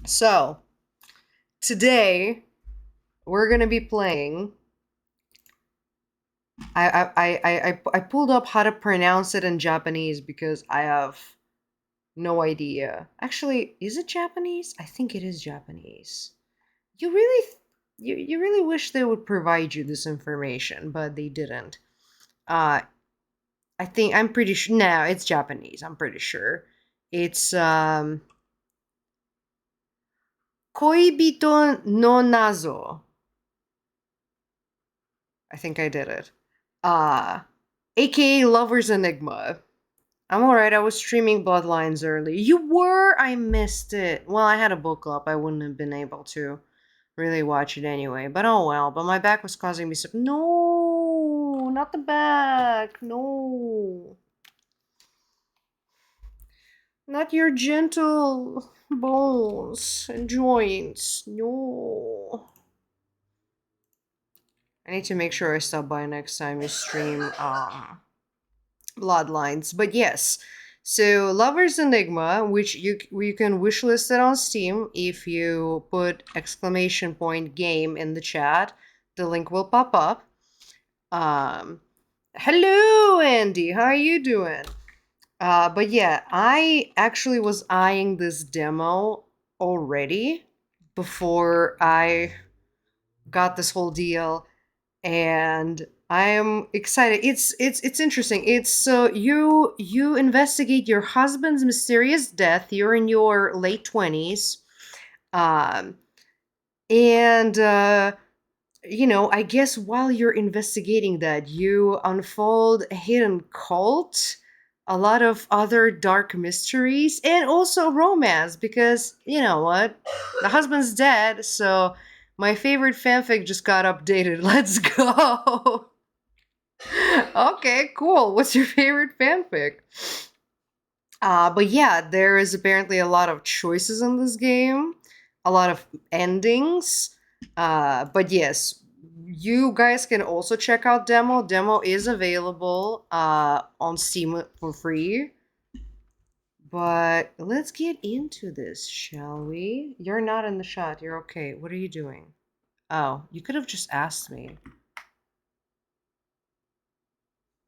So, today we're gonna be playing. I pulled up how to pronounce it in Japanese because I have no idea. Actually, is it Japanese? I think it is Japanese. You really, you really wish they would provide you this information, but they didn't. Uh, I'm pretty sure. No, it's Japanese. I'm pretty sure. It's Koibito no Nazo. I think I did it. Uh, aka Lover's Enigma. I'm alright, I was streaming Bloodlines early. You were? I missed it. Well, I had a book club, I wouldn't have been able to really watch it anyway. But oh well, but my back was causing me some. No, not the back. No. Not your gentle bones and joints. No. I need to make sure I stop by next time you stream Bloodlines. But yes, so Lover's Enigma, which you can wishlist it on Steam if you put exclamation point game in the chat. The link will pop up. Um, Hello, Andy. How are you doing? But yeah, I actually was eyeing this demo already before I got this whole deal, and I am excited. It's interesting. It's so you investigate your husband's mysterious death. You're in your late 20s, um, and I guess while you're investigating that, you unfold a hidden cult, a lot of other dark mysteries, and also romance. Because you know what, the husband's dead, so my favorite fanfic just got updated. Let's go. Okay, cool. What's your favorite fanfic? But yeah, there is apparently a lot of choices in this game, a lot of endings. But yes, you guys can also check out demo. Demo is available on Steam for free. But let's get into this, shall we? You're not in the shot. You're okay. What are you doing? Oh, you could have just asked me.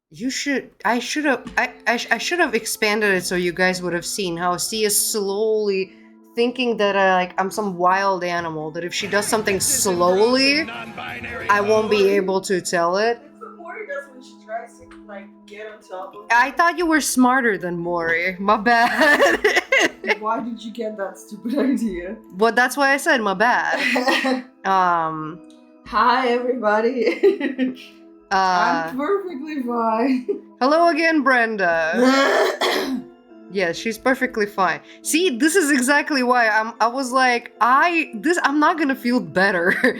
You should. I should have. I should have expanded it so you guys would have seen how she is slowly thinking that I'm some wild animal. That if she does something slowly, I won't be able to tell it. It's what Mori does when she tries to get on top of I thought you were smarter than Mori. My bad. Why did you get that stupid idea? But that's why I said my bad. Hi everybody. I'm perfectly fine. Hello again, Brenda. Yeah, she's perfectly fine. See, this is exactly why I was like, I'm not gonna feel better.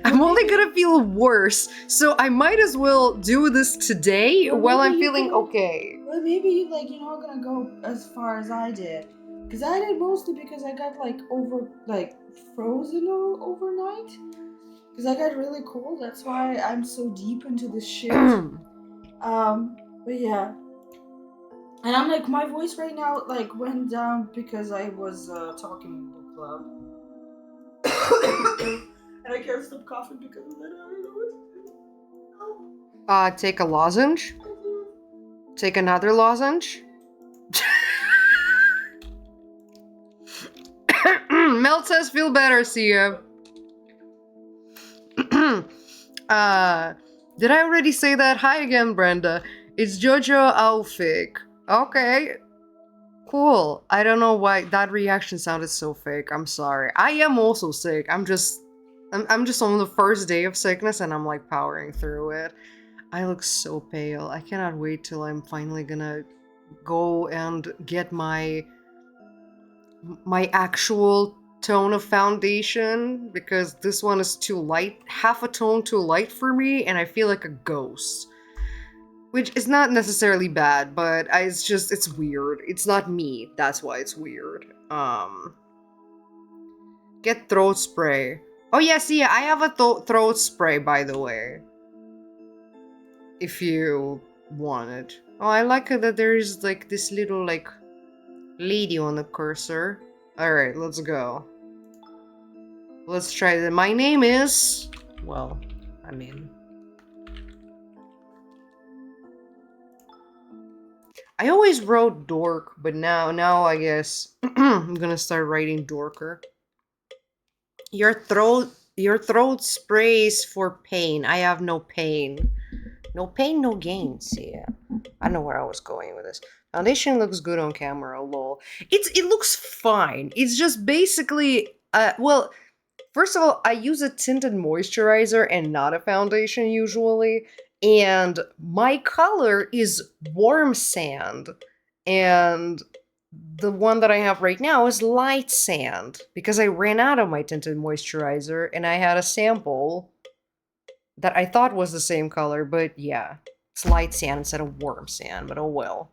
I'm only gonna feel worse. So I might as well do this today while I'm feeling okay. Well, maybe you're not gonna go as far as I did. Because I did mostly because I got frozen overnight. Because I got really cold. That's why I'm so deep into this shit. But yeah. And I'm my voice right now went down because I was talking in book club. And I can't stop coughing because of that. I don't know what to do. Take a lozenge? Take another lozenge? Mel says feel better, Sia. Did I already say that? Hi again, Brenda. It's Jojo Alfik. Okay. Cool. I don't know why that reaction sounded so fake. I'm sorry. I am also sick. I'm just on the first day of sickness and I'm powering through it. I look so pale. I cannot wait till I'm finally gonna go and get my actual tone of foundation, because this one is too light, half a tone too light for me, and I feel like a ghost. Which is not necessarily bad, but it's weird. It's not me, that's why it's weird. Get throat spray. Oh yes, yeah, I have a throat spray, by the way. If you want it. Oh, I like it that there is this little lady on the cursor. Alright, let's go. Let's try that. My name is... Well, I mean... I always wrote dork, but now I guess I'm gonna start writing dorker. Your throat sprays for pain. I have no pain. No pain, no gains. Yeah. I don't know where I was going with this. Foundation looks good on camera, lol. It looks fine. It's just basically well, first of all, I use a tinted moisturizer and not a foundation usually, and my color is warm sand. And the one that I have right now is light sand because I ran out of my tinted moisturizer and I had a sample that I thought was the same color, but yeah, it's light sand instead of warm sand, but oh well.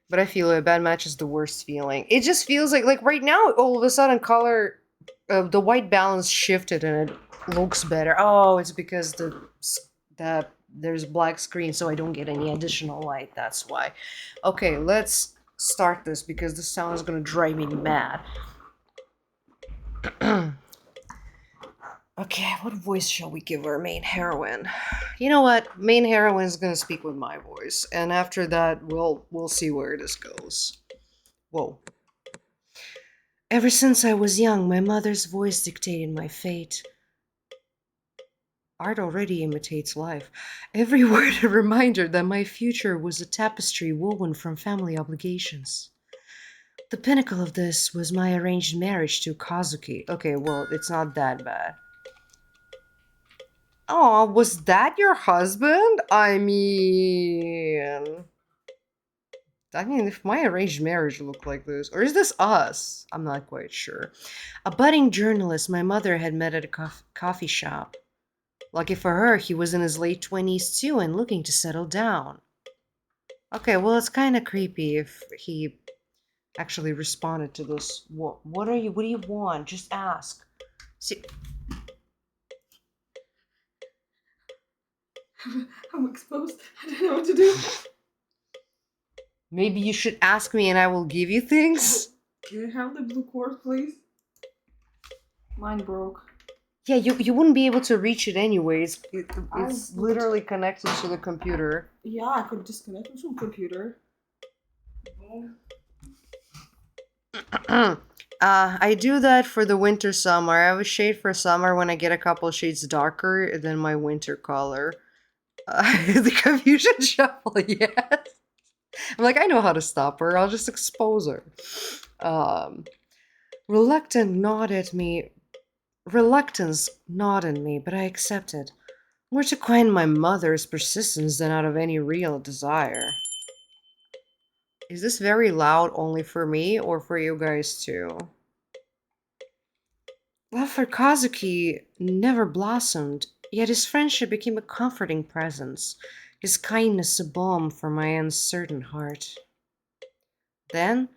But I feel it. Bad match is the worst feeling. It just feels like right now, all of a sudden, color, the white balance shifted and it looks better. Oh, it's because there's black screen, so I don't get any additional light. That's why. Okay, let's start this because this sound is gonna drive me mad. Okay, what voice shall we give our main heroine? You know what? Main heroine is gonna speak with my voice, and after that, we'll see where this goes. Whoa. Ever since I was young, my mother's voice dictated my fate. Art already imitates life. Every word a reminder that my future was a tapestry woven from family obligations. The pinnacle of this was my arranged marriage to Kazuki. Okay, well, it's not that bad. Oh, was that your husband? I mean, if my arranged marriage looked like this, or is this us? I'm not quite sure. A budding journalist my mother had met at a coffee shop. Lucky for her, he was in his late 20s too and looking to settle down. Okay, well, it's kind of creepy if he actually responded to this. What do you want? Just ask. See, I'm exposed. I don't know what to do. maybe you should ask me and I will give you things? Can I have the blue cord, please? Mine broke. Yeah, you wouldn't be able to reach it anyways. It's would. literally connected to the computer. Yeah, I could disconnect it from computer. I do that for the winter summer. I have a shade for summer when I get a couple shades darker than my winter color. The confusion shuffle, yes. I'm like, I know how to stop her. I'll just expose her. Reluctant gnawed at me. Reluctance gnawed at me, but I accepted. More to quiet my mother's persistence than out of any real desire. Is this very loud only for me or for you guys too? Love for Kazuki never blossomed, yet his friendship became a comforting presence, his kindness a balm for my uncertain heart. Then,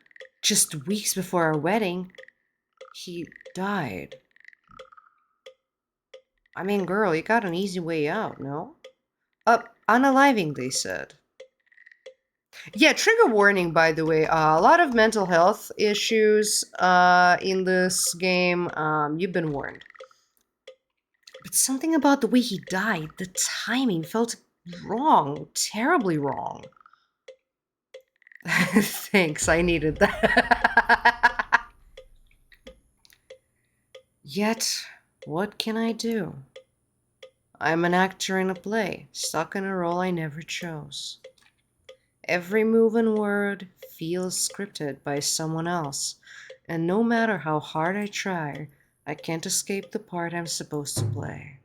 just weeks before our wedding, he died. I mean, girl, you got an easy way out, no? Unaliving, they said. Yeah, trigger warning, by the way. A lot of mental health issues in this game. You've been warned. But something about the way he died, the timing felt wrong, terribly wrong. Thanks, I needed that. Yet, what can I do? I'm an actor in a play, stuck in a role I never chose. Every move and word feels scripted by someone else, and no matter how hard I try, I can't escape the part I'm supposed to play.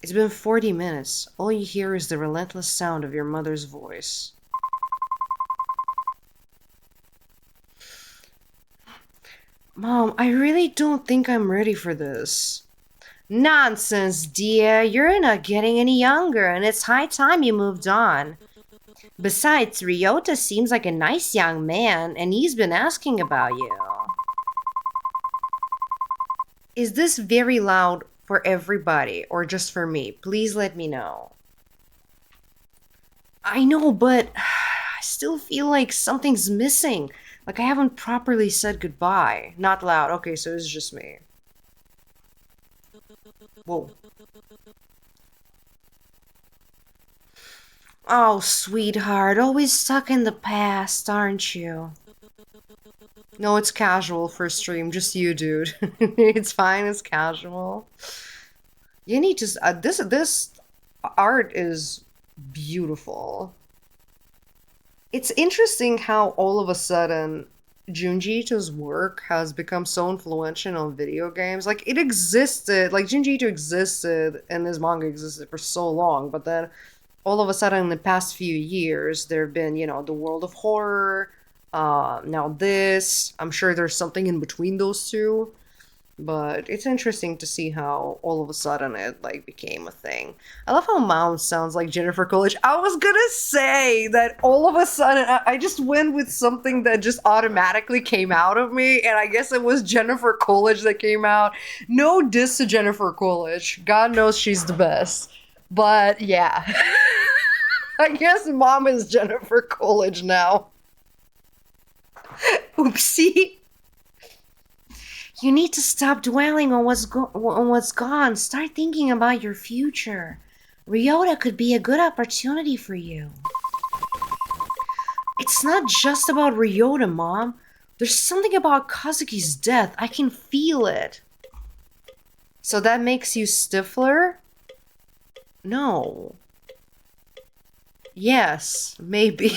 It's been 40 minutes. All you hear is the relentless sound of your mother's voice. Mom, I really don't think I'm ready for this. Nonsense, dear. You're not getting any younger, and it's high time you moved on. Besides, Ryota seems like a nice young man, and he's been asking about you. Is this very loud for everybody, or just for me? Please let me know. I know, but I still feel like something's missing. Like I haven't properly said goodbye. Not loud. Okay, so it's just me. Whoa. Oh, sweetheart, always stuck in the past, aren't you? No, it's casual for stream. Just you, dude. It's fine. It's casual. You need to. This art is beautiful. It's interesting how all of a sudden Junji Ito's work has become so influential on video games. Like it existed, like Junji Ito existed and his manga existed for so long, but then all of a sudden in the past few years there have been, the world of horror, now this. I'm sure there's something in between those two. But it's interesting to see how all of a sudden it like became a thing. I love how Mom sounds like Jennifer Coolidge. I was gonna say that all of a sudden I just went with something that just automatically came out of me, and I guess it was Jennifer Coolidge that came out. No diss to Jennifer Coolidge. God knows she's the best. But yeah. I guess Mom is Jennifer Coolidge now. Oopsie. You need to stop dwelling on what's gone. Start thinking about your future. Ryota could be a good opportunity for you. It's not just about Ryota, Mom. There's something about Kazuki's death. I can feel it. So that makes you Stifler? No. Yes, maybe.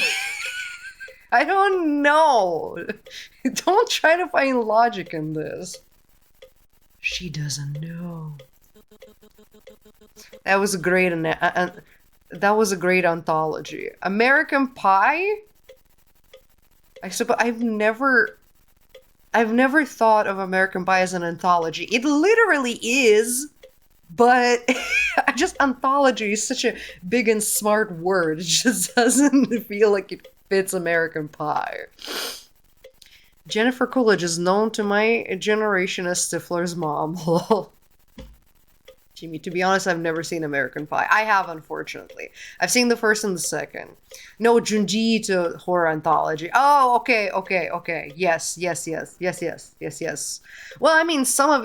I don't know. Don't try to find logic in this. She doesn't know. That was a great that was a great anthology. American Pie? I suppose I've never thought of American Pie as an anthology. It literally is, but I just anthology is such a big and smart word. It just doesn't feel like it fits American Pie. Jennifer Coolidge is known to my generation as Stifler's mom. Jimmy, to be honest, I've never seen American Pie. I have, unfortunately. I've seen the first and the second. No, Junji Ito horror anthology. Oh, okay. Yes. Well, I mean, some of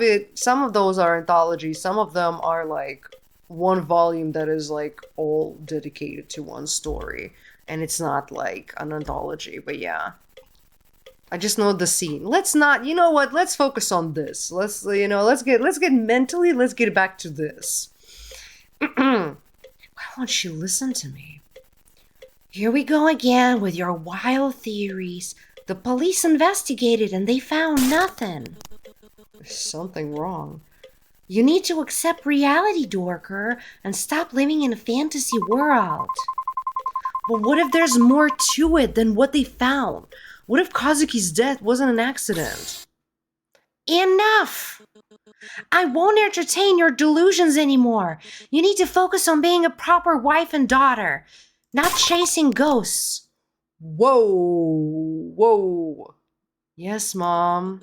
those are anthologies. Some of them are like one volume that is like all dedicated to one story. And it's not like an anthology, but yeah. I just know the scene. Let's not, you know what? Let's focus on this. Let's get back to this. Why won't you listen to me? Here we go again with your wild theories. The police investigated and they found nothing. There's something wrong. You need to accept reality, Dorker, and stop living in a fantasy world. But what if there's more to it than what they found? What if Kazuki's death wasn't an accident? Enough! I won't entertain your delusions anymore. You need to focus on being a proper wife and daughter, not chasing ghosts. Whoa. Yes, Mom.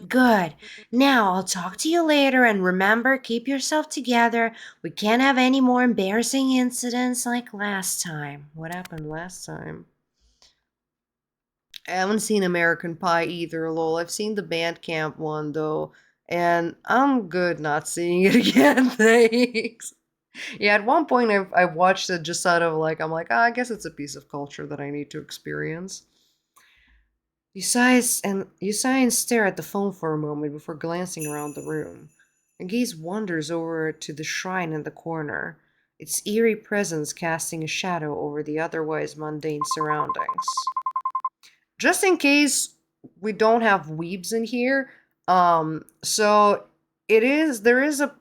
Good. Now I'll talk to you later, and remember, keep yourself together. We can't have any more embarrassing incidents like last time. What happened last time? I haven't seen American Pie either, lol. I've seen the Bandcamp one, though, and I'm good not seeing it again, thanks. Yeah, at one point I watched it just out of like, I'm like, I guess it's a piece of culture that I need to experience. You sigh and stare at the phone for a moment before glancing around the room. Your gaze wanders over to the shrine in the corner, its eerie presence casting a shadow over the otherwise mundane surroundings. Just in case we don't have weebs in here, so there is a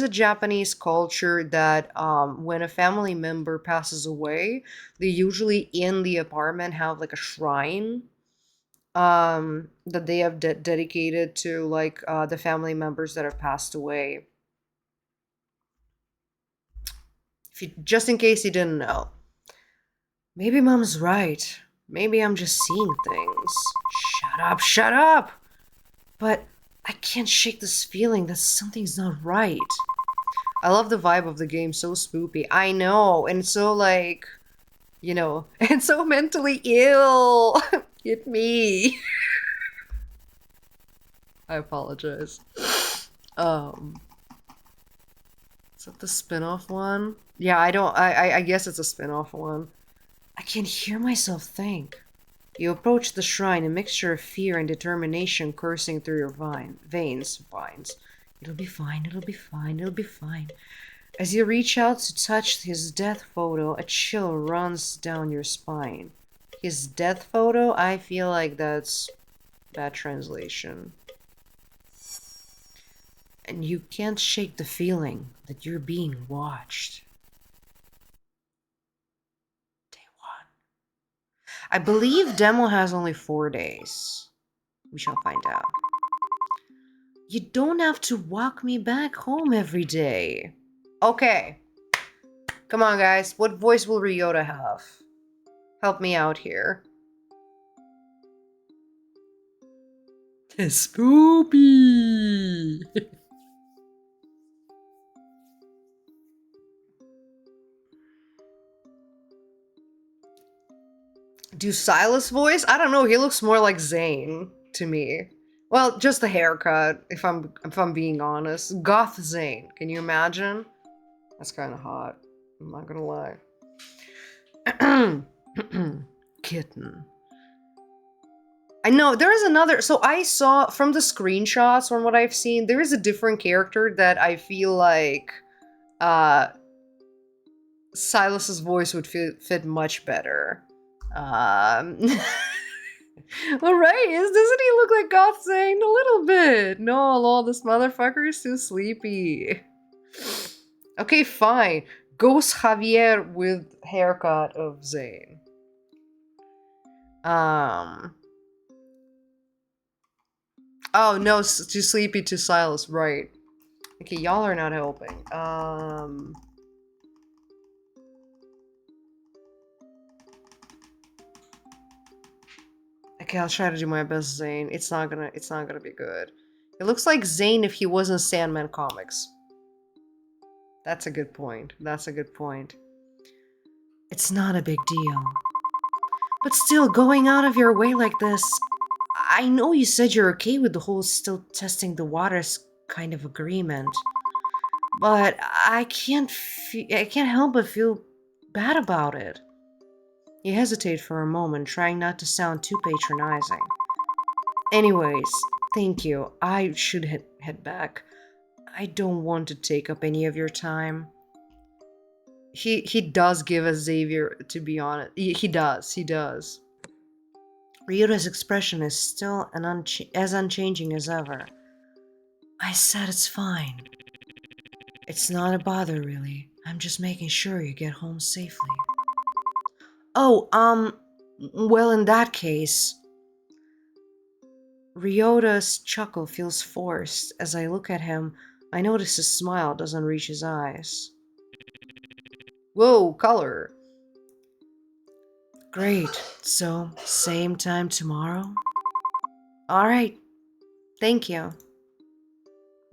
Japanese culture that when a family member passes away, they usually in the apartment have like a shrine that they have dedicated to like the family members that have passed away. Just in case you didn't know. Maybe Mom's right. Maybe I'm just seeing things. Shut up! But I can't shake this feeling that something's not right. I love the vibe of the game, so spoopy. I know, and so like, and so mentally ill. Hit me. I apologize. Um, is that the spin-off one? Yeah, I don't. I guess it's a spin-off one. I can hear myself think. You approach the shrine, a mixture of fear and determination coursing through your veins. It'll be fine, it'll be fine, it'll be fine. As you reach out to touch his death photo, a chill runs down your spine. His death photo? I feel like that's bad translation. And you can't shake the feeling that you're being watched. Day one. I believe demo has only 4 days. We shall find out. You don't have to walk me back home every day. Okay. Come on, guys. What voice will Ryota have? Help me out here. Spoopy! Do Silas voice? I don't know. He looks more like Zane to me. Well, just the haircut, if I'm being honest. Goth Zane. Can you imagine? That's kind of hot. I'm not gonna lie. Kitten. I know there is another. So I saw from the screenshots, from what I've seen, there is a different character that I feel like uh Silas's voice would fit much better. Um All right, doesn't he look like Goth Zane a little bit? No, lol, this motherfucker is too sleepy. Okay, fine. Ghost Javier with haircut of Zane. Oh no, too sleepy to Silas, right. Okay, y'all are not helping. Okay, I'll try to do my best, Zane. It's not gonna be good. It looks like Zane if he was in Sandman comics. That's a good point. That's a good point. It's not a big deal. But still, going out of your way like this... I know you said you're okay with the whole still testing the waters kind of agreement. But I can't help but feel bad about it. You hesitate for a moment, trying not to sound too patronizing. Anyways, thank you. I should head back. I don't want to take up any of your time. He does give us Xavier, to be honest. He does. Ryuta's expression is still as unchanging as ever. I said it's fine. It's not a bother, really. I'm just making sure you get home safely. Oh, well, in that case... Ryota's chuckle feels forced. As I look at him, I notice his smile doesn't reach his eyes. Whoa, color! Great. So, same time tomorrow? Alright. Thank you.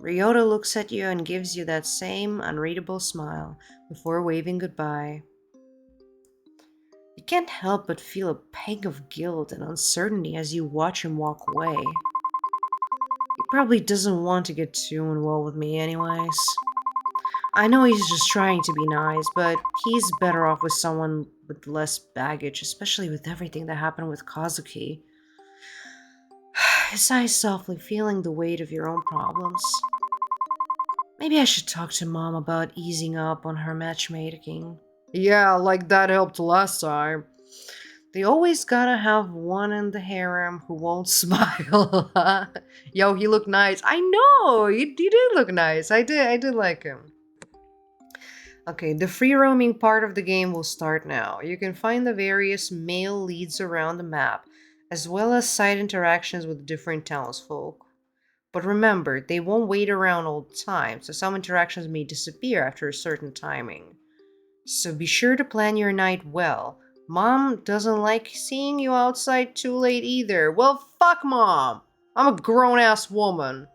Ryota looks at you and gives you that same unreadable smile before waving goodbye. You can't help but feel a pang of guilt and uncertainty as you watch him walk away. He probably doesn't want to get too involved with me anyways. I know he's just trying to be nice, but he's better off with someone with less baggage, especially with everything that happened with Kazuki. I sigh softly, feeling the weight of your own problems. Maybe I should talk to Mom about easing up on her matchmaking. Yeah, like that helped last time. They always gotta have one in the harem who won't smile. Yo, he looked nice. I know, he did look nice. I did like him. Okay, the free roaming part of the game will start now. You can find the various male leads around the map, as well as side interactions with different townsfolk. But remember, they won't wait around all the time, so some interactions may disappear after a certain timing. So be sure to plan your night well. Mom doesn't like seeing you outside too late either. Well, fuck Mom! I'm a grown-ass woman.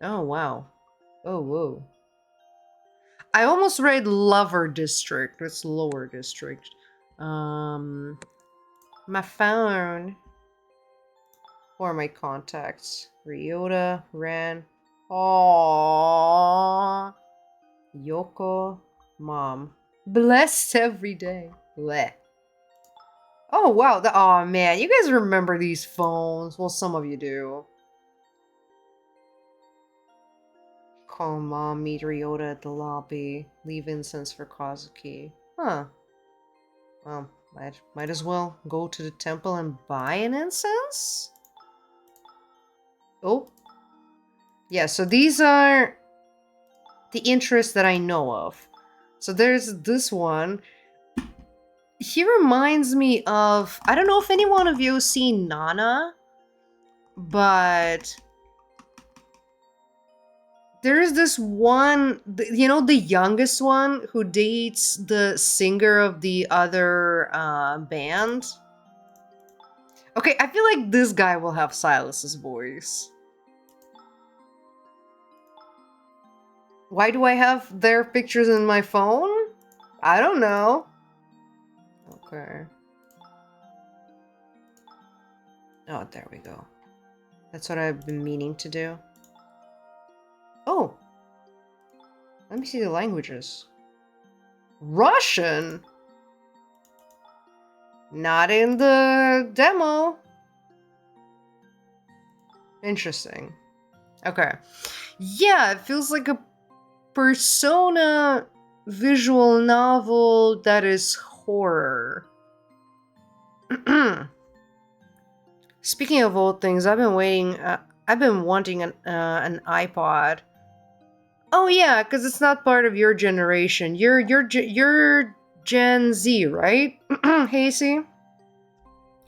Oh, wow. Oh, whoa. I almost read Lover District. It's Lower District. My phone. Who are my contacts? Ryota, Ren. Aww. Yoko, mom. Blessed every day. Bleh. Oh wow, oh man, you guys remember these phones. Well, some of you do. Call mom, meet Ryota at the lobby. Leave incense for Kazuki. Huh. Well, might as well go to the temple and buy an incense? Oh. Yeah, so these are the interests that I know of. So there's this one. He reminds me of, I don't know if any one of you have seen Nana, but there's this one, you know, the youngest one who dates the singer of the other band. Okay, I feel like this guy will have Silas's voice. Why do I have their pictures in my phone? I don't know. Okay. Oh, there we go. That's what I've been meaning to do. Oh! Let me see the languages. Russian? Not in the demo. Interesting. Okay. Yeah, it feels like a Persona visual novel that is horror. Speaking of old things, I've been waiting. I've been wanting an iPod. Oh yeah, because it's not part of your generation. You're Gen Z, right? Hasty.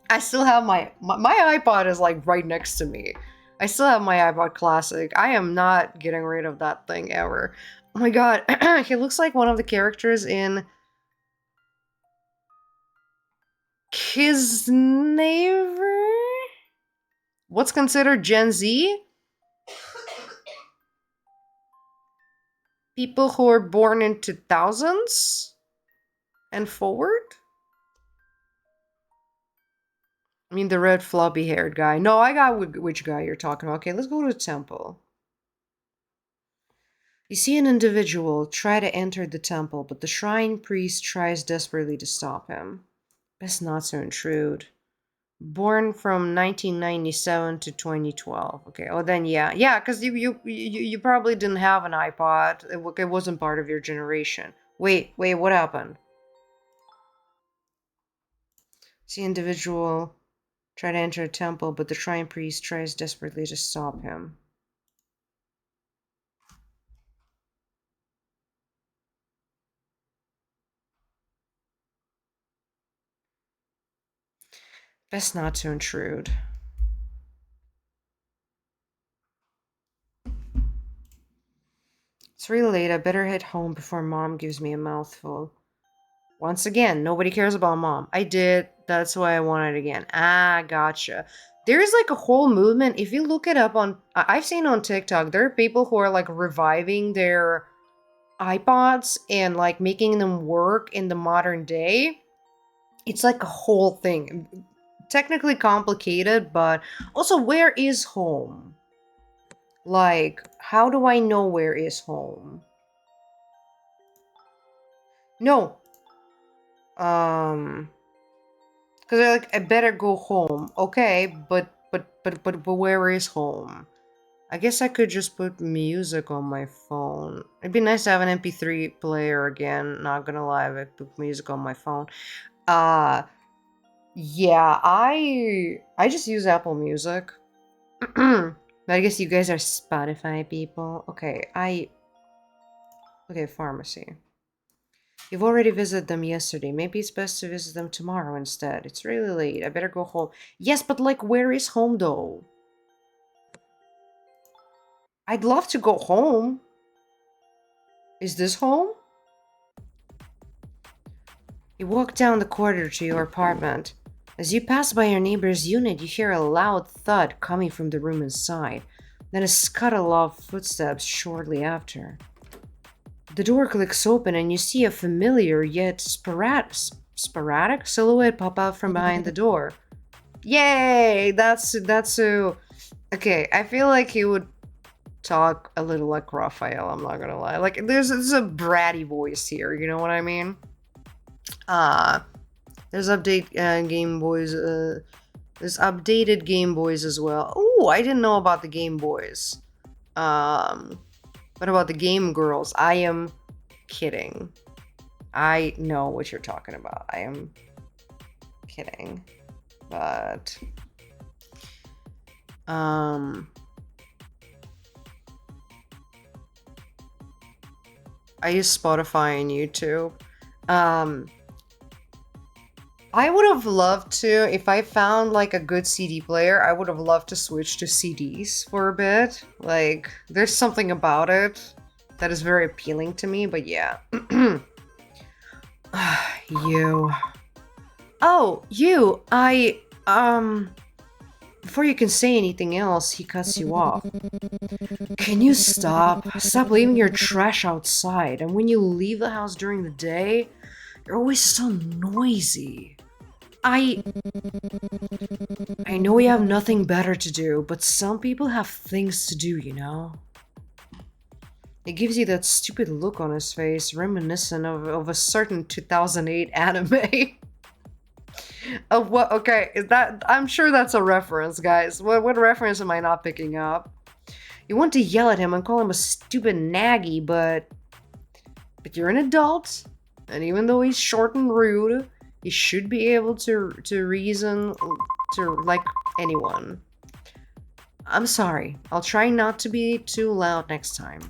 I still have my iPod is like right next to me. I still have my iPod Classic. I am not getting rid of that thing ever. Oh my god, he looks like one of the characters in Kisnaver? What's considered Gen Z? People who are born in 2000s and forward? I mean, the red floppy haired guy. No, I got which guy you're talking about. Okay, let's go to the temple. You see an individual try to enter the temple, but the shrine priest tries desperately to stop him. Best not to intrude. Born from 1997 to 2012. Okay, oh then yeah, because you probably didn't have an iPod. It wasn't part of your generation. Wait, what happened? See individual try to enter a temple, but the shrine priest tries desperately to stop him. Best not to intrude. It's really late. I better head home before mom gives me a mouthful. Once again, nobody cares about mom. I did. That's why I want it again. Ah, gotcha. There's like a whole movement. If you look it up on, I've seen on TikTok, there are people who are like reviving their iPods and like making them work in the modern day. It's like a whole thing. Technically complicated, but also, where is home? Like, how do I know where is home? No. Because they're like, I better go home. Okay, but where is home? I guess I could just put music on my phone. It'd be nice to have an MP3 player again. Not gonna lie, if I put music on my phone. Uh yeah, I just use Apple Music. But I guess you guys are Spotify people. Okay, pharmacy. You've already visited them yesterday. Maybe it's best to visit them tomorrow instead. It's really late. I better go home. Yes, but like, where is home though? I'd love to go home. Is this home? You walk down the corridor to your apartment. As you pass by your neighbor's unit, you hear a loud thud coming from the room inside, then a scuttle of footsteps shortly after. The door clicks open and you see a familiar yet sporadic silhouette pop out from behind the door. Yay! That's so. Okay, I feel like he would talk a little like Raphael. I'm not gonna lie. Like there's a bratty voice here. You know what I mean? Uh there's update Game Boys. There's updated Game Boys as well. Oh, I didn't know about the Game Boys. Um, what about the Game Girls? I am kidding. I know what you're talking about. I am kidding. But um I use Spotify and YouTube. Um I would have loved to, if I found like a good CD player, I would have loved to switch to CDs for a bit. Like, there's something about it that is very appealing to me, but yeah. You. Oh, you. Before you can say anything else, he cuts you off. Can you stop? Stop leaving your trash outside, and when you leave the house during the day, you're always so noisy. I know we have nothing better to do, but some people have things to do, you know? It gives you that stupid look on his face, reminiscent of a certain 2008 anime. Of what? Okay, is that? I'm sure that's a reference, guys. What reference am I not picking up? You want to yell at him and call him a stupid naggy, but you're an adult, and even though he's short and rude, he should be able to reason to like anyone. I'm sorry. I'll try not to be too loud next time.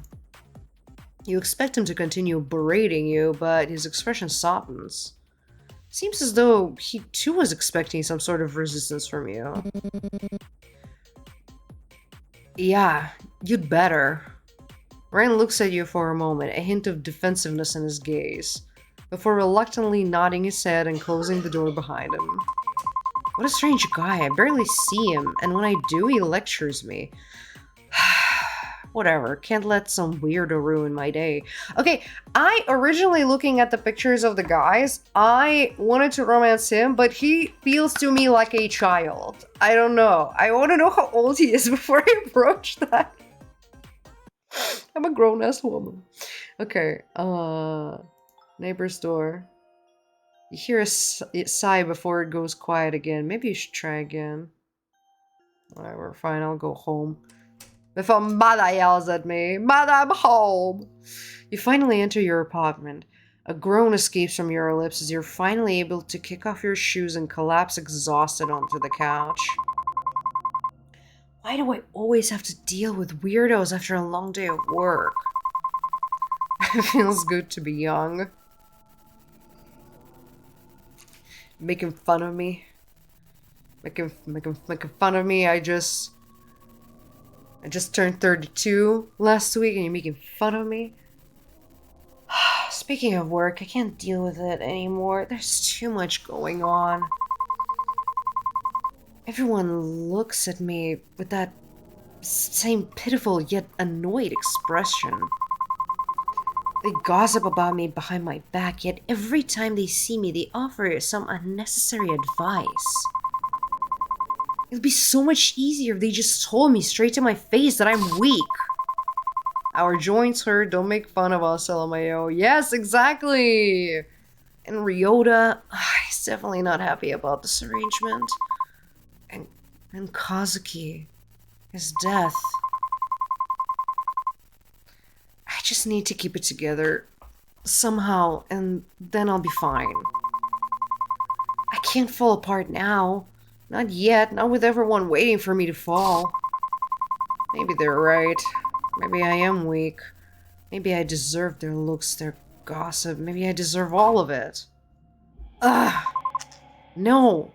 You expect him to continue berating you, but his expression softens. Seems as though he too was expecting some sort of resistance from you. Yeah, you'd better. Ryan looks at you for a moment, a hint of defensiveness in his gaze, before reluctantly nodding his head and closing the door behind him. What a strange guy, I barely see him, and when I do, he lectures me. Whatever, can't let some weirdo ruin my day. Okay, I originally looking at the pictures of the guys, I wanted to romance him, but he feels to me like a child. I don't know. I want to know how old he is before I approach that. I'm a grown-ass woman. Okay, neighbor's door. You hear a sigh before it goes quiet again. Maybe you should try again. Whatever, fine, I'll go home. Before mother yells at me, Mother, I'm home! You finally enter your apartment. A groan escapes from your lips as you're finally able to kick off your shoes and collapse exhausted onto the couch. Why do I always have to deal with weirdos after a long day of work? It feels good to be young. Making fun of me. Making fun of me. I just turned 32 last week and you're making fun of me? Speaking of work, I can't deal with it anymore. There's too much going on. Everyone looks at me with that same pitiful yet annoyed expression. They gossip about me behind my back, yet every time they see me, they offer some unnecessary advice. It'd be so much easier if they just told me straight to my face that I'm weak. Our joints hurt, don't make fun of us, LMAO. Yes, exactly! And Ryota, he's definitely not happy about this arrangement. And Kazuki, his death. I just need to keep it together somehow, and then I'll be fine. I can't fall apart now. Not yet, not with everyone waiting for me to fall. Maybe they're right. Maybe I am weak. Maybe I deserve their looks, their gossip. Maybe I deserve all of it. Ugh! No!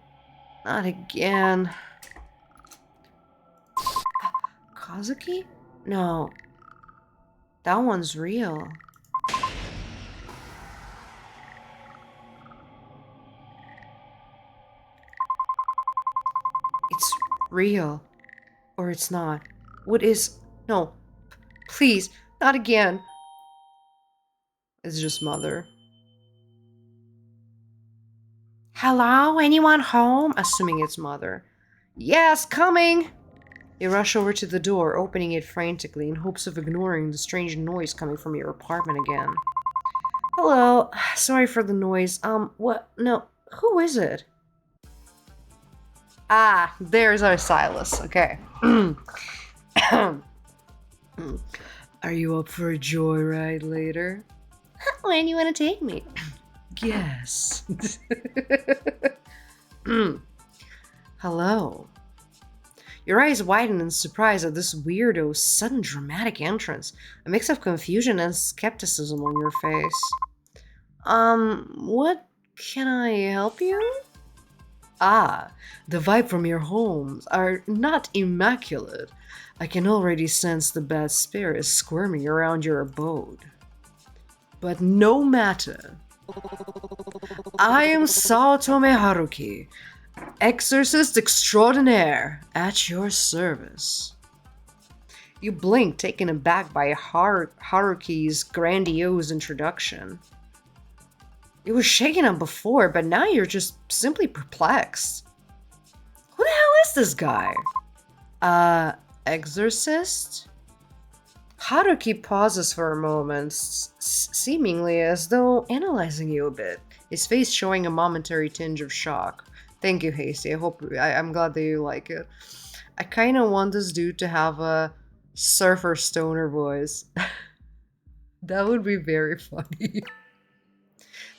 Not again. Kazuki? No. That one's real. It's real. Or it's not. What is... No. Please, not again. It's just Mother. Hello? Anyone home? Assuming it's Mother. Yes, coming! You rush over to the door, opening it frantically in hopes of ignoring the strange noise coming from your apartment again. Hello, sorry for the noise. What? No, who is it? Ah, there's our Silas. Okay. Are you up for a joyride later? Where do you want to take me? Guess. Hello. Your eyes widen in surprise at this weirdo's sudden dramatic entrance, a mix of confusion and skepticism on your face. What can I help you? Ah, the vibe from your homes are not immaculate. I can already sense the bad spirits squirming around your abode. But no matter. I am Saotome Haruki, exorcist extraordinaire, at your service. You blink, taken aback by Haruki's grandiose introduction. You were shaken up before, but now you're just simply perplexed. Who the hell is this guy? Exorcist? Haruki pauses for a moment, seemingly as though analyzing you a bit, his face showing a momentary tinge of shock. Thank you, Hasty. I'm glad that you like it. I kind of want this dude to have a surfer stoner voice. That would be very funny.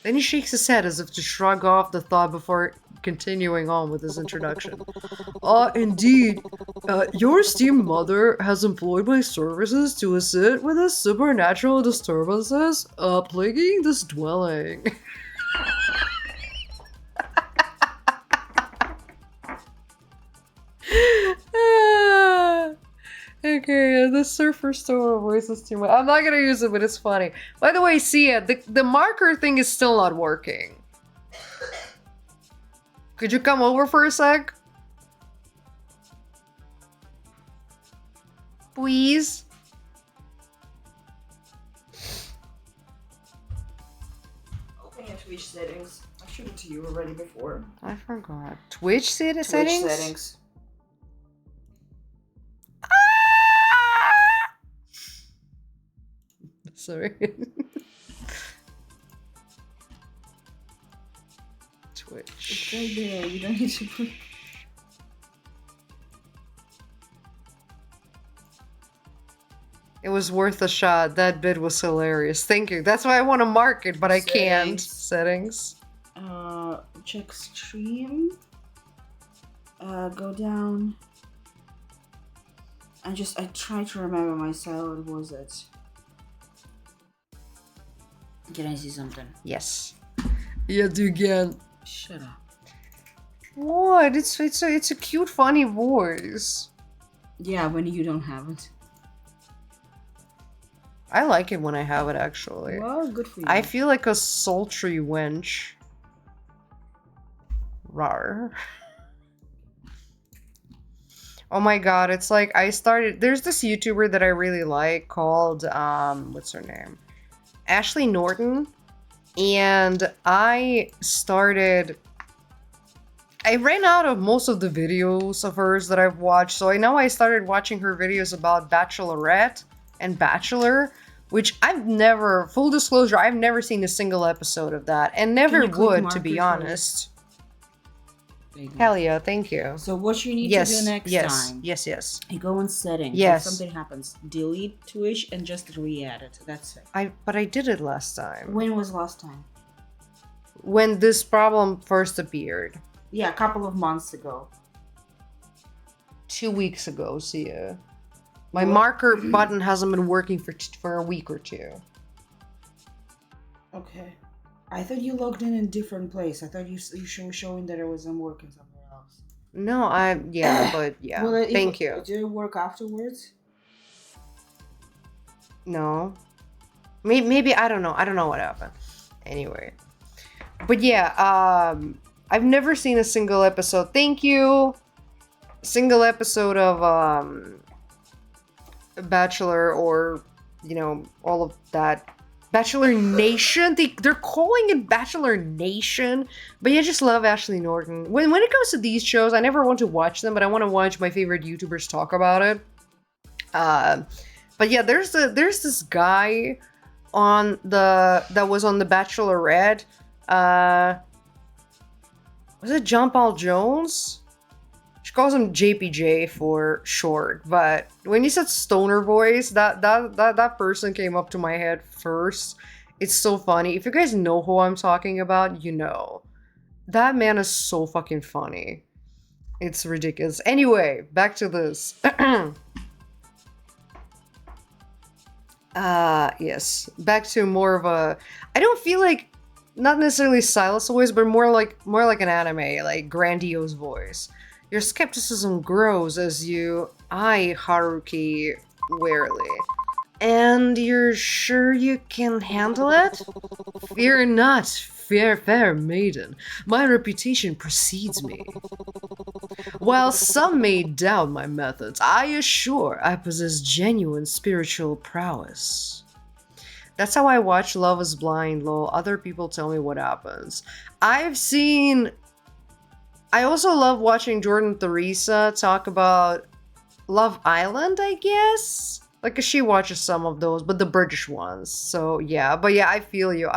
Then he shakes his head as if to shrug off the thought before continuing on with his introduction. Indeed. Your esteemed mother has employed my services to assist with the supernatural disturbances plaguing this dwelling. Okay, the surfer stoner voice is too much. I'm not gonna use it, but it's funny. By the way, Sia, the marker thing is still not working. Could you come over for a sec? Please? Open your Twitch settings. I showed it to you already before. I forgot. Twitch settings? Twitch settings. Sorry. Twitch. It's right there. You don't need to put. It was worth a shot. That bit was hilarious. Thank you. That's why I want to mark it, but I can't. Settings. Check stream. Go down. I try to remember myself. What was it? Can I see something? Yes. Yet again. Shut up. What? It's a cute, funny voice. Yeah, when you don't have it. I like it when I have it, actually. Well, good for you. I feel like a sultry wench. Rar. Oh my god, it's like there's this YouTuber that I really like called, what's her name? Ashley Norton. And I ran out of most of the videos of hers that I've watched, so I started watching her videos about Bachelorette and Bachelor, which full disclosure, I've never seen a single episode of that, and never would, to be honest. Hell yeah, thank you. So what you need to do next time. Yes. You go in settings. Yes. If something happens, delete Twitch and just re-add it. That's it. But I did it last time. When was last time? When this problem first appeared. Yeah, a couple of months ago. 2 weeks ago, Sia. My marker button hasn't been working for a week or two. Okay. I thought you logged in a different place. I thought you were showing that it wasn't working somewhere else. No, but yeah. Well, thank you. Did it work afterwards? No. Maybe I don't know. I don't know what happened. Anyway. But yeah, I've never seen a single episode. Thank you. Single episode of Bachelor or, all of that Bachelor Nation. They're calling it Bachelor Nation. But yeah, I just love Ashley Norton. When it comes to these shows, I never want to watch them, but I want to watch my favorite YouTubers talk about it. Uh, but yeah, there's this guy on the that was on the Bachelorette. Uh, was it John Paul Jones? She calls him JPJ for short, but when you said stoner voice, that person came up to my head first. It's so funny. If you guys know who I'm talking about, you know. That man is so fucking funny. It's ridiculous. Anyway, back to this. Yes. Back to more of a I don't feel like not necessarily Silas voice, but more like an anime, like grandiose voice. Your skepticism grows as you eye Haruki warily. And you're sure you can handle it? Fear not, fair maiden. My reputation precedes me. While some may doubt my methods, I assure I possess genuine spiritual prowess. That's how I watch Love is Blind, lol. Other people tell me what happens. I've seen. I also love watching Jordan Theresa talk about Love Island, I guess. Like she watches some of those, but the British ones. So yeah, but yeah, I feel you.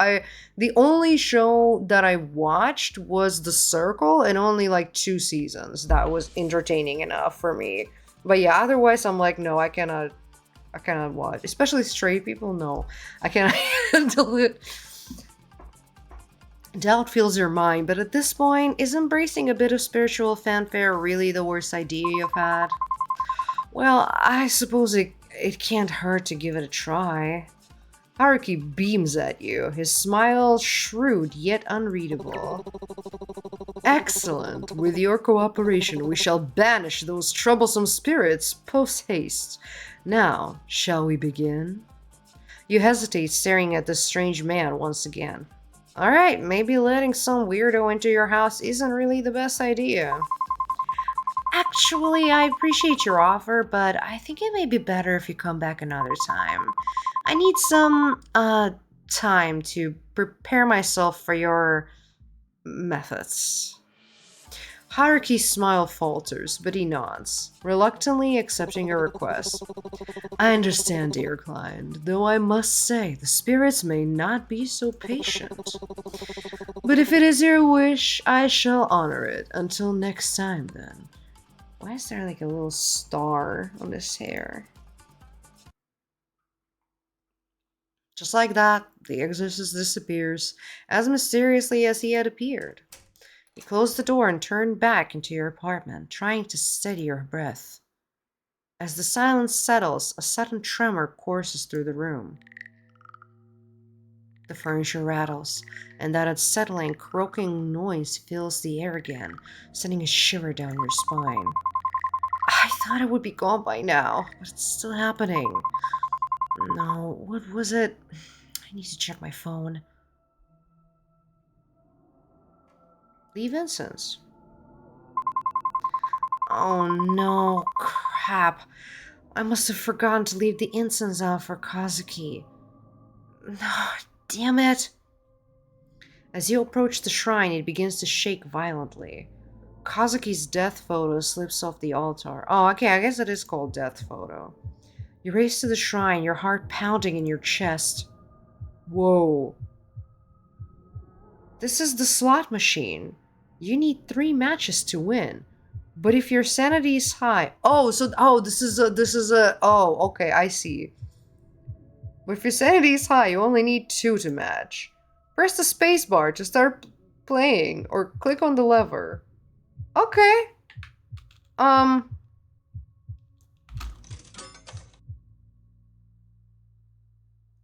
The only show that I watched was The Circle, and only like 2 seasons. That was entertaining enough for me. But yeah, otherwise I'm like, no, I cannot watch. Especially straight people, no. I cannot handle it. Doubt fills your mind, but at this point, is embracing a bit of spiritual fanfare really the worst idea you've had? Well, I suppose it can't hurt to give it a try. Haruki beams at you, his smile shrewd yet unreadable. Excellent. With your cooperation, we shall banish those troublesome spirits post-haste. Now, shall we begin? You hesitate, staring at this strange man once again. Alright, maybe letting some weirdo into your house isn't really the best idea. Actually, I appreciate your offer, but I think it may be better if you come back another time. I need some, time to prepare myself for your methods. Haruki's smile falters, but he nods, reluctantly accepting your request. I understand, dear client, though I must say the spirits may not be so patient. But if it is your wish, I shall honor it. Until next time, then. Why is there like a little star on his hair? Just like that, the exorcist disappears, as mysteriously as he had appeared. You closed the door and turned back into your apartment, trying to steady your breath. As the silence settles, a sudden tremor courses through the room. The furniture rattles, and that unsettling, croaking noise fills the air again, sending a shiver down your spine. I thought it would be gone by now, but it's still happening. No, what was it? I need to check my phone. Leave incense. Oh no, crap. I must have forgotten to leave the incense out for Kazuki. No, damn it. As you approach the shrine, it begins to shake violently. Kazuki's death photo slips off the altar. Oh, okay, I guess it is called death photo. You race to the shrine, your heart pounding in your chest. Whoa. This is the slot machine. You need 3 matches to win. But if your sanity is high... this is a... Oh, okay, I see. But if your sanity is high, you only need 2 to match. Press the spacebar to start playing, or click on the lever. Okay. Um...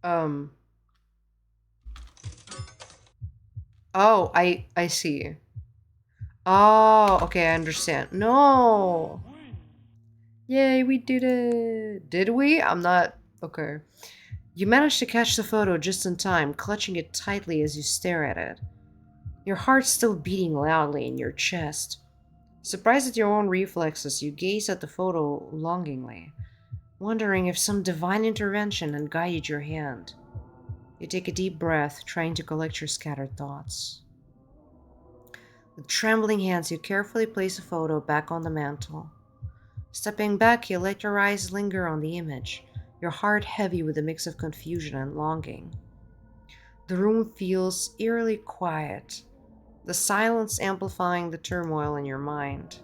Um... Oh, I see. Oh, okay, I understand. No! Yay, we did it! Did we? I'm not... Okay. You manage to catch the photo just in time, clutching it tightly as you stare at it. Your heart's still beating loudly in your chest. Surprised at your own reflexes, you gaze at the photo longingly, wondering if some divine intervention had guided your hand. You take a deep breath, trying to collect your scattered thoughts. With trembling hands, you carefully place a photo back on the mantle. Stepping back, you let your eyes linger on the image, your heart heavy with a mix of confusion and longing. The room feels eerily quiet, the silence amplifying the turmoil in your mind.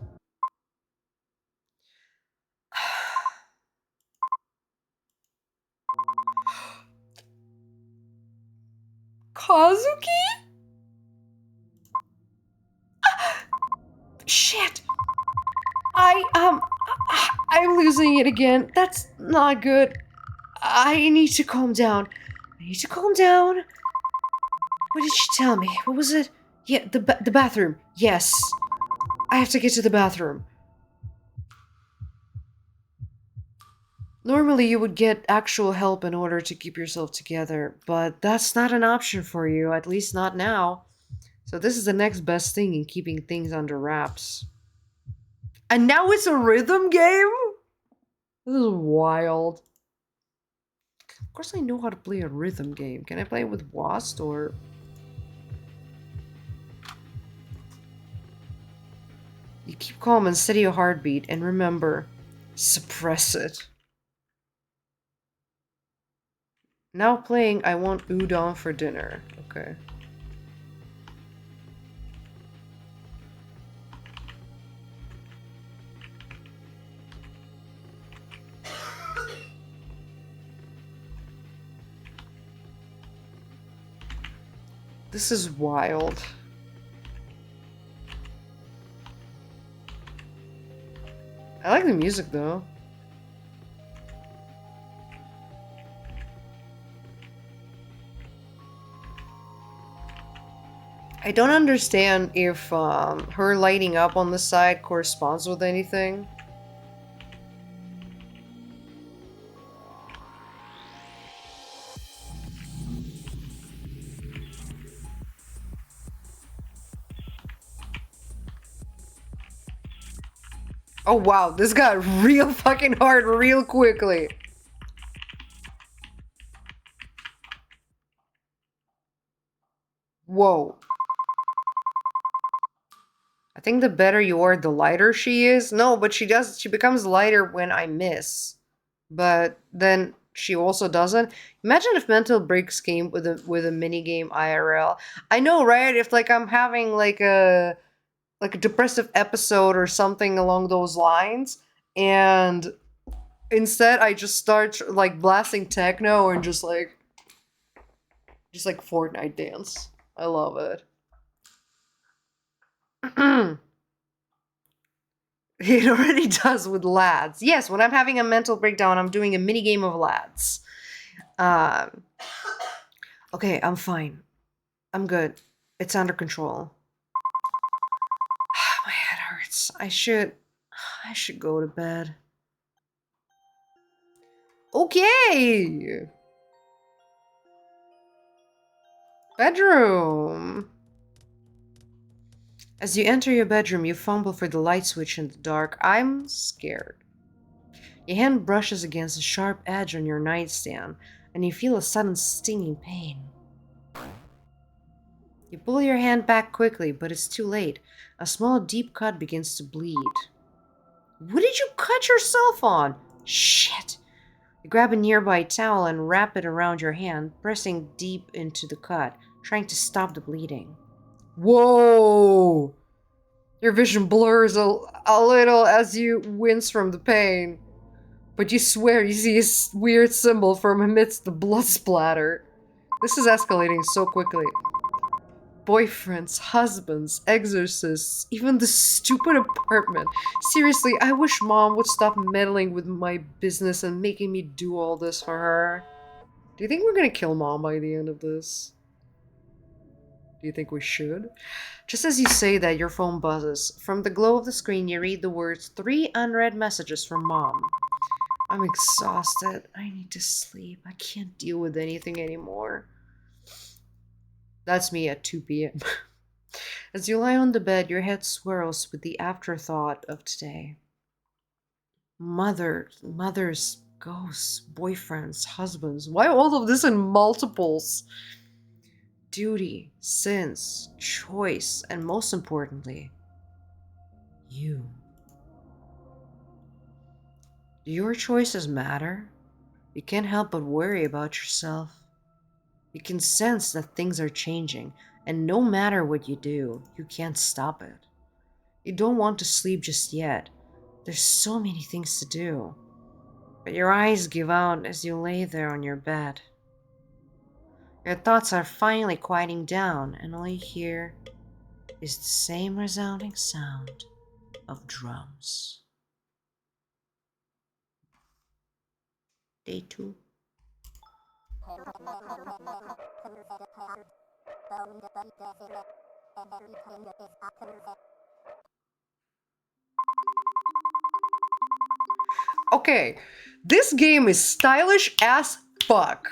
Kazuki? Shit! I'm losing it again. That's not good. I need to calm down. I need to calm down. What did she tell me? What was it? Yeah, the bathroom. Yes. I have to get to the bathroom. Normally, you would get actual help in order to keep yourself together, but that's not an option for you, at least not now. So, this is the next best thing in keeping things under wraps. And now it's a rhythm game? This is wild. Of course, I know how to play a rhythm game. Can I play it with WASD or. You keep calm and steady your heartbeat, and remember, suppress it. Now playing I Want Udon for Dinner. Okay. This is wild. I like the music though. I don't understand if her lighting up on the side corresponds with anything. Oh wow, this got real fucking hard real quickly. Whoa. I think the better you are, the lighter she is. No, but she becomes lighter when I miss. But then she also doesn't. Imagine if Mental Breaks came with a mini game IRL. I know, right? If like I'm having like a depressive episode or something along those lines, and instead I just start like blasting techno and just like Fortnite dance. I love it. It already does with lads. Yes, when I'm having a mental breakdown, I'm doing a mini game of lads. Um, okay, I'm fine. I'm good. It's under control. My head hurts. I should go to bed. Okay. Bedroom. As you enter your bedroom, you fumble for the light switch in the dark. I'm scared. Your hand brushes against a sharp edge on your nightstand, and you feel a sudden stinging pain. You pull your hand back quickly, but it's too late. A small, deep cut begins to bleed. What did you cut yourself on? Shit! You grab a nearby towel and wrap it around your hand, pressing deep into the cut, trying to stop the bleeding. Whoa! Your vision blurs a little as you wince from the pain, but you swear you see a weird symbol from amidst the blood splatter. This is escalating so quickly. Boyfriends, husbands, exorcists, even the stupid apartment. Seriously, I wish mom would stop meddling with my business and making me do all this for her. Do you think we're gonna kill mom by the end of this? Do you think we should? Just as you say that, your phone buzzes. From the glow of the screen, you read the words, 3 unread messages from mom. I'm exhausted. I need to sleep. I can't deal with anything anymore. That's me at 2 p.m. As you lie on the bed, your head swirls with the afterthought of today. Mothers, Ghosts, boyfriends, husbands. Why all of this in multiples? Duty, sins, choice, and most importantly, you. Do your choices matter? You can't help but worry about yourself. You can sense that things are changing, and no matter what you do, you can't stop it. You don't want to sleep just yet. There's so many things to do. But your eyes give out as you lay there on your bed. Your thoughts are finally quieting down, and all you hear is the same resounding sound of drums. Day 2. Okay, this game is stylish as fuck.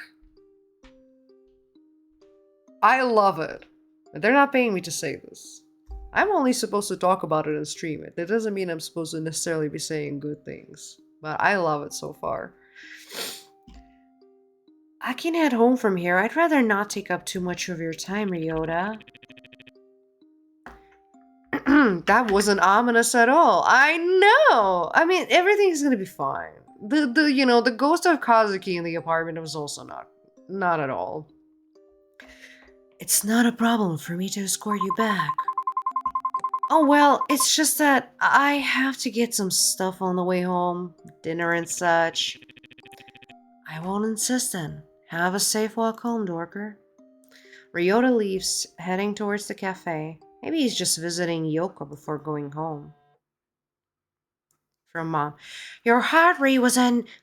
I love it. They're not paying me to say this. I'm only supposed to talk about it and stream it. That doesn't mean I'm supposed to necessarily be saying good things. But I love it so far. I can head home from here. I'd rather not take up too much of your time, Ryota. That wasn't ominous at all. I know. I mean, everything's gonna be fine. The ghost of Kazuki in the apartment was also not at all. It's not a problem for me to escort you back. Oh well, it's just that I have to get some stuff on the way home, dinner and such. I won't insist then. Have a safe walk home, Dorker. Ryota leaves, heading towards the cafe. Maybe he's just visiting Yoko before going home. From Mom. Your heart rate was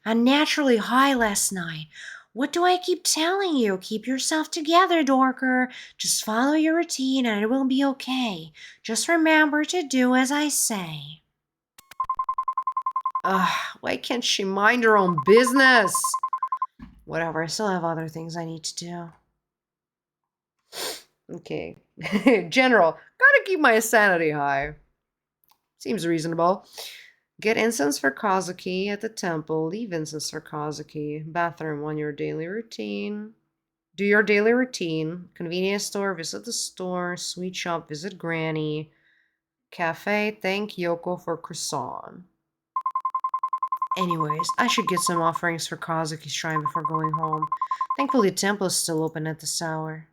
unnaturally high last night. What do I keep telling you? Keep yourself together, Dorker. Just follow your routine and it will be okay. Just remember to do as I say. Ugh, why can't she mind her own business? Whatever, I still have other things I need to do. Okay. General, gotta keep my sanity high. Seems reasonable. Get incense for Kazuki at the temple. Leave incense for Kazuki. Bathroom on your daily routine. Do your daily routine. Convenience store, visit the store. Sweet shop, visit Granny. Cafe, thank Yoko for croissant. Anyways, I should get some offerings for Kazuki's shrine before going home. Thankfully, the temple is still open at this hour.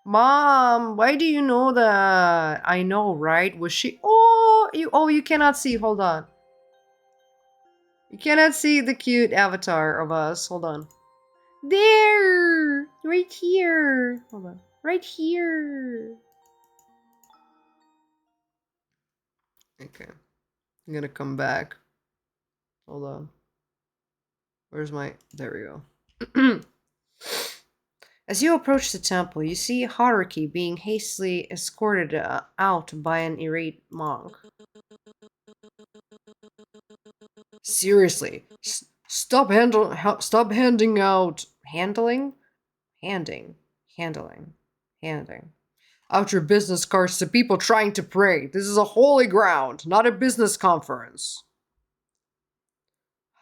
Mom, why do you know that? I know, right? Was she? Oh, you cannot see. Hold on. You cannot see the cute avatar of us. Hold on. There! Right here. Hold on. Right here. Okay. I'm gonna come back. Hold on. Where's my... There we go. As you approach the temple, you see Haruki being hastily escorted out by an irate monk. Seriously, stop handing out handing out your business cards to people trying to pray. This is a holy ground, not a business conference.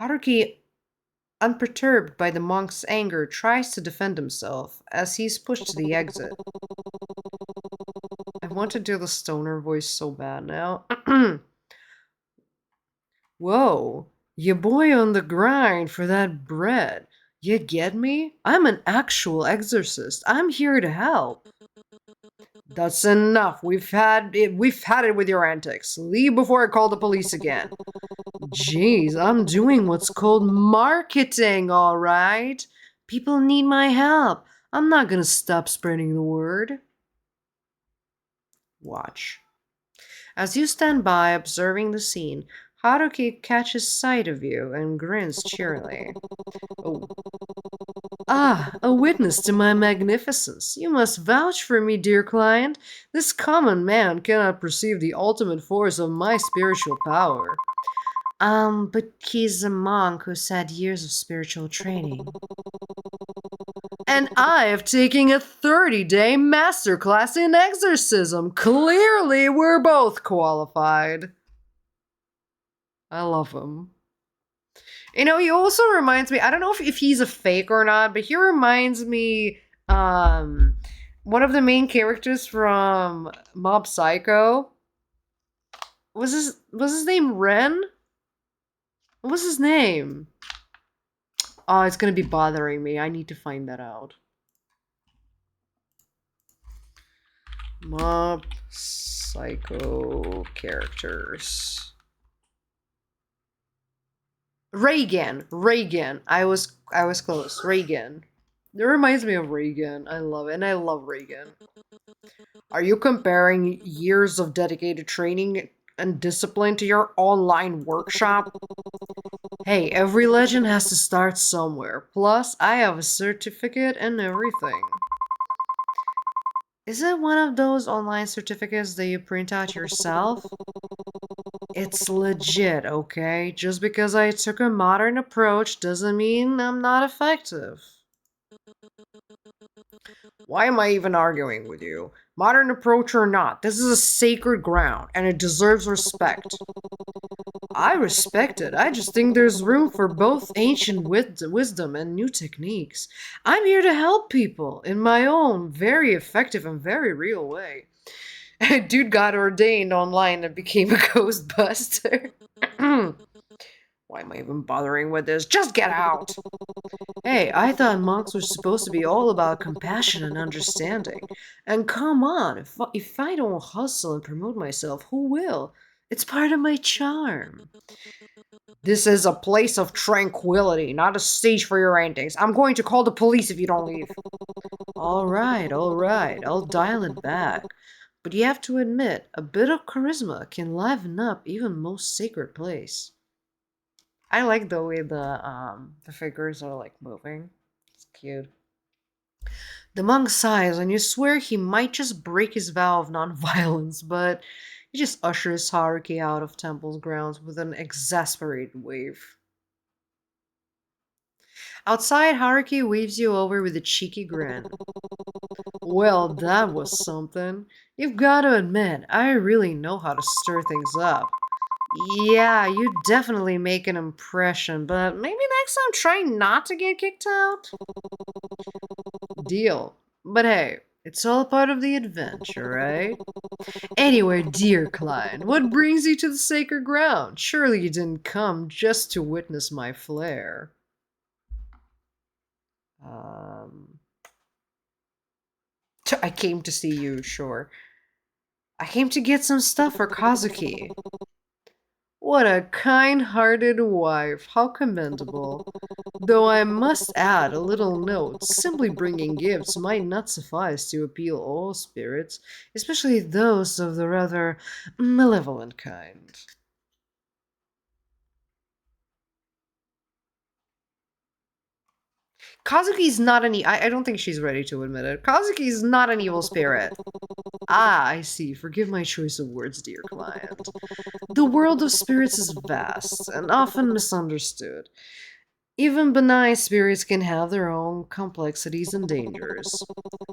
Haruki, unperturbed by the monk's anger, tries to defend himself as he's pushed to the exit. I want to do the stoner voice so bad now. Whoa, you boy on the grind for that bread. You get me? I'm an actual exorcist. I'm here to help. That's enough. We've had it with your antics. Leave before I call the police again. Jeez, I'm doing what's called marketing, all right? People need my help. I'm not gonna stop spreading the word. Watch. As you stand by observing the scene, Haruki catches sight of you and grins cheerily. Oh. Ah, a witness to my magnificence. You must vouch for me, dear client. This common man cannot perceive the ultimate force of my spiritual power. But he's a monk who's had years of spiritual training. And I have taken a 30-day masterclass in exorcism. Clearly, we're both qualified. I love him. You know, he also reminds me, I don't know if he's a fake or not, but he reminds me one of the main characters from Mob Psycho. Was his name Ren? What was his name? Oh, it's gonna be bothering me. I need to find that out. Mob Psycho characters. Reagan. I was close. Reagan. It reminds me of Reagan. I love it, and I love Reagan. Are you comparing years of dedicated training and discipline to your online workshop? Hey, every legend has to start somewhere. Plus, I have a certificate and everything. Is it one of those online certificates that you print out yourself? It's legit, okay? Just because I took a modern approach doesn't mean I'm not effective. Why am I even arguing with you? Modern approach or not, this is a sacred ground and it deserves respect. I respect it. I just think there's room for both ancient wisdom and new techniques. I'm here to help people in my own very effective and very real way. Dude got ordained online and became a ghostbuster. Why am I even bothering with this? Just get out! Hey, I thought monks were supposed to be all about compassion and understanding. And come on, if I don't hustle and promote myself, who will? It's part of my charm. This is a place of tranquility, not a stage for your antics. I'm going to call the police if you don't leave. All right, I'll dial it back. But you have to admit, a bit of charisma can liven up even most sacred place. I like the way the figures are like moving. It's cute. The monk sighs, and you swear he might just break his vow of non-violence, but he just ushers Haruki out of temple's grounds with an exasperated wave. Outside, Haruki waves you over with a cheeky grin. Well, that was something. You've got to admit, I really know how to stir things up. Yeah, you definitely make an impression, but maybe next time try not to get kicked out? Deal. But hey, it's all part of the adventure, right? Anyway, dear client, what brings you to the sacred ground? Surely you didn't come just to witness my flair. Um, I came to see you, sure. I came to get some stuff for Kazuki. What a kind-hearted wife, how commendable. Though I must add a little note, simply bringing gifts might not suffice to appeal all spirits, especially those of the rather malevolent kind. Kazuki's not an I don't think she's ready to admit it. Kazuki's not an evil spirit. Ah, I see. Forgive my choice of words, dear client. The world of spirits is vast and often misunderstood. Even benign spirits can have their own complexities and dangers.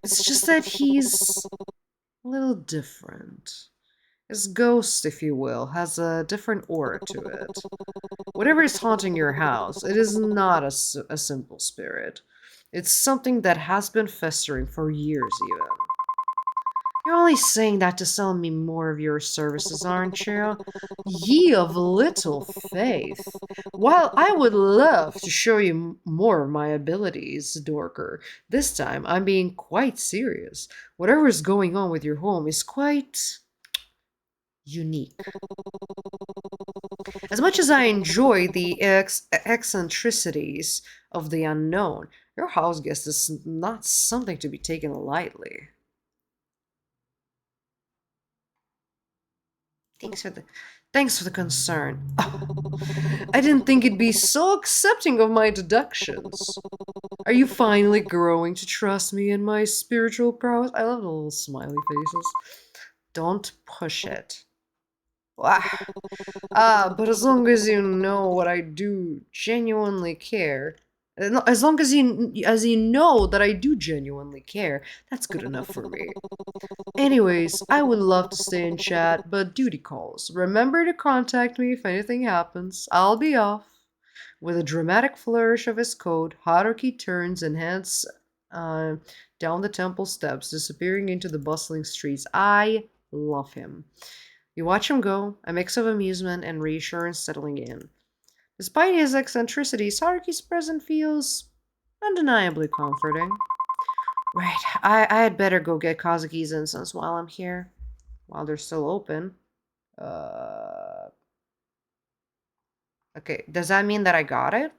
It's just that he's a little different. His ghost, if you will, has a different aura to it. Whatever is haunting your house, it is not a simple spirit. It's something that has been festering for years, even. You're only saying that to sell me more of your services, aren't you? Ye of little faith. While I would love to show you more of my abilities, Dorker, this time I'm being quite serious. Whatever is going on with your home is quite unique. As much as I enjoy the eccentricities of the unknown, your house guest is not something to be taken lightly. Thanks for the Thanks for the concern. I didn't think it'd be so accepting of my deductions. Are you finally growing to trust me and my spiritual prowess? I love the little smiley faces. Don't push it. Wah. But as long as you know what I do genuinely care, as long as you know that I do genuinely care, that's good enough for me. Anyways, I would love to stay in chat, but duty calls. Remember to contact me if anything happens. I'll be off. With a dramatic flourish of his coat, Haruki turns and heads uh, down the temple steps, disappearing into the bustling streets. I love him. You watch him go, a mix of amusement and reassurance settling in. Despite his eccentricities, Haruki's presence feels undeniably comforting. Right, I had better go get Kazuki's incense while I'm here, while they're still open. Uh, okay, does that mean that I got it?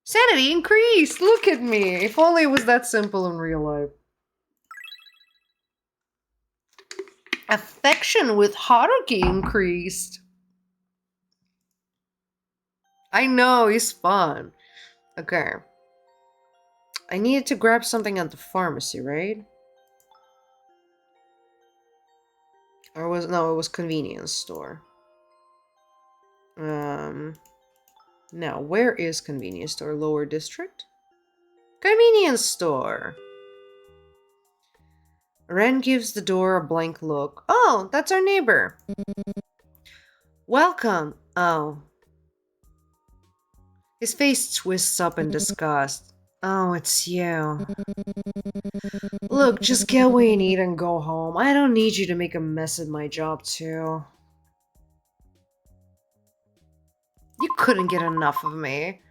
Sanity increased! Look at me! If only it was that simple in real life. Affection with Haruki increased. I know, he's fun. Okay. I needed to grab something at the pharmacy, right? Or was no, it was convenience store. Um Now, where is convenience store? Lower district? Convenience store! Ren gives the door a blank look. Oh, that's our neighbor. Welcome. Oh. His face twists up in disgust. Oh, it's you. Look, just get what you need and go home. I don't need you to make a mess at my job, too. You couldn't get enough of me.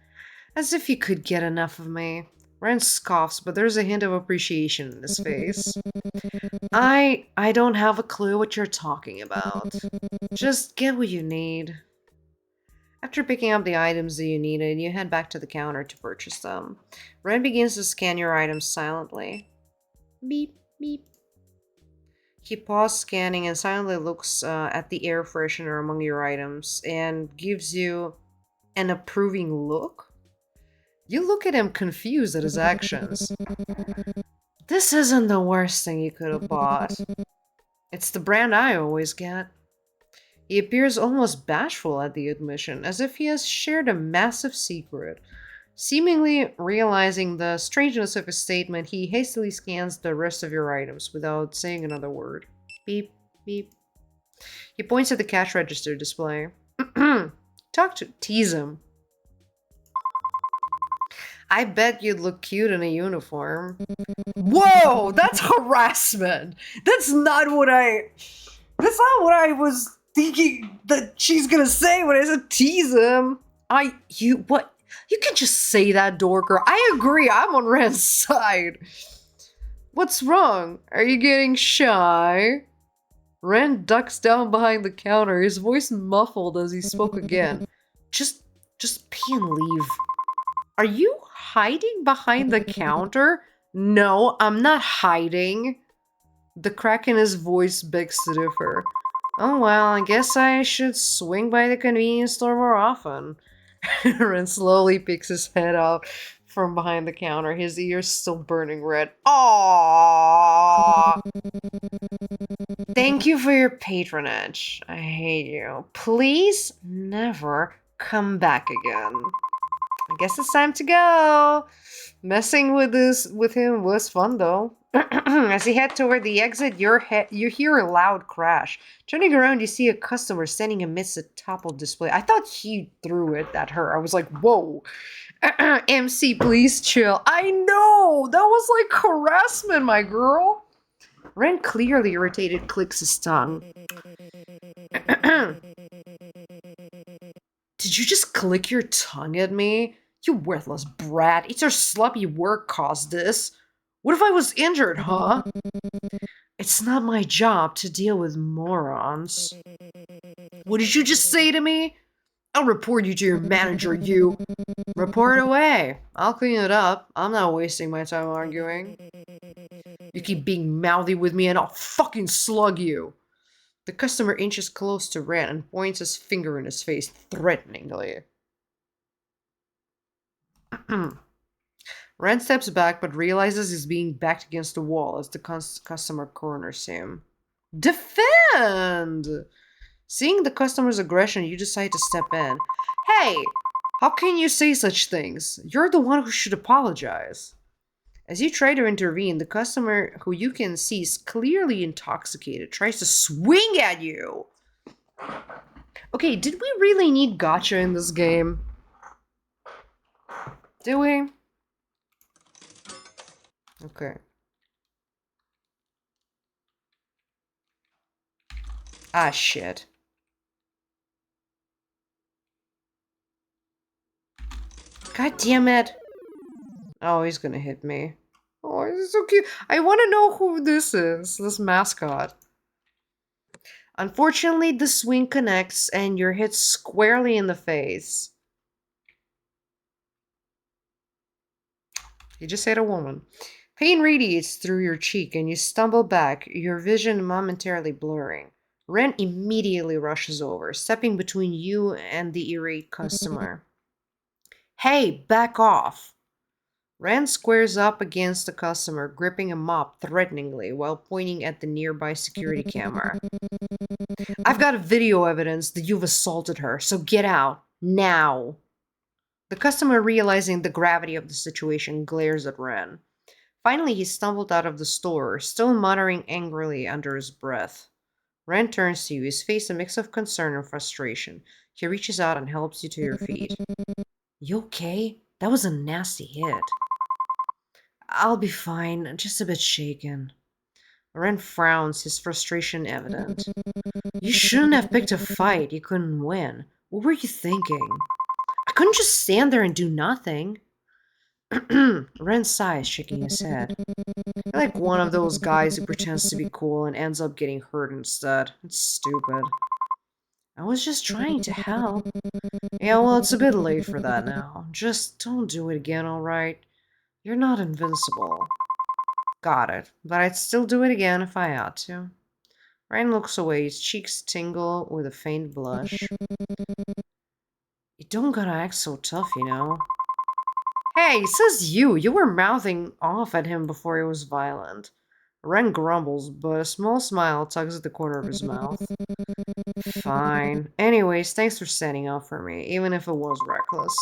As if you could get enough of me. Ren scoffs, but there's a hint of appreciation in his face. I don't have a clue what you're talking about. Just get what you need. After picking up the items that you needed, you head back to the counter to purchase them. Ren begins to scan your items silently. Beep, beep. He pauses scanning and silently looks at the air freshener among your items and gives you an approving look. You look at him confused at his actions. This isn't the worst thing you could have bought. It's the brand I always get. He appears almost bashful at the admission, as if he has shared a massive secret. Seemingly realizing the strangeness of his statement, he hastily scans the rest of your items without saying another word. Beep, beep. He points at the cash register display. Tease him. I bet you'd look cute in a uniform. Whoa, that's harassment. That's not what I was thinking that she's gonna say when I said tease him. What? You can just say that, Dorker. I agree, I'm on Ren's side. What's wrong? Are you getting shy? Ren ducks down behind the counter, his voice muffled as he spoke again. Just pay and leave. Are you hiding behind the counter? No, I'm not hiding. The crack in his voice begs to differ. Oh well, I guess I should swing by the convenience store more often. Ren slowly picks his head up from behind the counter, his ears still burning red. Aww! Thank you for your patronage. I hate you. Please never come back again. I guess it's time to go. Messing with him was fun though. As he head toward the exit, you hear a loud crash. Turning around, you see a customer standing amidst a toppled display. I thought he threw it at her. I was like, whoa. MC, please chill. I know! That was like harassment, my girl. Ren, clearly irritated, clicks his tongue. Did you just click your tongue at me? You worthless brat. It's your sloppy work caused this. What if I was injured, huh? It's not my job to deal with morons. What did you just say to me? I'll report you to your manager, you. Report away. I'll clean it up. I'm not wasting my time arguing. You keep being mouthy with me and I'll fucking slug you. The customer inches close to Ren and points his finger in his face threateningly. Ren steps back but realizes he's being backed against the wall as the customer corners him. Defend! Seeing the customer's aggression, you decide to step in. Hey, how can you say such things? You're the one who should apologize. As you try to intervene, the customer, who you can see is clearly intoxicated, tries to swing at you. Okay, did we really need gotcha in this game? Do we? Okay. Ah, shit. God damn it. Oh, he's gonna hit me. Oh, he's so cute. I want to know who this is, this mascot. Unfortunately, the swing connects and you're hit squarely in the face. You just hit a woman. Pain radiates through your cheek and you stumble back, your vision momentarily blurring. Ren immediately rushes over, stepping between you and the irate customer. Hey, back off! Ren squares up against the customer, gripping a mop threateningly while pointing at the nearby security camera. I've got video evidence that you've assaulted her, so get out. Now. The customer, realizing the gravity of the situation, glares at Ren. Finally, he stumbled out of the store, still muttering angrily under his breath. Ren turns to you, his face a mix of concern and frustration. He reaches out and helps you to your feet. You okay? That was a nasty hit. I'll be fine, just a bit shaken. Ren frowns, his frustration evident. You shouldn't have picked a fight you couldn't win. What were you thinking? I couldn't just stand there and do nothing. Ren sighs, shaking his head. You're like one of those guys who pretends to be cool and ends up getting hurt instead. It's stupid. I was just trying to help. Yeah, well, it's a bit late for that now. Just don't do it again, alright? You're not invincible. Got it. But I'd still do it again if I had to. Ryan looks away, his cheeks tingle with a faint blush. You don't gotta act so tough, you know. Hey, says you. You were mouthing off at him before he was violent. Ren grumbles, but a small smile tugs at the corner of his mouth. Fine. Anyways, thanks for standing up for me, even if it was reckless.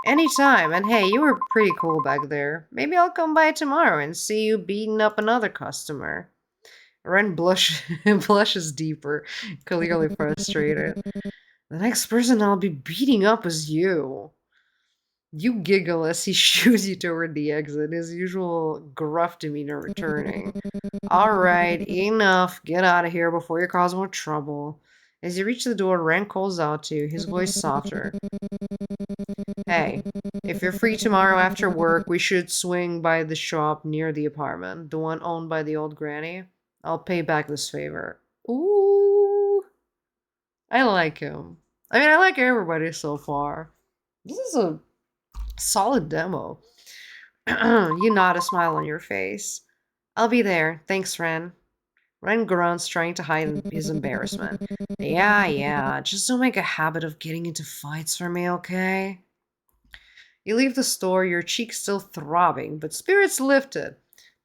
Anytime, and hey, you were pretty cool back there. Maybe I'll come by tomorrow and see you beating up another customer. Ren blushes deeper, clearly frustrated. The next person I'll be beating up is you. You giggle as he shoos you toward the exit, his usual gruff demeanor returning. Alright, enough. Get out of here before you cause more trouble. As you reach the door, Ren calls out to you, his voice softer. Hey, if you're free tomorrow after work, we should swing by the shop near the apartment, the one owned by the old granny. I'll pay back this favor. Ooh, I like him. I mean, I like everybody so far. This is a solid demo. You nod, a smile on your face. I'll be there. Thanks, Ren. Ren grunts, trying to hide his embarrassment. Yeah, yeah, just don't make a habit of getting into fights for me, okay? You leave the store, your cheeks still throbbing, but spirits lifted.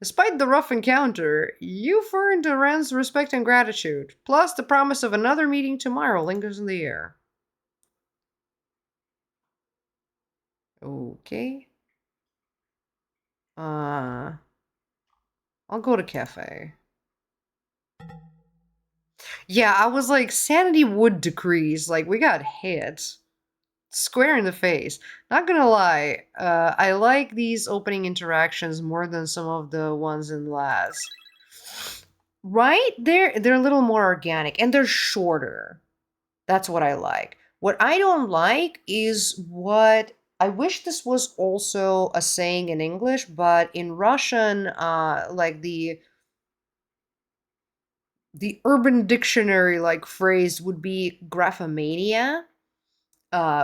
Despite the rough encounter, you've earned Ren's respect and gratitude. Plus, the promise of another meeting tomorrow lingers in the air. Okay. I'll go to cafe. Yeah, I was like, sanity would decrease. Like, we got hit. Square in the face. Not gonna lie, I like these opening interactions more than some of the ones in Laz. Right? They're a little more organic and they're shorter. That's what I like. What I don't like is what I wish this was also a saying in English, but in Russian, like the Urban Dictionary like phrase would be graphomania,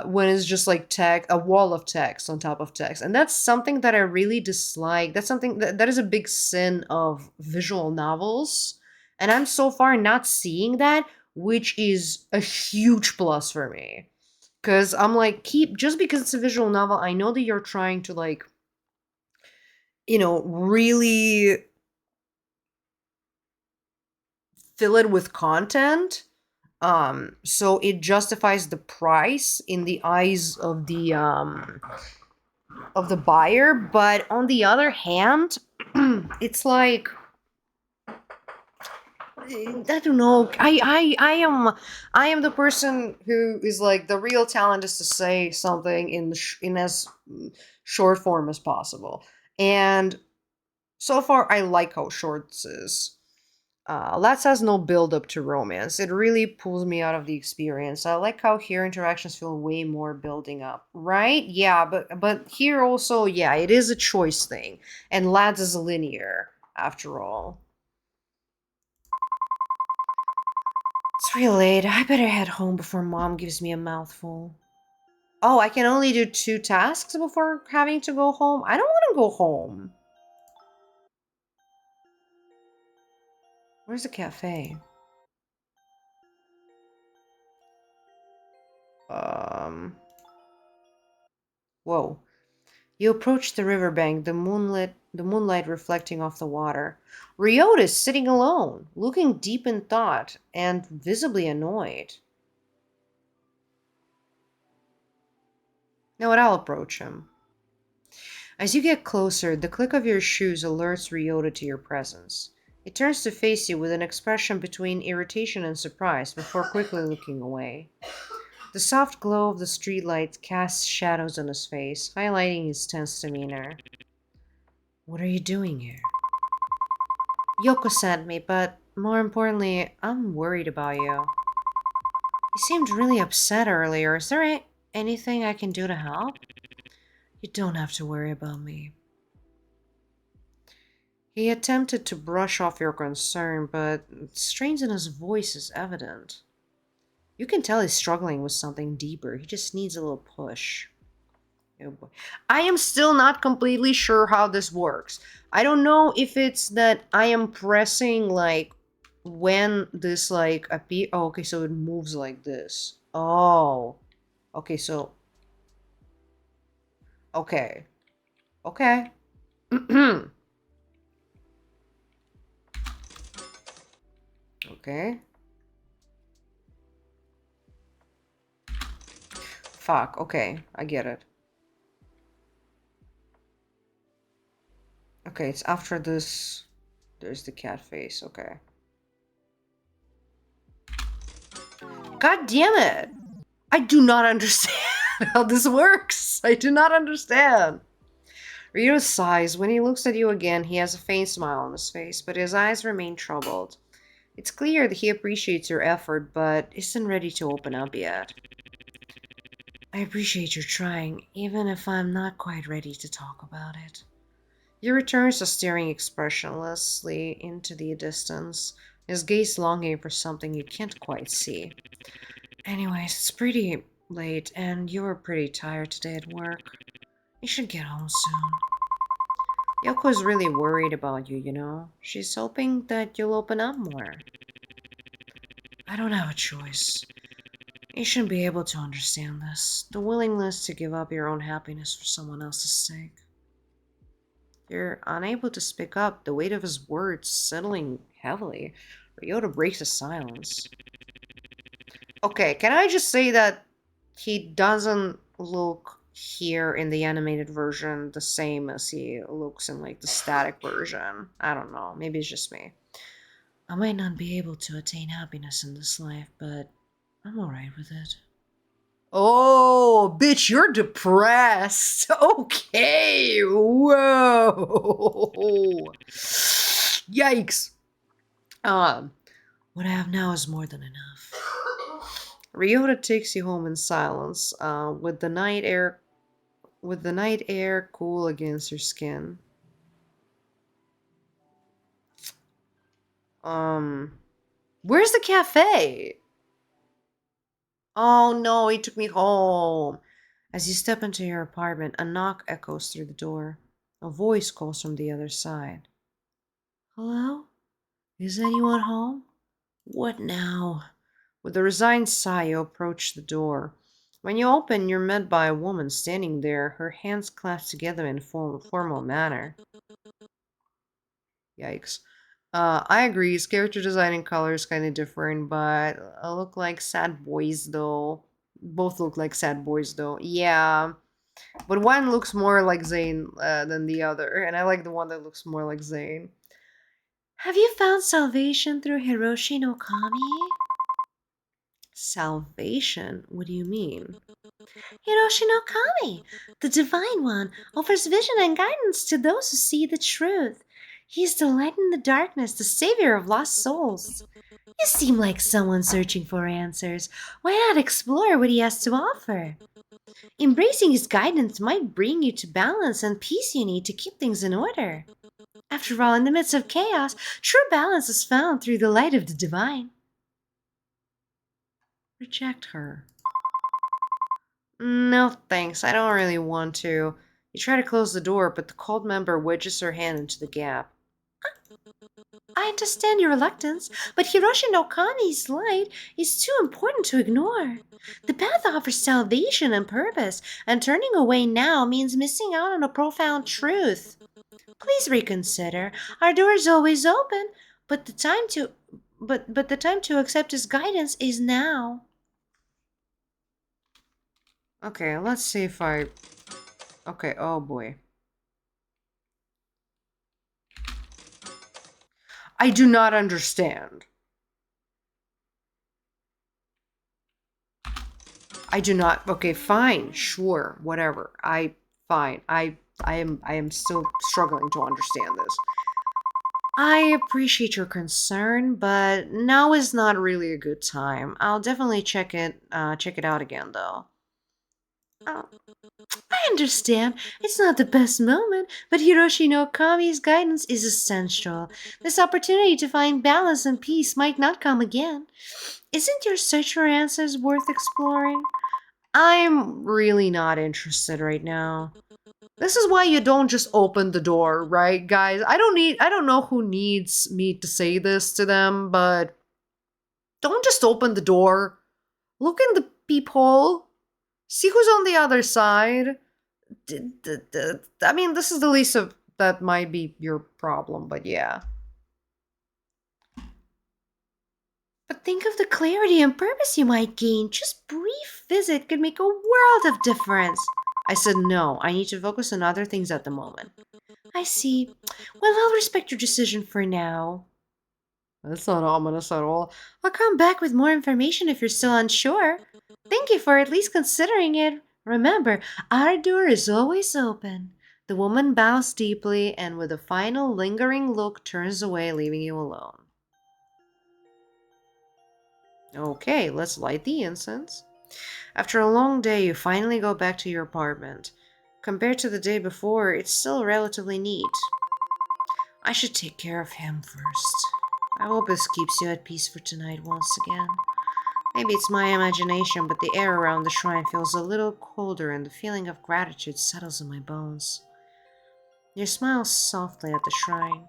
when it's just like text, a wall of text on top of text. And that's something that I really dislike. That's something that is a big sin of visual novels. And I'm so far not seeing that, which is a huge plus for me. Because I'm like, keep, just because it's a visual novel, I know that you're trying to like, really fill it with content. So it justifies the price in the eyes of the buyer, but on the other hand, it's like I don't know. I am the person who is like the real talent is to say something in in as short form as possible. And so far, I like how short this is. Let's has no build up to romance. It really pulls me out of the experience. I like how here interactions feel way more building up, right? Yeah, but here also, yeah, it is a choice thing, and lads is linear after all. It's real late. I better head home before mom gives me a mouthful. Oh, I can only do two tasks before having to go home? I don't want to go home. Where's the cafe? Um, Whoa. You approach the riverbank, the moonlight reflecting off the water. Ryota is sitting alone, looking deep in thought and visibly annoyed. Now, what? I'll approach him. As you get closer, the click of your shoes alerts Ryota to your presence. It turns to face you with an expression between irritation and surprise before quickly looking away. The soft glow of the streetlight casts shadows on his face, highlighting his tense demeanor. What are you doing here? Yoko sent me, but more importantly, I'm worried about you. You seemed really upset earlier. Is there anything I can do to help? You don't have to worry about me. He attempted to brush off your concern, but strains in his voice is evident. You can tell he's struggling with something deeper. He just needs a little push. Oh boy. I am still not completely sure how this works. I don't know if it's that I am pressing like when this like appear. Oh, okay, so it moves like this. Oh, okay, so okay, okay. Okay. Fuck. Okay, I get it. Okay, it's after this. There's the cat face. Okay. God damn it! I do not understand how this works. I do not understand. Rito sighs. When he looks at you again, he has a faint smile on his face, but his eyes remain troubled. It's clear that he appreciates your effort, but isn't ready to open up yet. I appreciate your trying, even if I'm not quite ready to talk about it. He returns to staring expressionlessly into the distance, his gaze longing for something you can't quite see. Anyways, it's pretty late, and you were pretty tired today at work. You should get home soon. Yoko's really worried about you, you know? She's hoping that you'll open up more. I don't have a choice. You should be able to understand this. The willingness to give up your own happiness for someone else's sake. You're unable to speak up, the weight of his words settling heavily. Ryota breaks his silence. Okay, can I just say that he doesn't look here in the animated version the same as he looks in like the static version? I don't know, maybe it's just me. I might not be able to attain happiness in this life, but I'm alright with it. Oh, bitch, you're depressed. Okay. Whoa. Yikes. Um, what I have now is more than enough. Ryota takes you home in silence, with the night air cool against your skin. Um, where's the cafe? Oh no, he took me home. As you step into your apartment, a knock echoes through the door. A voice calls from the other side. Hello? Is anyone home? What now? With a resigned sigh, you approach the door. When you open, you're met by a woman standing there, her hands clasped together in a formal manner. Yikes. I agree. His character design and color is kind of different, but look like sad boys though. Both look like sad boys though. Yeah, but one looks more like Zayn than the other, and I like the one that looks more like Zayn. Have you found salvation through Hiroshi no Kami? Salvation? What do you mean? Hiroshi no Kami, the Divine One, offers vision and guidance to those who see the truth. He is the light in the darkness, the savior of lost souls. You seem like someone searching for answers. Why not explore what he has to offer? Embracing his guidance might bring you to balance and peace you need to keep things in order. After all, in the midst of chaos, true balance is found through the light of the divine. Reject her. No thanks, I don't really want to. You try to close the door, but the cult member wedges her hand into the gap. I understand your reluctance, but Hiroshi no Kami's light is too important to ignore. The path offers salvation and purpose, and turning away now means missing out on a profound truth. Please reconsider. Our door is always open, but the time to accept his guidance is now. Okay, let's see if I... Okay, oh boy. I do not understand. I do not... Okay, fine, sure, whatever. Fine. I am still struggling to understand this. I appreciate your concern, but now is not really a good time. I'll definitely check it out again, though. Oh, I understand. It's not the best moment, but Hiroshi no Kami's guidance is essential. This opportunity to find balance and peace might not come again. Isn't your search for answers worth exploring? I'm really not interested right now. This is why you don't just open the door, right, guys? I don't know who needs me to say this to them, but don't just open the door. Look in the peephole. See who's on the other side. I mean, this is the least of that might be your problem, but yeah. But think of the clarity and purpose you might gain. Just brief visit could make a world of difference. I said no. I need to focus on other things at the moment. I see. Well, I'll respect your decision for now. That's not ominous at all. I'll come back with more information if you're still unsure. Thank you for at least considering it. Remember, our door is always open. The woman bows deeply and with a final lingering look turns away, leaving you alone. Okay, let's light the incense. After a long day, you finally go back to your apartment. Compared to the day before, it's still relatively neat. I should take care of him first. I hope this keeps you at peace for tonight once again. Maybe it's my imagination, but the air around the shrine feels a little colder and the feeling of gratitude settles in my bones. You smile softly at the shrine.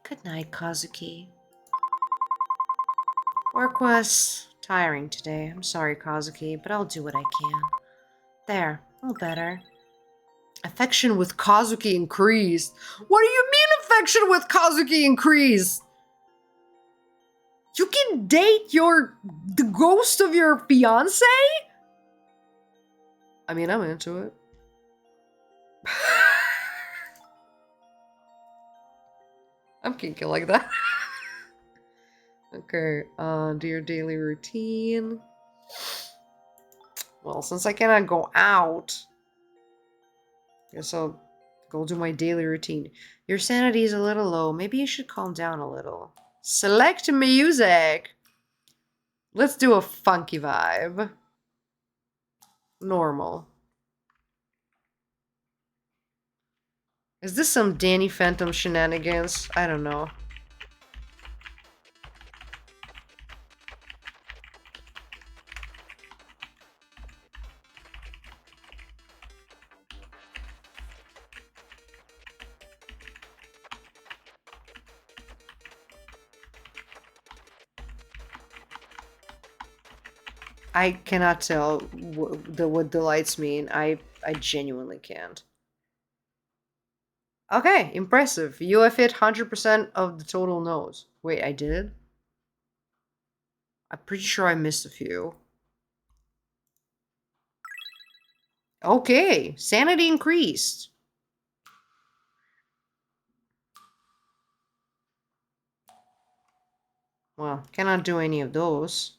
Good night, Kazuki. Work was tiring today. I'm sorry, Kazuki, but I'll do what I can. There, all better. Affection with Kazuki increased. What do you mean affection with Kazuki increased? You can date the ghost of your fiance? I mean, I'm into it. I'm kinky like that. Okay, do your daily routine. Well, since I cannot go out, guess I'll go do my daily routine. Your sanity is a little low. Maybe you should calm down a little. Select music. Let's do a funky vibe. Normal. Is this some Danny Phantom shenanigans? I don't know. I cannot tell what the lights mean. I genuinely can't. Okay, impressive. You have hit 100% of the total no's. Wait, I did? I'm pretty sure I missed a few. Okay, sanity increased. Well, cannot do any of those,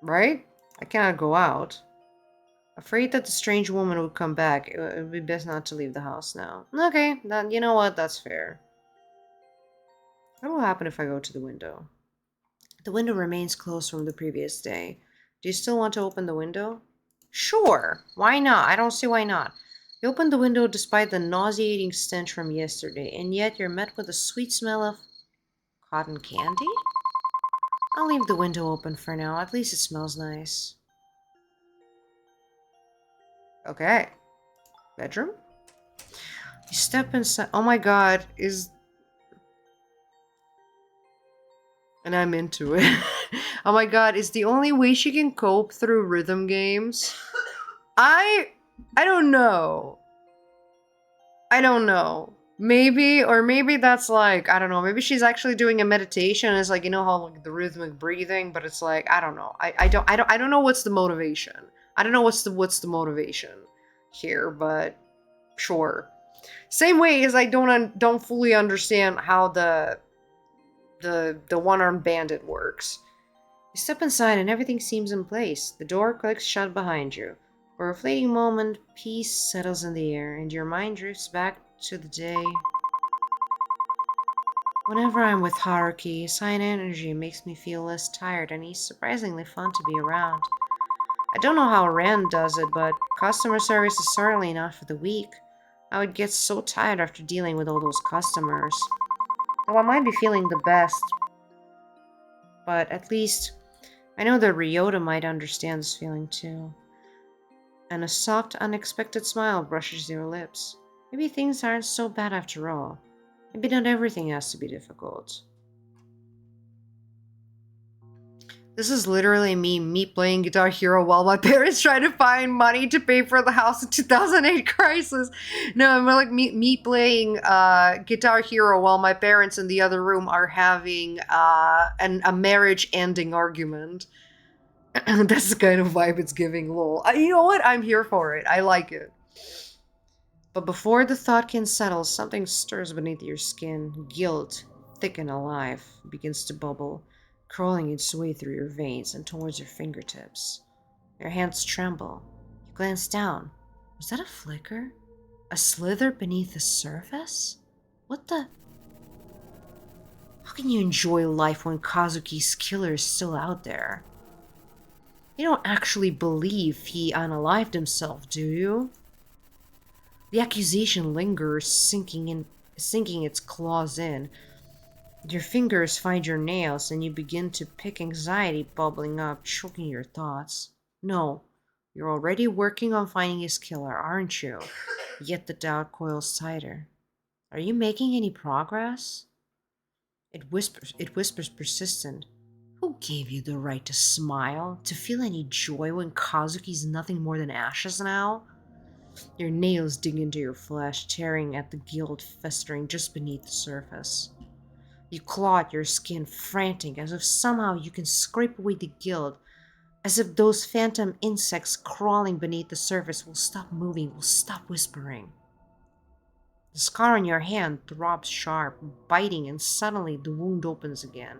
right? I cannot go out. Afraid that the strange woman would come back, it would be best not to leave the house now. Okay, then you know what? That's fair. What will happen if I go to the window? The window remains closed from the previous day. Do you still want to open the window? Sure. Why not? I don't see why not. You open the window despite the nauseating stench from yesterday, and yet you're met with a sweet smell of cotton candy? I'll leave the window open for now. At least it smells nice. Okay. Bedroom? You step inside. Oh my god, is. And I'm into it. Oh my god, is the only way she can cope through rhythm games? I. I don't know. I don't know. Maybe, or maybe that's like, I don't know, maybe she's actually doing a meditation. It's like, you know how like the rhythmic breathing, but it's like, I don't know. I don't know what's the motivation. I don't know what's the motivation here, but sure. Same way as I don't fully understand how the one-armed bandit works. You step inside and everything seems in place. The door clicks shut behind you. For a fleeting moment, peace settles in the air, and your mind drifts back to the day. Whenever I'm with Haruki, his high energy makes me feel less tired, and he's surprisingly fun to be around. I don't know how Ren does it, but customer service is certainly not for the weak. I would get so tired after dealing with all those customers. Oh, I might be feeling the best, but at least I know that Ryota might understand this feeling too. And a soft, unexpected smile brushes your lips. Maybe things aren't so bad after all. Maybe not everything has to be difficult. This is literally me playing Guitar Hero while my parents try to find money to pay for the house in 2008 crisis. No, I'm more like me playing Guitar Hero while my parents in the other room are having a marriage-ending argument. That's the kind of vibe it's giving, lol. You know what? I'm here for it. I like it. But before the thought can settle, something stirs beneath your skin. Guilt, thick and alive, begins to bubble, crawling its way through your veins and towards your fingertips. Your hands tremble. You glance down. Was that a flicker? A slither beneath the surface? What the? How can you enjoy life when Kazuki's killer is still out there? You don't actually believe he unalived himself, do you? The accusation lingers, sinking its claws in. Your fingers find your nails, and you begin to pick, anxiety bubbling up, choking your thoughts. No, you're already working on finding his killer, aren't you? Yet the doubt coils tighter. Are you making any progress? It whispers persistent. Who gave you the right to smile, to feel any joy when Kazuki's nothing more than ashes now? Your nails dig into your flesh, tearing at the guilt festering just beneath the surface. You claw at your skin, frantic, as if somehow you can scrape away the guilt, as if those phantom insects crawling beneath the surface will stop moving, will stop whispering. The scar on your hand throbs sharp, biting, and suddenly the wound opens again.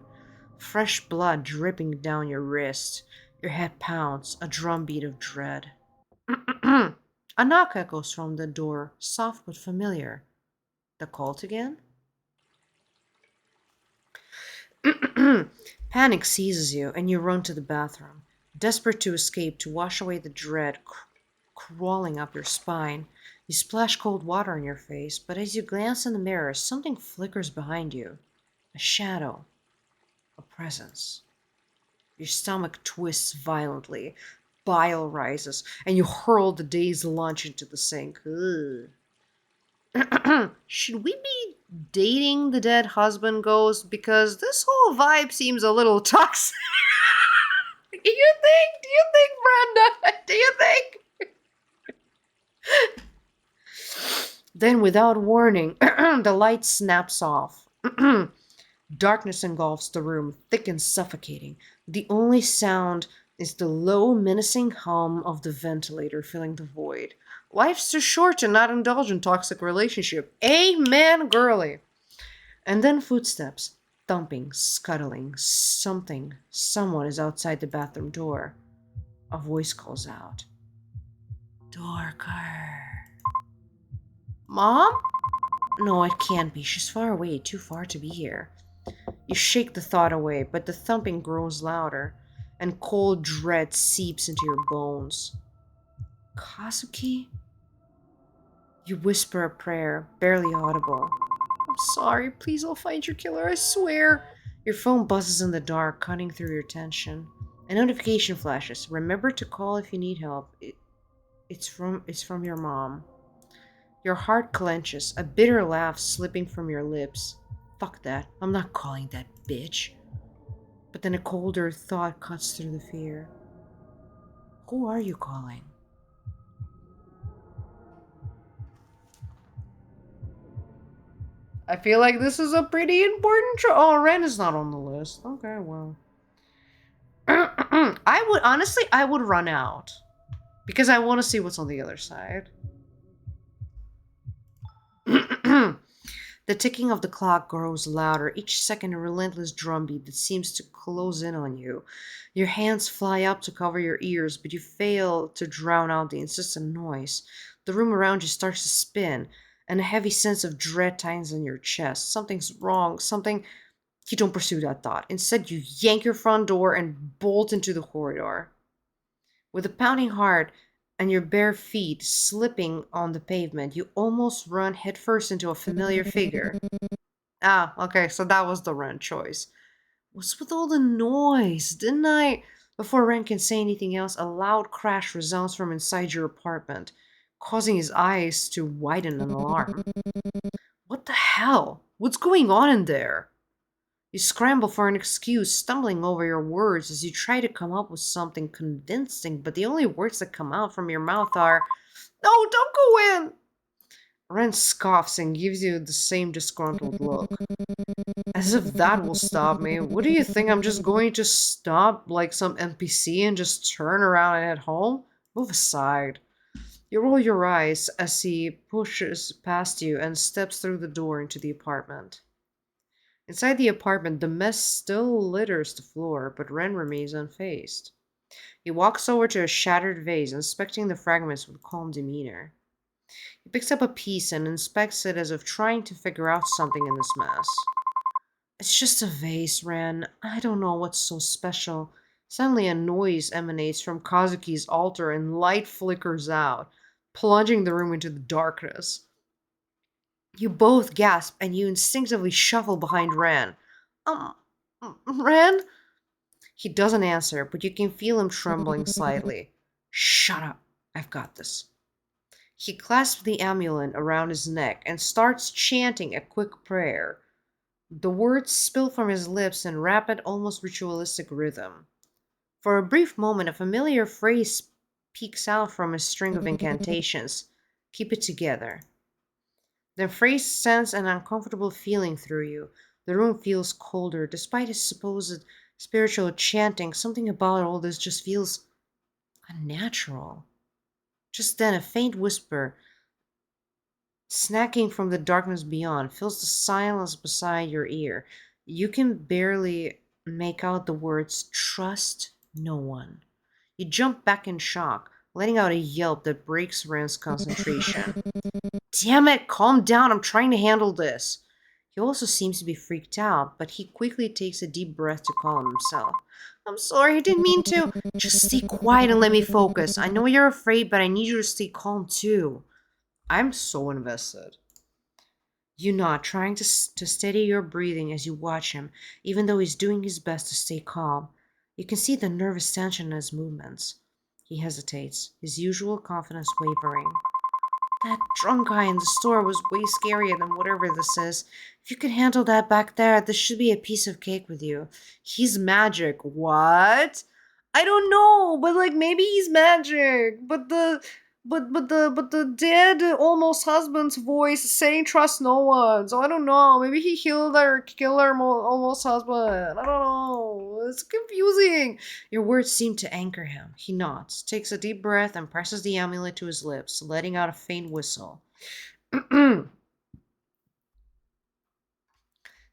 Fresh blood dripping down your wrist. Your head pounds, a drumbeat of dread. A knock echoes from the door, soft but familiar. The cult again? Panic seizes you, and you run to the bathroom, desperate to escape, to wash away the dread crawling up your spine. You splash cold water on your face, but as you glance in the mirror, something flickers behind you. A shadow. A presence. Your stomach twists violently. Bile rises, and you hurl the day's lunch into the sink. Ugh. Should we be dating the dead husband ghost? Because this whole vibe seems a little toxic. Do you think? Do you think, Brenda? Do you think? Then, without warning, the light snaps off. Darkness engulfs the room, thick and suffocating. The only sound is the low, menacing hum of the ventilator filling the void. Life's too short to not indulge in toxic relationship. Amen, girly. And then footsteps, thumping, scuttling, something. Someone is outside the bathroom door. A voice calls out, Dorker. Mom? No, it can't be. She's far away, too far to be here. You shake the thought away, but the thumping grows louder, and cold dread seeps into your bones. Kazuki? You whisper a prayer, barely audible. I'm sorry, please, I'll find your killer, I swear. Your phone buzzes in the dark, cutting through your tension. A notification flashes. Remember to call if you need help. It's from your mom. Your heart clenches, a bitter laugh slipping from your lips. Fuck that. I'm not calling that bitch. But then a colder thought cuts through the fear. Who are you calling? I feel like this is a pretty important Oh, Ren is not on the list. Okay, well. I would run out. Because I want to see what's on the other side. The ticking of the clock grows louder, each second a relentless drumbeat that seems to close in on you. Your hands fly up to cover your ears, but you fail to drown out the insistent noise. The room around you starts to spin, and a heavy sense of dread tightens in your chest. Something's wrong, something. You don't pursue that thought. Instead, you yank your front door and bolt into the corridor. With a pounding heart and your bare feet slipping on the pavement, you almost run headfirst into a familiar figure. Ah, okay, so that was the Ren choice. What's with all the noise? Didn't I? Before Ren can say anything else, a loud crash resounds from inside your apartment, causing his eyes to widen in alarm. What the hell? What's going on in there? You scramble for an excuse, stumbling over your words as you try to come up with something convincing, but the only words that come out from your mouth are, No, don't go in! Ren scoffs and gives you the same disgruntled look. As if that will stop me. What do you think? I'm just going to stop like some NPC and just turn around and head home? Move aside. You roll your eyes as he pushes past you and steps through the door into the apartment. Inside the apartment, the mess still litters the floor, but Ren remains unfazed. He walks over to a shattered vase, inspecting the fragments with calm demeanor. He picks up a piece and inspects it as if trying to figure out something in this mess. It's just a vase, Ren. I don't know what's so special. Suddenly, a noise emanates from Kazuki's altar and light flickers out, plunging the room into the darkness. You both gasp and you instinctively shuffle behind Ren. Um, Ren? He doesn't answer, but you can feel him trembling slightly. Shut up. I've got this. He clasps the amulet around his neck and starts chanting a quick prayer. The words spill from his lips in rapid, almost ritualistic rhythm. For a brief moment, a familiar phrase peeks out from a string of incantations. Keep it together. The phrase sends an uncomfortable feeling through you. The room feels colder. Despite his supposed spiritual chanting, something about all this just feels unnatural. Just then, a faint whisper, snacking from the darkness beyond, fills the silence beside your ear. You can barely make out the words, Trust no one. You jump back in shock, letting out a yelp that breaks Ren's concentration. Damn it, calm down, I'm trying to handle this. He also seems to be freaked out, but he quickly takes a deep breath to calm himself. I'm sorry, I didn't mean to. Just stay quiet and let me focus. I know you're afraid, but I need you to stay calm too. I'm so invested. You nod, trying to steady your breathing as you watch him, even though he's doing his best to stay calm. You can see the nervous tension in his movements. He hesitates, his usual confidence wavering. That drunk guy in the store was way scarier than whatever this is. If you could handle that back there, this should be a piece of cake with you. He's magic. What? I don't know, but like maybe he's magic. But the dead almost husband's voice is saying trust no one. So I don't know. Maybe he killed our almost husband. I don't know. It's confusing. Your words seem to anchor him. He nods, takes a deep breath, and presses the amulet to his lips, letting out a faint whistle.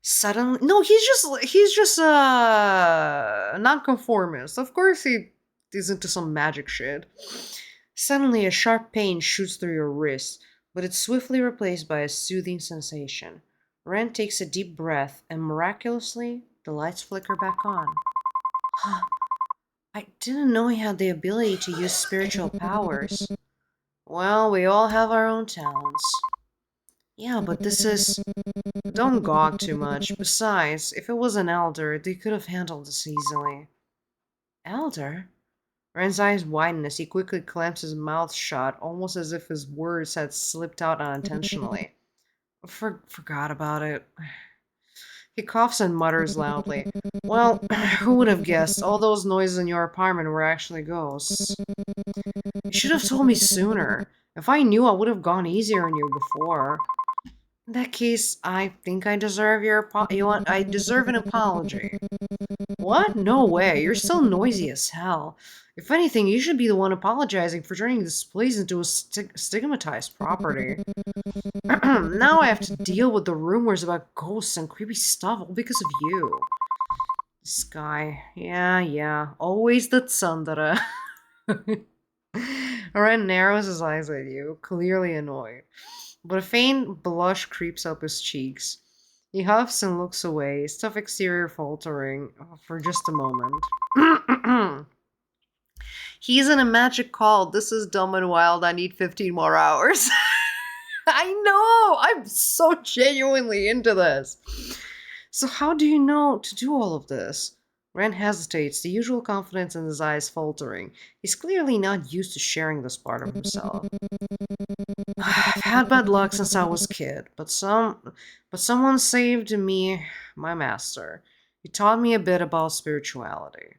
Suddenly, no, he's just a nonconformist. Of course, he is into some magic shit. Suddenly, a sharp pain shoots through your wrist, but it's swiftly replaced by a soothing sensation. Ren takes a deep breath, and miraculously, the lights flicker back on. I didn't know he had the ability to use spiritual powers. Well, we all have our own talents. Yeah, but this is. Don't gawk too much. Besides, if it was an elder, they could have handled this easily. Elder? Ren's eyes widen as he quickly clamps his mouth shut, almost as if his words had slipped out unintentionally. Forgot about it. He coughs and mutters loudly. Well, who would have guessed all those noises in your apartment were actually ghosts? You should have told me sooner. If I knew, I would have gone easier on you before. In that case, I think I deserve I deserve an apology. What? No way. You're still noisy as hell. If anything, you should be the one apologizing for turning this place into a stigmatized property. Now I have to deal with the rumors about ghosts and creepy stuff all because of you. This guy. Yeah. Always the tsundere. Ren narrows his eyes at you, clearly annoyed. But a faint blush creeps up his cheeks. He huffs and looks away, his tough exterior faltering for just a moment. He's in a magic call. This is dumb and wild. I need 15 more hours. I know! I'm so genuinely into this. So, how do you know to do all of this? Ren hesitates, the usual confidence in his eyes faltering. He's clearly not used to sharing this part of himself. I've had bad luck since I was a kid, but someone saved me, my master. He taught me a bit about spirituality.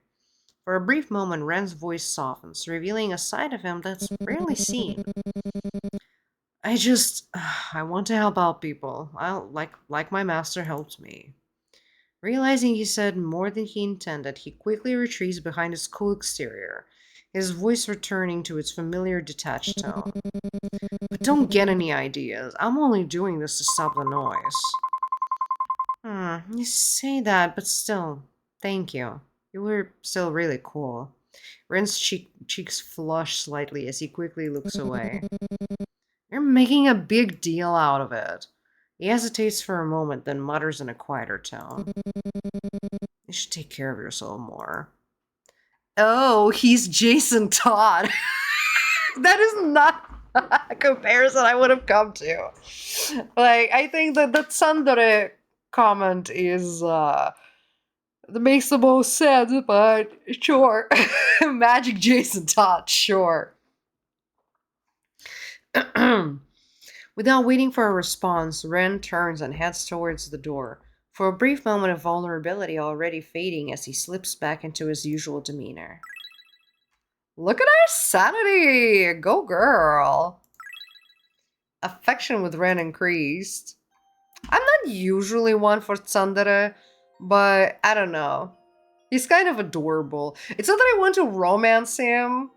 For a brief moment, Ren's voice softens, revealing a side of him that's rarely seen. I want to help out people. Like my master helped me. Realizing he said more than he intended, he quickly retreats behind his cool exterior, his voice returning to its familiar detached tone. But don't get any ideas. I'm only doing this to stop the noise. You say that, but still, thank you. You were still really cool. Ren's cheeks flush slightly as he quickly looks away. You're making a big deal out of it. He hesitates for a moment, then mutters in a quieter tone. You should take care of yourself more. Oh, he's Jason Todd. That is not a comparison I would have come to. Like, I think that the tsundere comment is that makes the most sense, but sure. Magic Jason Todd, sure. Without waiting for a response, Ren turns and heads towards the door, for a brief moment of vulnerability already fading as he slips back into his usual demeanor. Look at our sanity! Go girl! Affection with Ren increased. I'm not usually one for tsundere, but I don't know. He's kind of adorable. It's not that I want to romance him,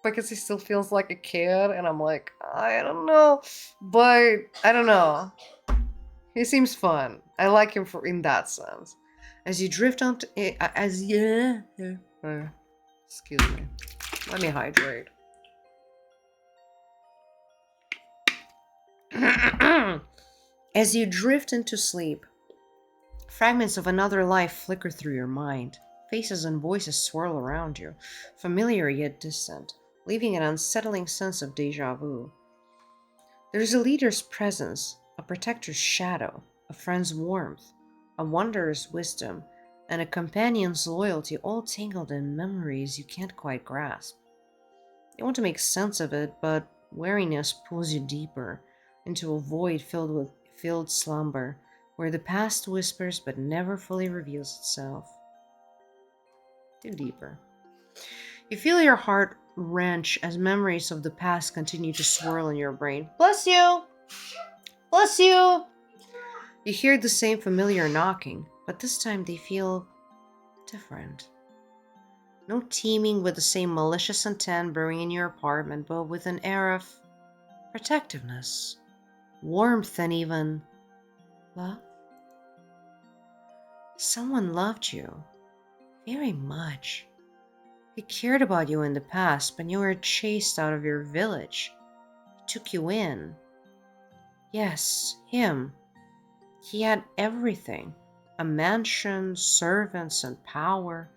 because he still feels like a kid, and I'm like, I don't know. But, I don't know. He seems fun. I like him in that sense. As you drift onto... excuse me. Let me hydrate. As you drift into sleep, fragments of another life flicker through your mind. Faces and voices swirl around you, familiar yet distant, leaving an unsettling sense of deja vu. There's a leader's presence, a protector's shadow, a friend's warmth, a wanderer's wisdom, and a companion's loyalty, all tangled in memories you can't quite grasp. You want to make sense of it, but wariness pulls you deeper, into a void filled slumber, where the past whispers but never fully reveals itself. Dig deeper. You feel your heart wrench as memories of the past continue to swirl in your brain. Bless you! Bless you! You hear the same familiar knocking, but this time they feel different. No teeming with the same malicious intent brewing in your apartment, but with an air of protectiveness, warmth, and even love. Someone loved you very much. He cared about you in the past when you were chased out of your village. He took you in. Yes, him. He had everything: a mansion, servants, and power.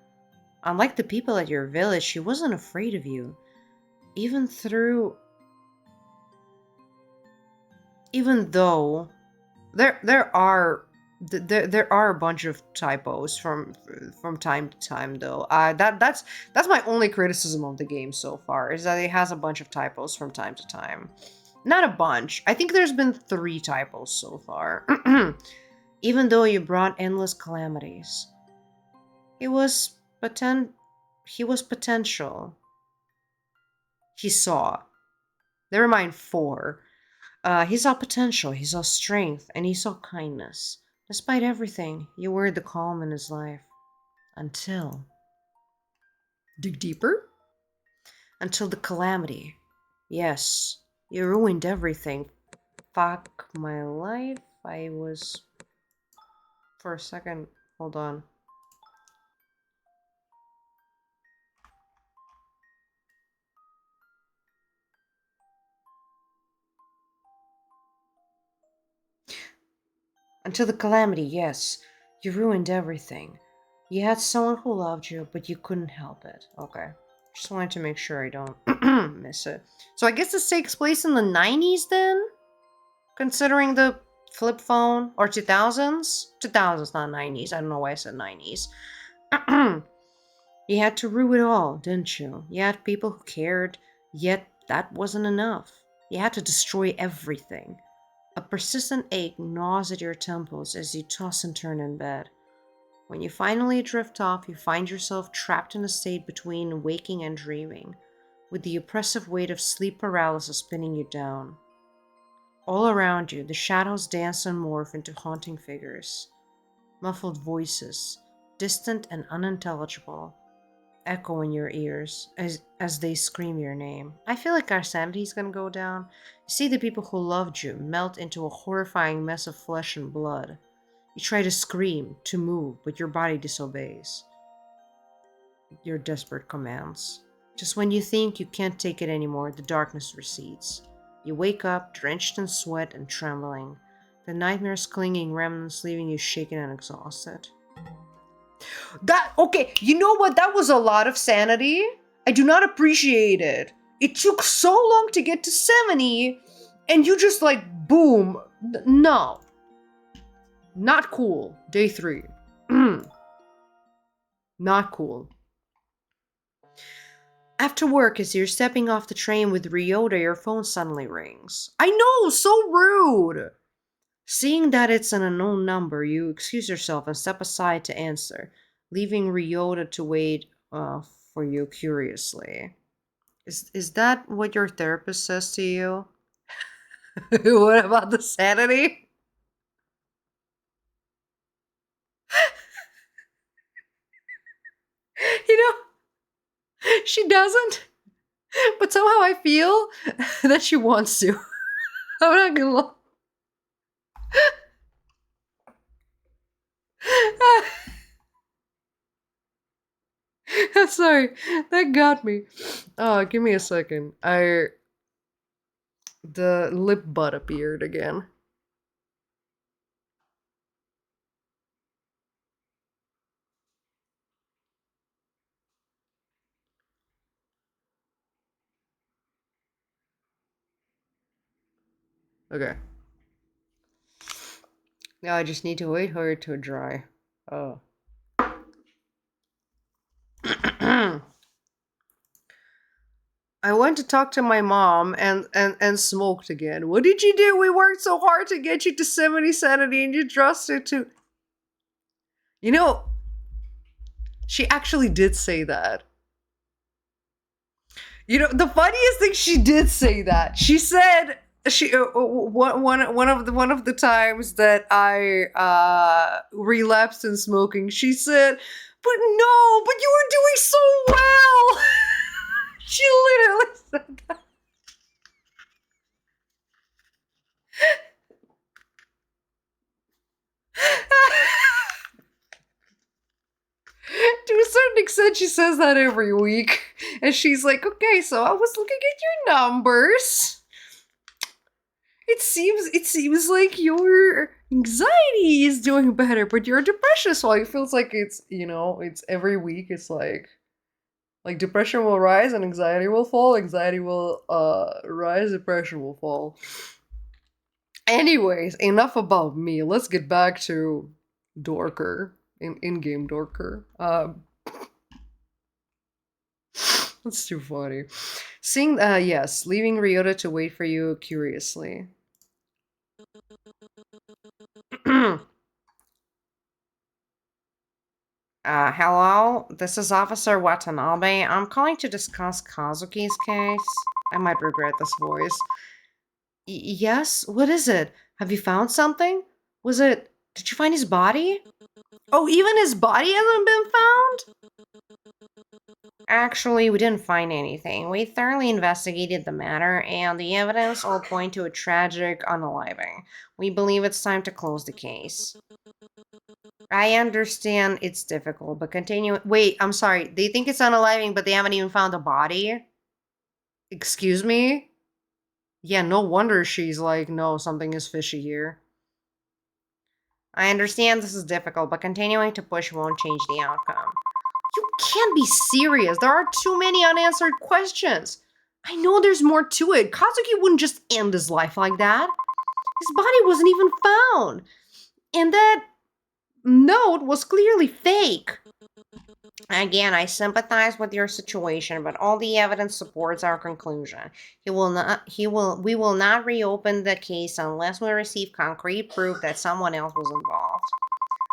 Unlike the people at your village, he wasn't afraid of you. Even through. Even though there are a bunch of typos from time to time though. That's my only criticism of the game so far, is that it has a bunch of typos from time to time. Not a bunch. I think there's been 3 typos so far. Even though you brought endless calamities, he was he was potential. He saw. Never mind 4. He saw potential, he saw strength, and he saw kindness. Despite everything, you were the calm in his life. Until. Dig deeper? Until the calamity. Yes, you ruined everything. Fuck my life. I was. For a second. Hold on. Until the calamity, yes. You ruined everything. You had someone who loved you, but you couldn't help it. Okay. Just wanted to make sure I don't miss it. So I guess this takes place in the 90s then? Considering the flip phone? Or 2000s? 2000s, not 90s. I don't know why I said 90s. You had to rue it all, didn't you? You had people who cared, yet that wasn't enough. You had to destroy everything. A persistent ache gnaws at your temples as you toss and turn in bed. When you finally drift off, you find yourself trapped in a state between waking and dreaming, with the oppressive weight of sleep paralysis spinning you down. All around you, the shadows dance and morph into haunting figures. Muffled voices, distant and unintelligible, echo in your ears as they scream your name. I feel like our sanity's gonna go down. You see the people who loved you melt into a horrifying mess of flesh and blood. You try to scream, to move, but your body disobeys your desperate commands. Just when you think you can't take it anymore, the darkness recedes. You wake up, drenched in sweat and trembling, the nightmare's clinging remnants leaving you shaken and exhausted. That, okay, you know what? That was a lot of sanity. I do not appreciate it. It took so long to get to 70, and you just like, boom. No. Not cool. Day 3. Not cool. After work, as you're stepping off the train with Ryota, your phone suddenly rings. I know, so rude! Seeing that it's an unknown number, you excuse yourself and step aside to answer, leaving Ryota to wait for you curiously. Is that what your therapist says to you? What about the sanity? You know, she doesn't, but somehow I feel that she wants to. I'm not gonna lie. Sorry, that got me. Oh, give me a second. The lip butt appeared again. Okay. Now I just need to wait for it to dry. Oh. I went to talk to my mom and smoked again. What did you do? We worked so hard to get you to 70 sanity and you dropped it to. You know, she actually did say that. You know, the funniest thing, she did say that. She said she one of the times that I relapsed in smoking. She said, "But no, but you were doing so well." She literally said that. that she says that every week. And she's like, okay, so I was looking at your numbers. It seems like your anxiety is doing better, but your depression is falling. It feels like it's every week. It's like depression will rise and anxiety will fall. Anxiety will rise, depression will fall. Anyways, enough about me. Let's get back to Dorker in-game Dorker. That's too funny. Seeing, yes, leaving Ryota to wait for you curiously. Hello, this is Officer Watanabe. I'm calling to discuss Kazuki's case. I might regret this voice. Yes? What is it? Have you found something? Did you find his body? Oh, even his body hasn't been found? Actually, we didn't find anything. We thoroughly investigated the matter, and the evidence all point to a tragic unaliving. We believe it's time to close the case. I understand it's difficult, but continue. Wait, I'm sorry. They think it's unaliving, but they haven't even found a body? Excuse me? Yeah, no wonder she's like, no, something is fishy here. I understand this is difficult, but continuing to push won't change the outcome. You can't be serious. There are too many unanswered questions. I know there's more to it. Kazuki wouldn't just end his life like that. His body wasn't even found. And that note was clearly fake. Again, I sympathize with your situation, but all the evidence supports our conclusion. We will not reopen the case unless we receive concrete proof that someone else was involved.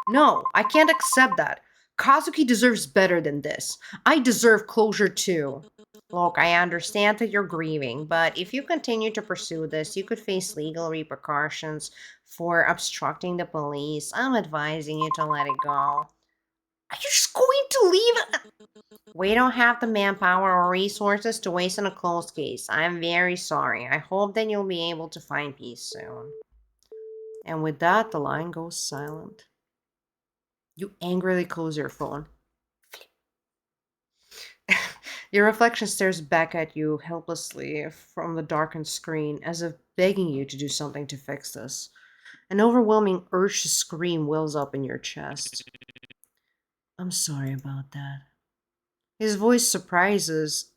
No, I can't accept that. Kazuki deserves better than this. I deserve closure too. Look, I understand that you're grieving, but if you continue to pursue this, you could face legal repercussions for obstructing the police. I'm advising you to let it go. Are you just going to leave? We don't have the manpower or resources to waste on a closed case. I'm very sorry. I hope that you'll be able to find peace soon. And with that, the line goes silent. You angrily close your phone. Your reflection stares back at you helplessly from the darkened screen, as if begging you to do something to fix this. An overwhelming urge to scream wells up in your chest. I'm sorry about that. His voice surprises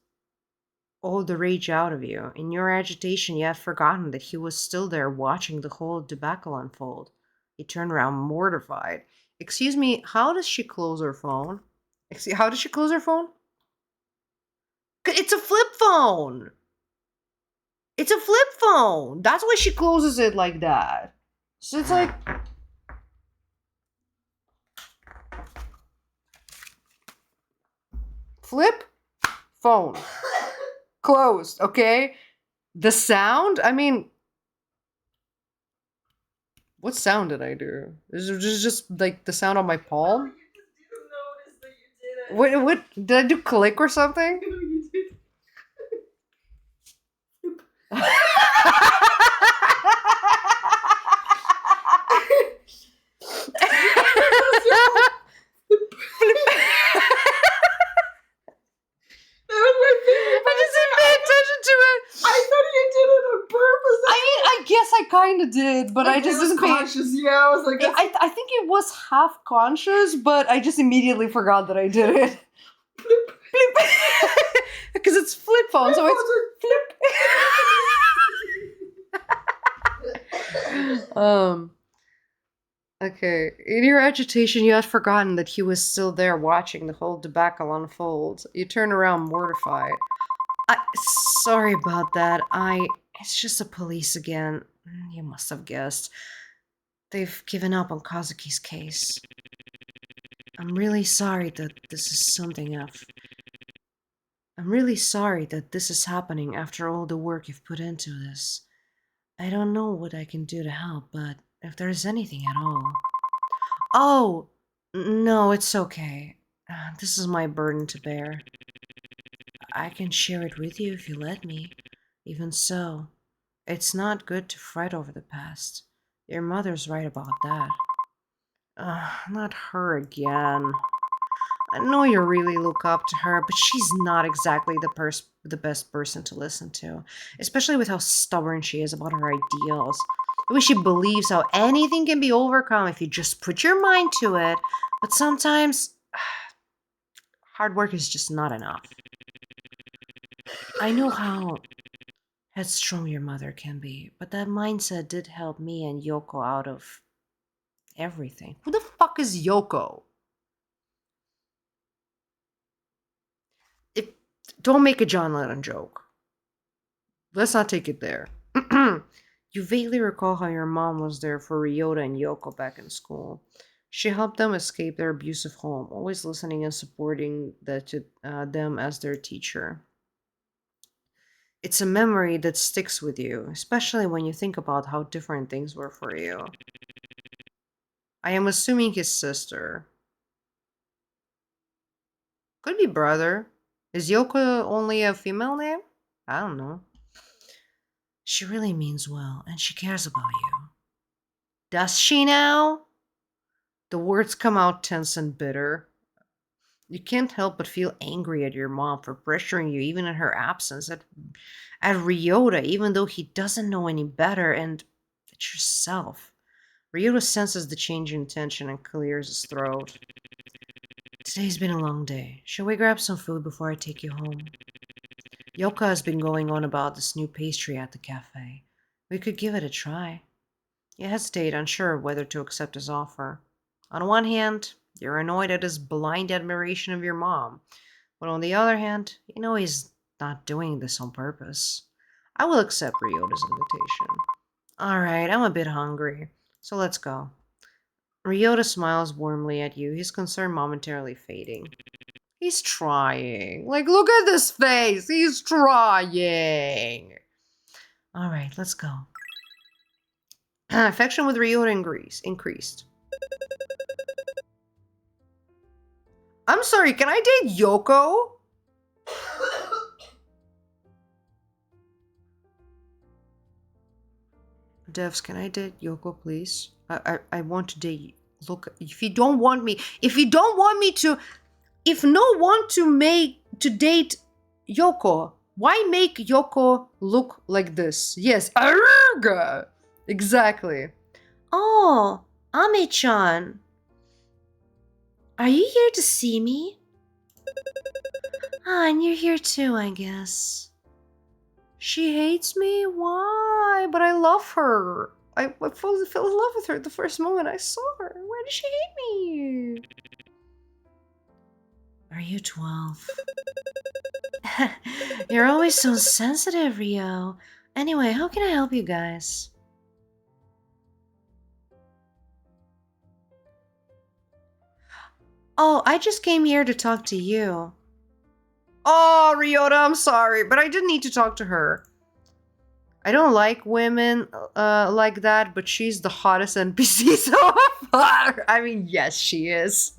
all the rage out of you. In your agitation, you have forgotten that he was still there watching the whole debacle unfold. He turned around mortified. Excuse me, how does she close her phone? How does she close her phone? It's a flip phone! It's a flip phone! That's why she closes it like that. So it's like... Flip phone. Closed, okay? The sound? I mean... What sound did I do? Is it just like the sound on my palm? What did I do? Click or something? I just didn't pay attention to it. I thought you did it on purpose. I mean, I guess I kind of did, but I just didn't pay. Conscious, yeah. I was like, I think it was half conscious, but I just immediately forgot that I did it. Flip. Because it's flip phone, so it's flip. Okay. In your agitation, you had forgotten that he was still there watching the whole debacle unfold. You turn around mortified. Sorry about that. It's just the police again. You must have guessed. They've given up on Kazuki's case. I'm really sorry that this is something else. I'm really sorry that this is happening after all the work you've put into this. I don't know what I can do to help, but if there's anything at all... Oh! No, it's okay. This is my burden to bear. I can share it with you if you let me. Even so, it's not good to fret over the past. Your mother's right about that. Not her again. I know you really look up to her, but she's not exactly the best person to listen to, especially with how stubborn she is about her ideals. The way she believes how anything can be overcome if you just put your mind to it, but sometimes hard work is just not enough. I know how headstrong your mother can be, but that mindset did help me and Yoko out of everything. Who the fuck is Yoko? If don't make a John Lennon joke. Let's not take it there. You vaguely recall how your mom was there for Ryota and Yoko back in school. She helped them escape their abusive home, always listening and supporting them as their teacher. It's a memory that sticks with you, especially when you think about how different things were for you. I am assuming his sister. Could be brother. Is Yoko only a female name? I don't know. She really means well, and she cares about you. Does she now? The words come out tense and bitter. You can't help but feel angry at your mom for pressuring you, even in her absence, at Ryota, even though he doesn't know any better, and at yourself. Ryota senses the change in tension and clears his throat. Today's been a long day. Shall we grab some food before I take you home? Yoka has been going on about this new pastry at the cafe. We could give it a try. You hesitate, unsure of whether to accept his offer. On one hand, you're annoyed at his blind admiration of your mom, but on the other hand, you know he's not doing this on purpose. I will accept Ryota's invitation. Alright, I'm a bit hungry, so let's go. Ryota smiles warmly at you, his concern momentarily fading. He's trying. Like, look at this face. He's trying. Alright, let's go. Affection with Ryota increased. I'm sorry, can I date Yoko? Devs, can I date Yoko, please? I want to date. Look, if you don't want me to, if no one to date Yoko, why make Yoko look like this? Yes, arrgh! Exactly. Oh, Ame-chan. Are you here to see me? Ah, and you're here too, I guess. She hates me? Why? But I love her. I fell in love with her the first moment I saw her. Why did she hate me? Are you 12? You're always so sensitive, Rio. Anyway, how can I help you guys? Oh, I just came here to talk to you. Oh, Ryota, I'm sorry, but I didn't need to talk to her. I don't like women like that, but she's the hottest NPC so far. I mean, yes, she is.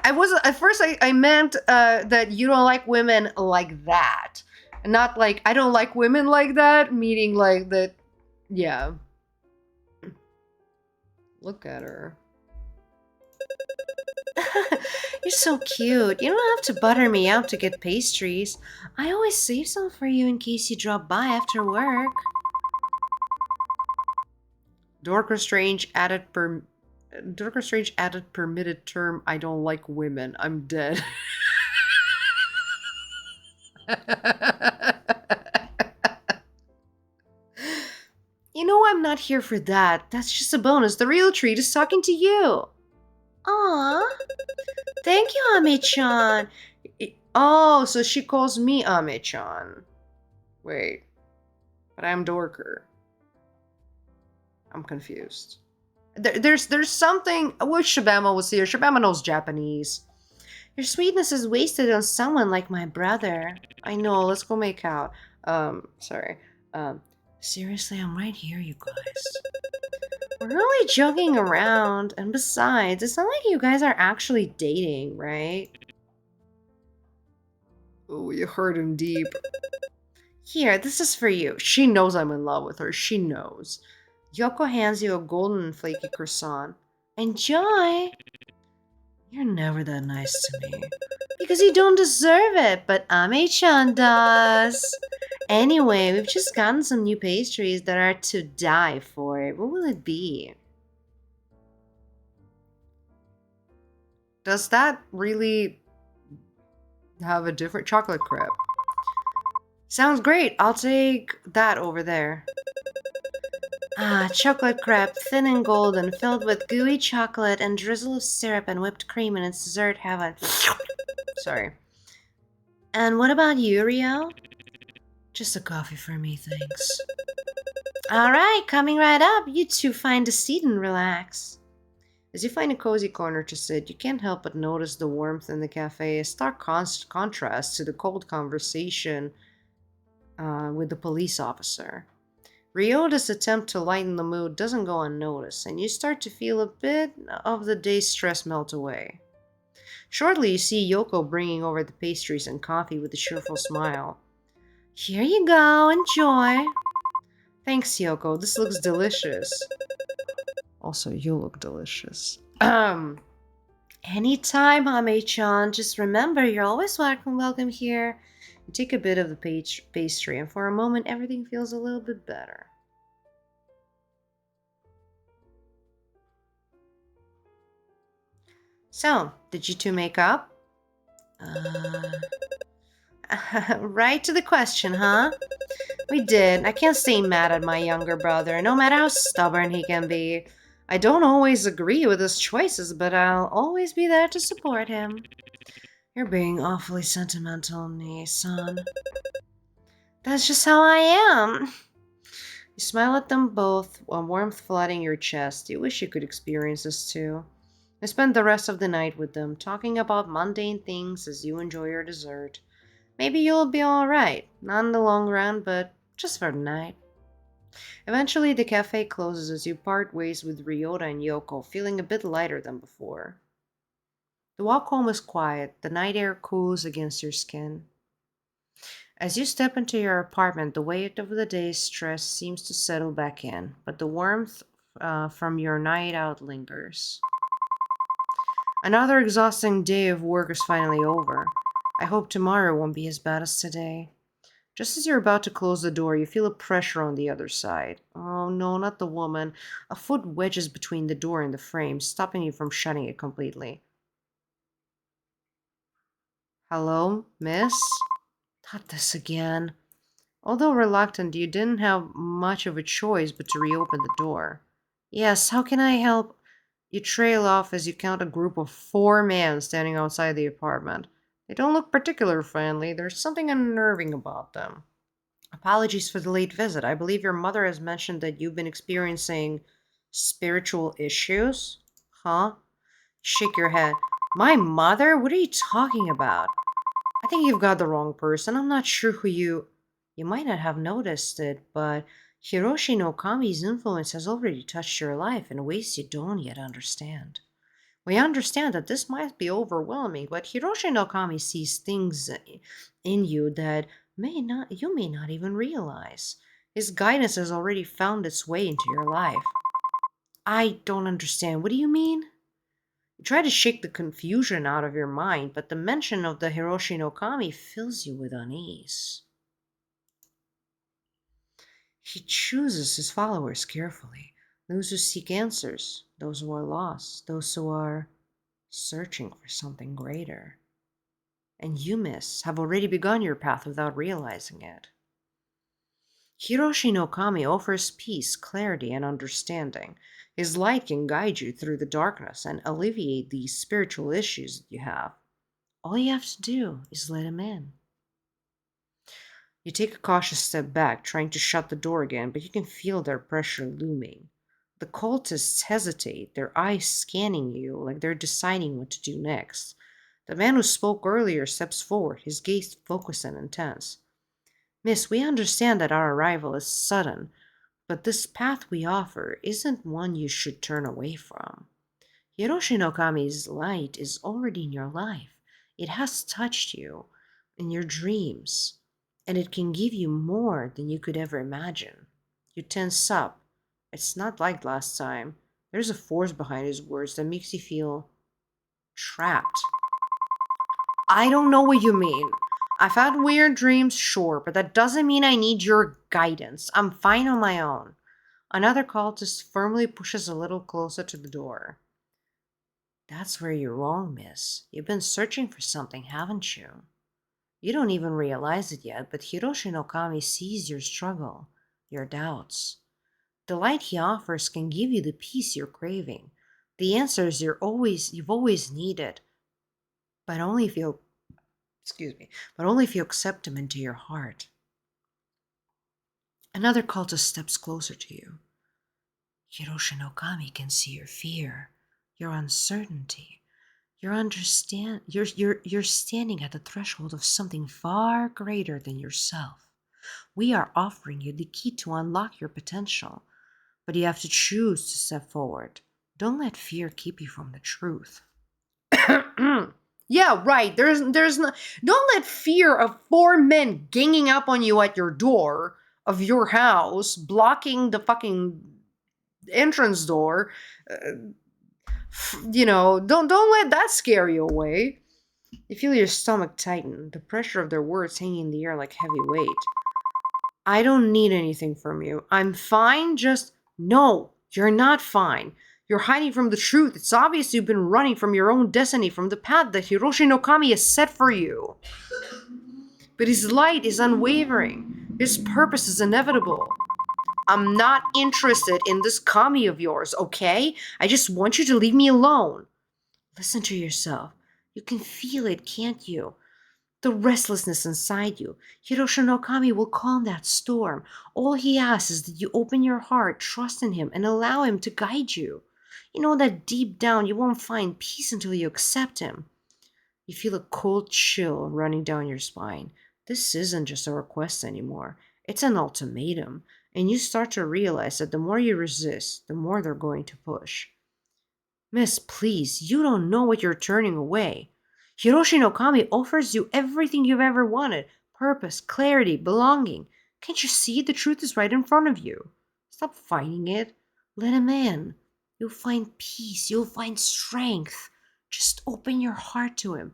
I wasn't at first. I meant that you don't like women like that, not like I don't like women like that. Meaning like that. Yeah. Look at her. You're so cute. You don't have to butter me out to get pastries. I always save some for you in case you drop by after work. Dorker Strange added permitted term. I don't like women. I'm dead. You know I'm not here for that. That's just a bonus. The real treat is talking to you. Aw. Thank you, Ame-chan. Oh, so she calls me Ame-chan. Wait. But I'm Dorker. I'm confused. There's something. I wish Shabama was here. Shabama knows Japanese. Your sweetness is wasted on someone like my brother. I know. Let's go make out. Sorry. Seriously, I'm right here, you guys. We're only joking around, and besides, it's not like you guys are actually dating, right? Oh, you hurt him deep. Here, this is for you. She knows I'm in love with her. She knows. Yoko hands you a golden and flaky croissant. Enjoy! You're never that nice to me. Because you don't deserve it, but Ame-chan does. Anyway, we've just gotten some new pastries that are to die for. What will it be? Does that really have a different chocolate crepe? Sounds great. I'll take that over there. Ah, chocolate crepe, thin and golden, filled with gooey chocolate and drizzle of syrup and whipped cream in its dessert heaven. Sorry. And what about you, Rio? Just a coffee for me, thanks. All right, coming right up. You two find a seat and relax. As you find a cozy corner to sit, you can't help but notice the warmth in the cafe, a stark contrast to the cold conversation with the police officer. Ryota's attempt to lighten the mood doesn't go unnoticed, and you start to feel a bit of the day's stress melt away. Shortly, you see Yoko bringing over the pastries and coffee with a cheerful smile. Here you go, enjoy. Thanks, Yoko. This looks delicious. Also, you look delicious. Anytime, Ame-chan. Just remember, you're always welcome here. You take a bit of the pastry, and for a moment, everything feels a little bit better. So, did you two make up? Uh, right to the question, huh? We did. I can't stay mad at my younger brother, no matter how stubborn he can be. I don't always agree with his choices, but I'll always be there to support him. You're being awfully sentimental, me, son. That's just how I am. You smile at them both, a warmth flooding your chest. You wish you could experience this too. I spend the rest of the night with them, talking about mundane things as you enjoy your dessert. Maybe you'll be alright, not in the long run, but just for the night. Eventually, the cafe closes as you part ways with Ryota and Yoko, feeling a bit lighter than before. The walk home is quiet, the night air cools against your skin. As you step into your apartment, the weight of the day's stress seems to settle back in, but the warmth from your night out lingers. Another exhausting day of work is finally over. I hope tomorrow won't be as bad as today. Just as you're about to close the door, you feel a pressure on the other side. Oh no, not the woman. A foot wedges between the door and the frame, stopping you from shutting it completely. Hello, miss? Not this again. Although reluctant, you didn't have much of a choice but to reopen the door. Yes, how can I help? You trail off as you count a group of 4 men standing outside the apartment. They don't look particularly friendly, there's something unnerving about them. Apologies for the late visit. I believe your mother has mentioned that you've been experiencing spiritual issues? Huh? Shake your head. My mother? What are you talking about? I think you've got the wrong person. I'm not sure who you. You might not have noticed it, but Hiroshi no Kami's influence has already touched your life in ways you don't yet understand. We understand that this might be overwhelming, but Hiroshi no Kami sees things in you that you may not even realize. His guidance has already found its way into your life. I don't understand. What do you mean? You try to shake the confusion out of your mind, but the mention of the Hiroshi no Kami fills you with unease. He chooses his followers carefully, those who seek answers, those who are lost, those who are searching for something greater. And you, miss, have already begun your path without realizing it. Hiroshi no Kami offers peace, clarity, and understanding. His light can guide you through the darkness and alleviate these spiritual issues that you have. All you have to do is let him in. You take a cautious step back, trying to shut the door again, but you can feel their pressure looming. The cultists hesitate, their eyes scanning you like they're deciding what to do next. The man who spoke earlier steps forward, his gaze focused and intense. Miss, we understand that our arrival is sudden, but this path we offer isn't one you should turn away from. Hiroshi no Kami's light is already in your life. It has touched you in your dreams, and it can give you more than you could ever imagine. You tense up. It's not like last time. There's a force behind his words that makes you feel Trapped. I don't know what you mean. I've had weird dreams, sure, but that doesn't mean I need your guidance. I'm fine on my own. Another cultist firmly pushes a little closer to the door. That's where you're wrong, miss. You've been searching for something, haven't you? You don't even realize it yet, but Hiroshi no Kami sees your struggle, your doubts. The light he offers can give you the peace you're craving, the answers you've always needed, but only if you excuse me, but only if you accept him into your heart. Another cultist steps closer to you. Hiroshi no Kami can see your fear, your uncertainty. You're standing at the threshold of something far greater than yourself. We are offering you the key to unlock your potential, but you have to choose to step forward. Don't let fear keep you from the truth. Yeah, right. There's no. Don't let fear of four men ganging up on you at your door of your house, blocking the fucking entrance door. Don't let that scare you away. You feel your stomach tighten, the pressure of their words hanging in the air like heavy weight. I don't need anything from you. I'm fine, just no, you're not fine. You're hiding from the truth. It's obvious you've been running from your own destiny, from the path that Hiroshi no Kami has set for you. But his light is unwavering. His purpose is inevitable. I'm not interested in this Kami of yours, okay? I just want you to leave me alone. Listen to yourself. You can feel it, can't you? The restlessness inside you. Hiroshi no Kami will calm that storm. All he asks is that you open your heart, trust in him, and allow him to guide you. You know that deep down you won't find peace until you accept him. You feel a cold chill running down your spine. This isn't just a request anymore. It's an ultimatum. And you start to realize that the more you resist, the more they're going to push. Miss, please, you don't know what you're turning away. Hiroshi no Kami offers you everything you've ever wanted: purpose, clarity, belonging. Can't you see the truth is right in front of you? Stop fighting it. Let him in. You'll find peace, you'll find strength. Just open your heart to him.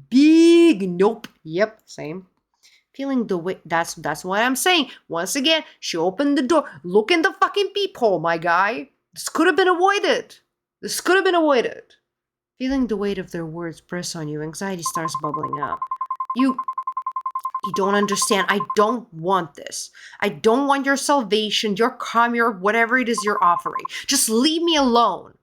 Big nope. Yep, same. Feeling the way that's what I'm saying. Once again, she opened the door. Look in the fucking peephole, my guy. This could have been avoided. This could have been avoided. Feeling the weight of their words press on you, anxiety starts bubbling up. You don't understand. I don't want this. I don't want your salvation, your calm, your whatever it is you're offering. Just leave me alone.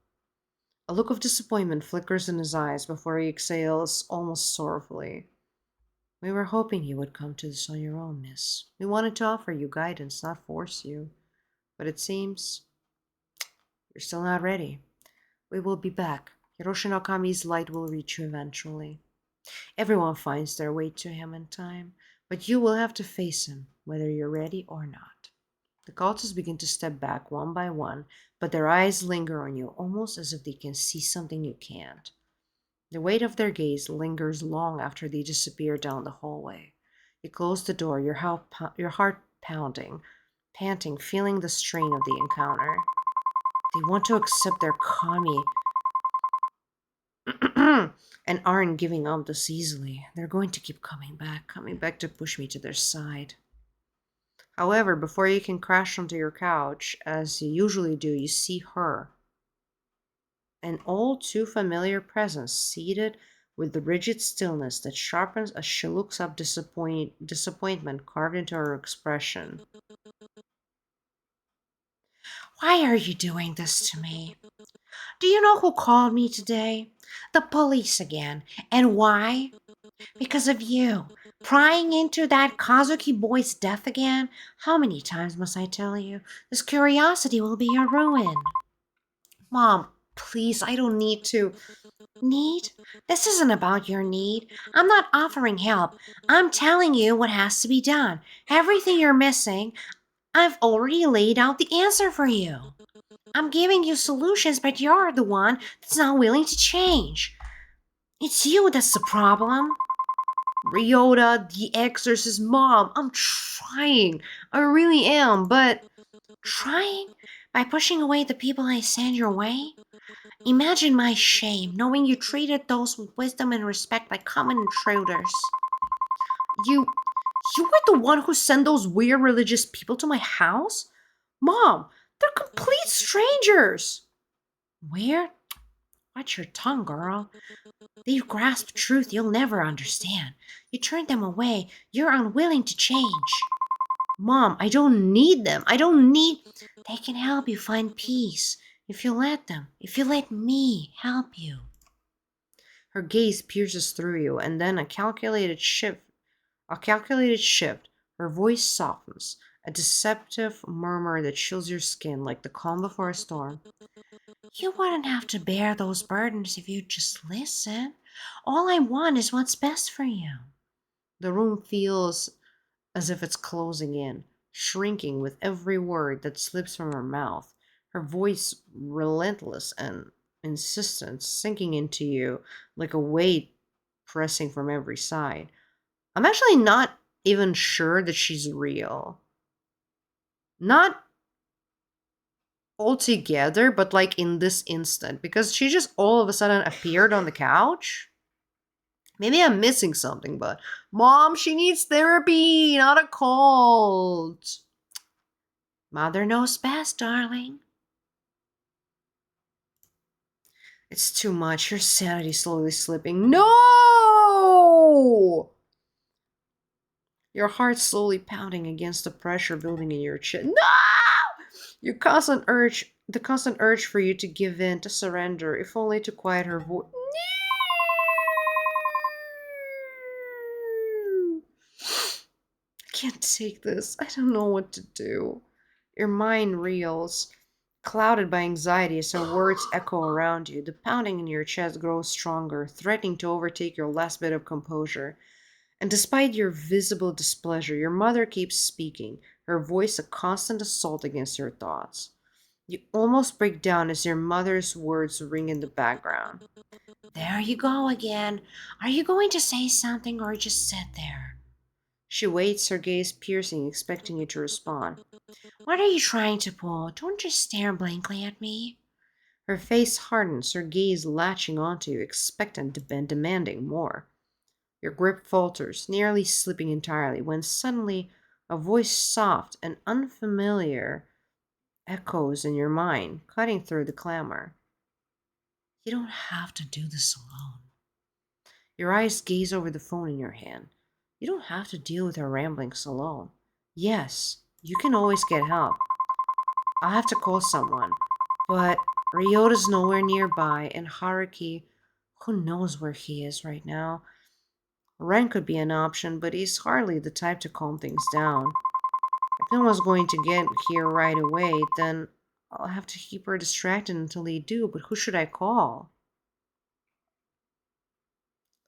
A look of disappointment flickers in his eyes before he exhales almost sorrowfully. We were hoping you would come to this on your own, miss. We wanted to offer you guidance, not force you. But it seems you're still not ready. We will be back. Hiroshi no Kami's light will reach you eventually. Everyone finds their way to him in time, but you will have to face him, whether you're ready or not. The cultists begin to step back one by one, but their eyes linger on you, almost as if they can see something you can't. The weight of their gaze lingers long after they disappear down the hallway. You close the door, your heart pounding, panting, feeling the strain of the encounter. They want to accept their Kami and aren't giving up this easily. They're going to keep coming back to push me to their side. However, before you can crash onto your couch, as you usually do, you see her. An all too familiar presence seated with the rigid stillness that sharpens as she looks up, disappointment carved into her expression. Why are you doing this to me? Do you know who called me today? The police again. And why? Because of you. Prying into that Kazuki boy's death again? How many times must I tell you? This curiosity will be your ruin. Mom, please, I don't need to. Need? This isn't about your need. I'm not offering help. I'm telling you what has to be done. Everything you're missing, I've already laid out the answer for you. I'm giving you solutions, but you're the one that's not willing to change. It's you that's the problem. Ryota, the exorcist, mom, I'm trying. I really am, but Trying? By pushing away the people I send your way? Imagine my shame knowing you treated those with wisdom and respect like common intruders. You you were the one who sent those weird religious people to my house? Mom, they're complete strangers. Weird? Watch your tongue, girl. They've grasped truth you'll never understand. You turned them away. You're unwilling to change. Mom, I don't need them. I don't need. They can help you find peace if you let them. If you let me help you. Her gaze pierces through you, and then a calculated shift. Her voice softens, a deceptive murmur that chills your skin like the calm before a storm. You wouldn't have to bear those burdens if you'd just listen. All I want is what's best for you. The room feels as if it's closing in, shrinking with every word that slips from her mouth, her voice relentless and insistent, sinking into you like a weight pressing from every side. I'm actually not even sure that she's real. Not altogether, but like in this instant, because she just all of a sudden appeared on the couch. Maybe I'm missing something, but Mom, she needs therapy, not a cult. Mother knows best, darling. It's too much. Your sanity's slowly slipping. No! Your heart slowly pounding against the pressure building in your chest. No! The constant urge for you to give in, to surrender, if only to quiet her voice. I can't take this. I don't know what to do. Your mind reels, clouded by anxiety as her words echo around you. The pounding in your chest grows stronger, threatening to overtake your last bit of composure. And despite your visible displeasure, your mother keeps speaking, her voice a constant assault against your thoughts. You almost break down as your mother's words ring in the background. There you go again. Are you going to say something or just sit there? She waits, her gaze piercing, expecting you to respond. What are you trying to pull? Don't just stare blankly at me. Her face hardens, her gaze latching onto you, expectant and demanding more. Your grip falters, nearly slipping entirely, when suddenly a voice soft and unfamiliar echoes in your mind, cutting through the clamor. You don't have to do this alone. Your eyes gaze over the phone in your hand. You don't have to deal with her ramblings alone. Yes, you can always get help. I'll have to call someone. But Ryota's nowhere nearby, and Haruki, who knows where he is right now? Ren could be an option, but he's hardly the type to calm things down. If no one's going to get here right away, then I'll have to keep her distracted until they do, but who should I call?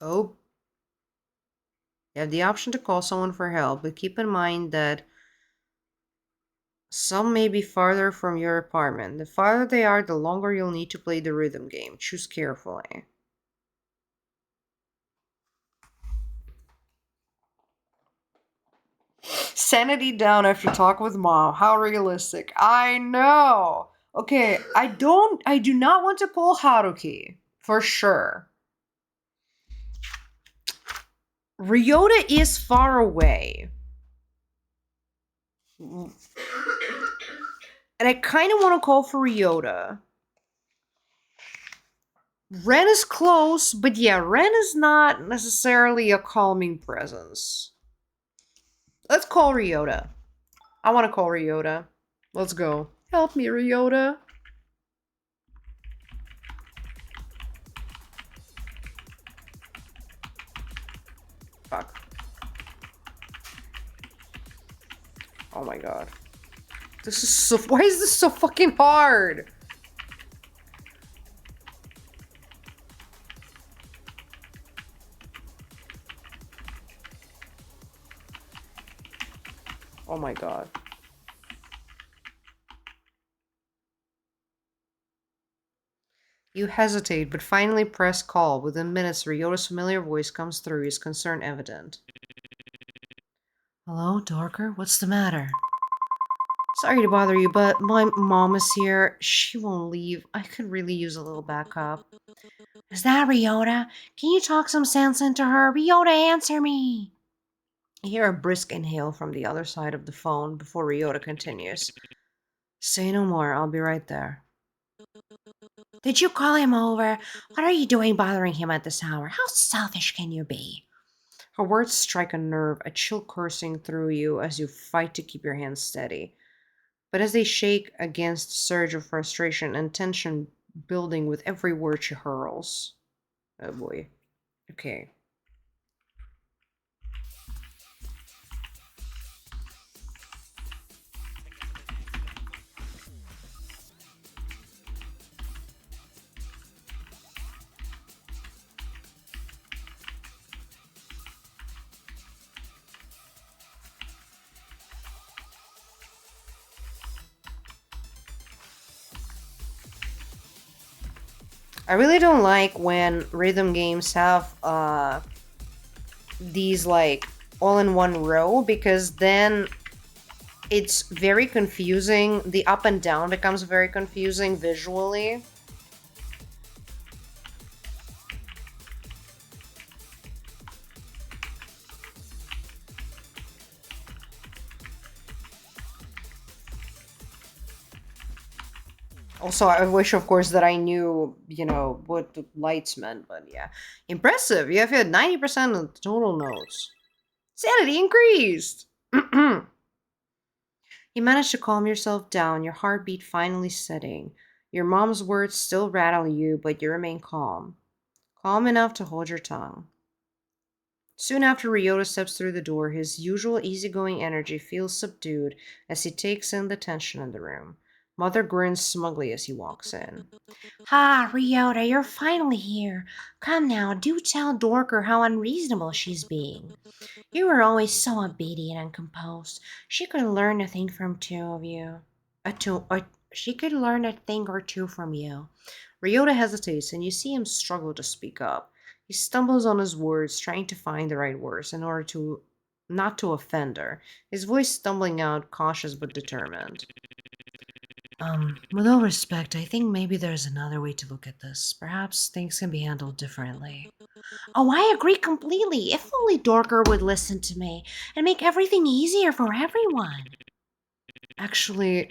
Oh, you have the option to call someone for help, but keep in mind that some may be farther from your apartment. The farther they are, the longer you'll need to play the rhythm game. Choose carefully. Sanity down after talk with mom. How realistic. I know. Okay, I do not want to call Haruki. For sure. Ryota is far away. And I kind of want to call for Ryota. Ren is close, but yeah, Ren is not necessarily a calming presence. Let's call Ryota. I want to call Ryota. Let's go. Help me, Ryota. Fuck. Oh my god. This is so. Why is this so fucking hard? Oh my god. You hesitate, but finally press call. Within minutes, Ryota's familiar voice comes through, his concern evident. Hello, Dorker? What's the matter? Sorry to bother you, but my mom is here. She won't leave. I could really use a little backup. Is that Ryota? Can you talk some sense into her? Ryota, answer me! I hear a brisk inhale from the other side of the phone before Ryota continues. Say no more, I'll be right there. Did you call him over? What are you doing bothering him at this hour? How selfish can you be? Her words strike a nerve, a chill coursing through you as you fight to keep your hands steady. But as they shake against a surge of frustration and tension building with every word she hurls. Oh boy. Okay. I really don't like when rhythm games have these like all in one row because then it's very confusing. The up and down becomes very confusing visually. Also, I wish, of course, that I knew, what the lights meant, but yeah. Impressive. You have hit 90% of the total notes. Sanity increased! You managed to calm yourself down, your heartbeat finally setting. Your mom's words still rattle you, but you remain calm. Calm enough to hold your tongue. Soon after Ryota steps through the door, his usual easygoing energy feels subdued as he takes in the tension in the room. Mother grins smugly as he walks in. Ah, Ryota, you're finally here. Come now, do tell Dorker how unreasonable she's being. You were always so obedient and composed. She could learn a thing from two of you. She could learn a thing or two from you. Ryota hesitates, and you see him struggle to speak up. He stumbles on his words, trying to find the right words in order to not to offend her, his voice stumbling out, cautious but determined. With all respect, I think maybe there's another way to look at this. Perhaps things can be handled differently. Oh, I agree completely. If only Dorker would listen to me and make everything easier for everyone. Actually,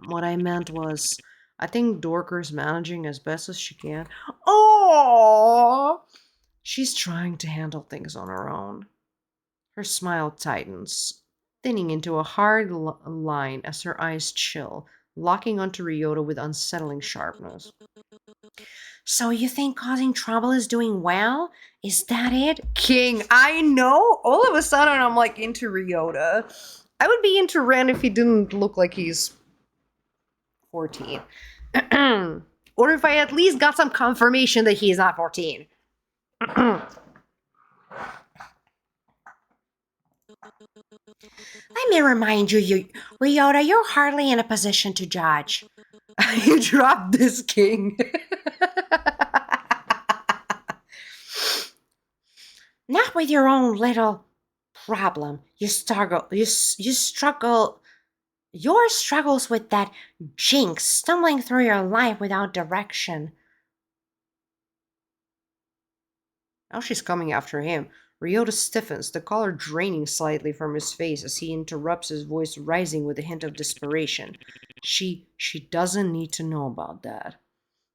what I meant was, I think Dorker's managing as best as she can. Oh! She's trying to handle things on her own. Her smile tightens, thinning into a hard line as her eyes chill, locking onto Ryota with unsettling sharpness. So you think causing trouble is doing well? Is that it? King, I know. All of a sudden, I'm like into Ryota. I would be into Ren if he didn't look like he's 14. Or if I at least got some confirmation that he is not 14. Let me remind you, Ryota, you're hardly in a position to judge. You dropped this, King. Not with your own little problem. You struggle. Your struggles with that jinx stumbling through your life without direction. Now she's coming after him. Ryota stiffens, the color draining slightly from his face as he interrupts, his voice rising with a hint of desperation. She doesn't need to know about that.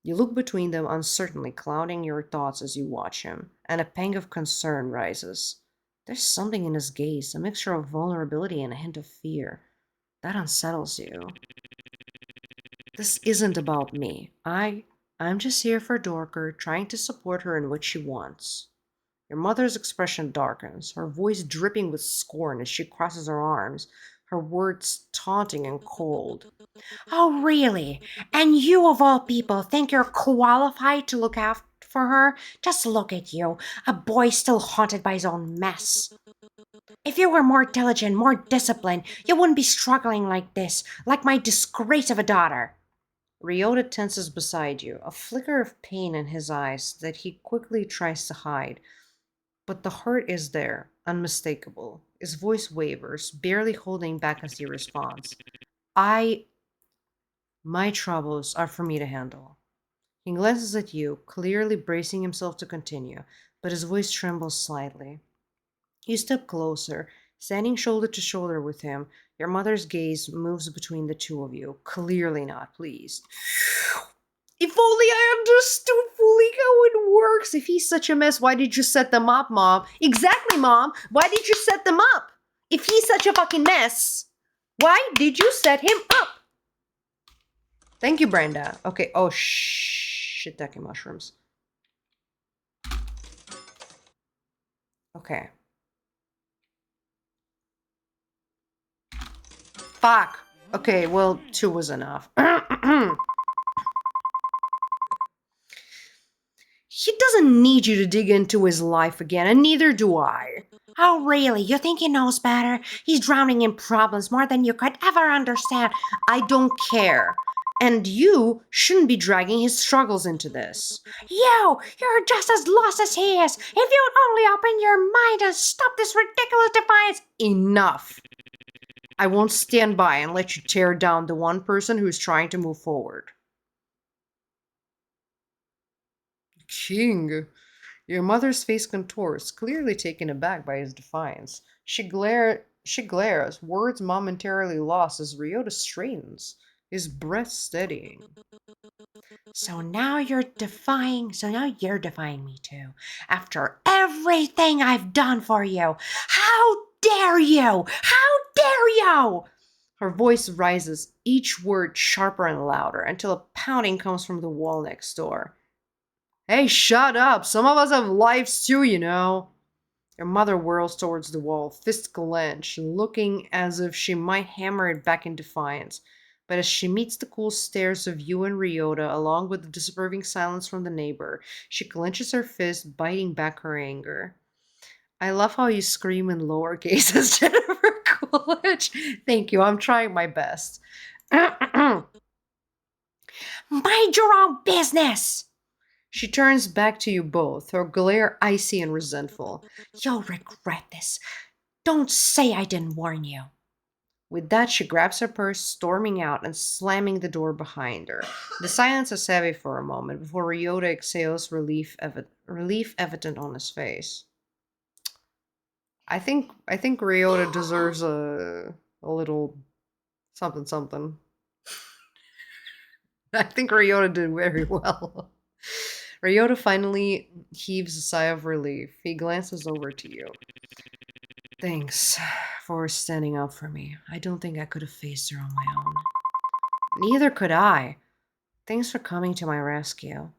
You look between them uncertainly, clouding your thoughts as you watch him, and a pang of concern rises. There's something in his gaze, a mixture of vulnerability and a hint of fear. That unsettles you. This isn't about me. I'm just here for Dorker, trying to support her in what she wants. Your mother's expression darkens, her voice dripping with scorn as she crosses her arms, her words taunting and cold. Oh, really? And you, of all people, think you're qualified to look out for her? Just look at you, a boy still haunted by his own mess. If you were more diligent, more disciplined, you wouldn't be struggling like this, like my disgrace of a daughter. Ryota tenses beside you, a flicker of pain in his eyes that he quickly tries to hide. But the hurt is there, unmistakable. His voice wavers, barely holding back as he responds. I My troubles are for me to handle. He glances at you, clearly bracing himself to continue, but his voice trembles slightly. You step closer, standing shoulder to shoulder with him. Your mother's gaze moves between the two of you, clearly not pleased. If only I understood fully how it works. If he's such a mess, why did you set them up, Mom? Exactly, Mom. Why did you set them up? If he's such a fucking mess, why did you set him up? Thank you, Brenda. Okay. Oh, shiitake mushrooms. Okay. Fuck. Okay, well, two was enough. He doesn't need you to dig into his life again, and neither do I. Oh, really? You think he knows better? He's drowning in problems more than you could ever understand. I don't care. And you shouldn't be dragging his struggles into this. You're just as lost as he is. If you'd only open your mind and stop this ridiculous defiance. Enough. I won't stand by and let you tear down the one person who's trying to move forward. King. Your mother's face contours, clearly taken aback by his defiance. She glares, words momentarily lost as Ryota straightens, his breath steadying. So now you're defying me too. After everything I've done for you. How dare you? How dare you? Her voice rises, each word sharper and louder, until a pounding comes from the wall next door. Hey, shut up! Some of us have lives too, you know. Your mother whirls towards the wall, fist clenched, looking as if she might hammer it back in defiance. But as she meets the cool stares of you and Ryota, along with the disapproving silence from the neighbor, she clenches her fist, biting back her anger. I love how you scream in lowercase as Jennifer Coolidge. Thank you, I'm trying my best. Mind your own business! She turns back to you both, her glare icy and resentful. You'll regret this. Don't say I didn't warn you. With that, she grabs her purse, storming out and slamming the door behind her. The silence is heavy for a moment before Ryota exhales relief evident on his face. I think Ryota deserves a little something something. I think Ryota did very well. Ryota finally heaves a sigh of relief. He glances over to you. Thanks for standing up for me. I don't think I could have faced her on my own. Neither could I. Thanks for coming to my rescue.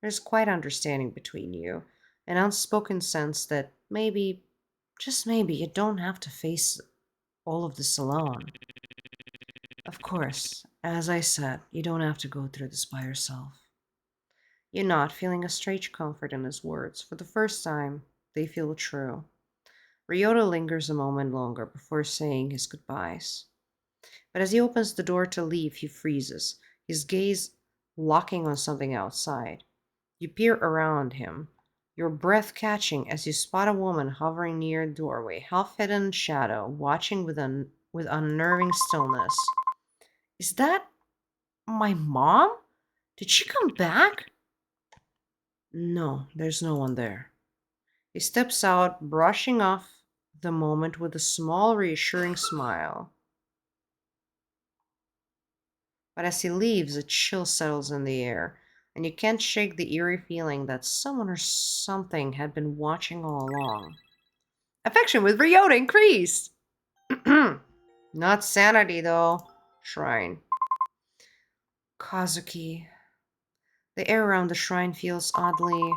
There's quite understanding between you, an unspoken sense that maybe, just maybe, you don't have to face all of this alone. Of course, as I said, you don't have to go through this by yourself. You nod, feeling a strange comfort in his words. For the first time, they feel true. Ryota lingers a moment longer before saying his goodbyes. But as he opens the door to leave, he freezes, his gaze locking on something outside. You peer around him, your breath catching as you spot a woman hovering near a doorway, half hidden in shadow, watching with unnerving stillness. Is that my mom? Did she come back? No, there's no one there. He steps out, brushing off the moment with a small, reassuring smile. But as he leaves, a chill settles in the air, and you can't shake the eerie feeling that someone or something had been watching all along. Affection with Ryota increased! Not sanity, though. Shrine. Kazuki. The air around the shrine feels oddly.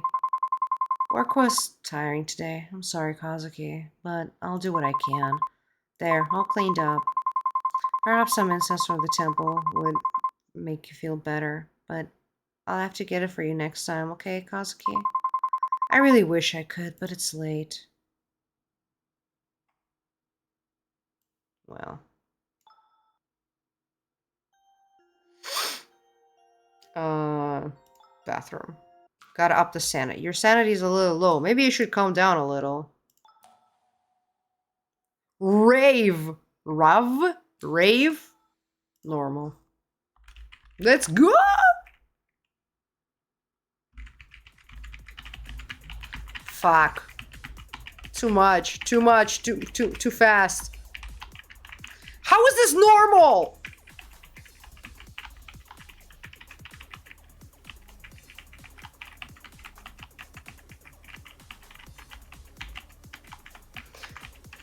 Work was tiring today. I'm sorry, Kazuki, but I'll do what I can. There, all cleaned up. Perhaps some incense from the temple would make you feel better, but I'll have to get it for you next time, okay, Kazuki? I really wish I could, but it's late. Well. Bathroom. Gotta up the sanity. Your sanity's a little low. Maybe you should calm down a little. Rave. Rav? Rave? Normal. Let's go! Fuck. Too much. Too much. Too fast. How is this normal?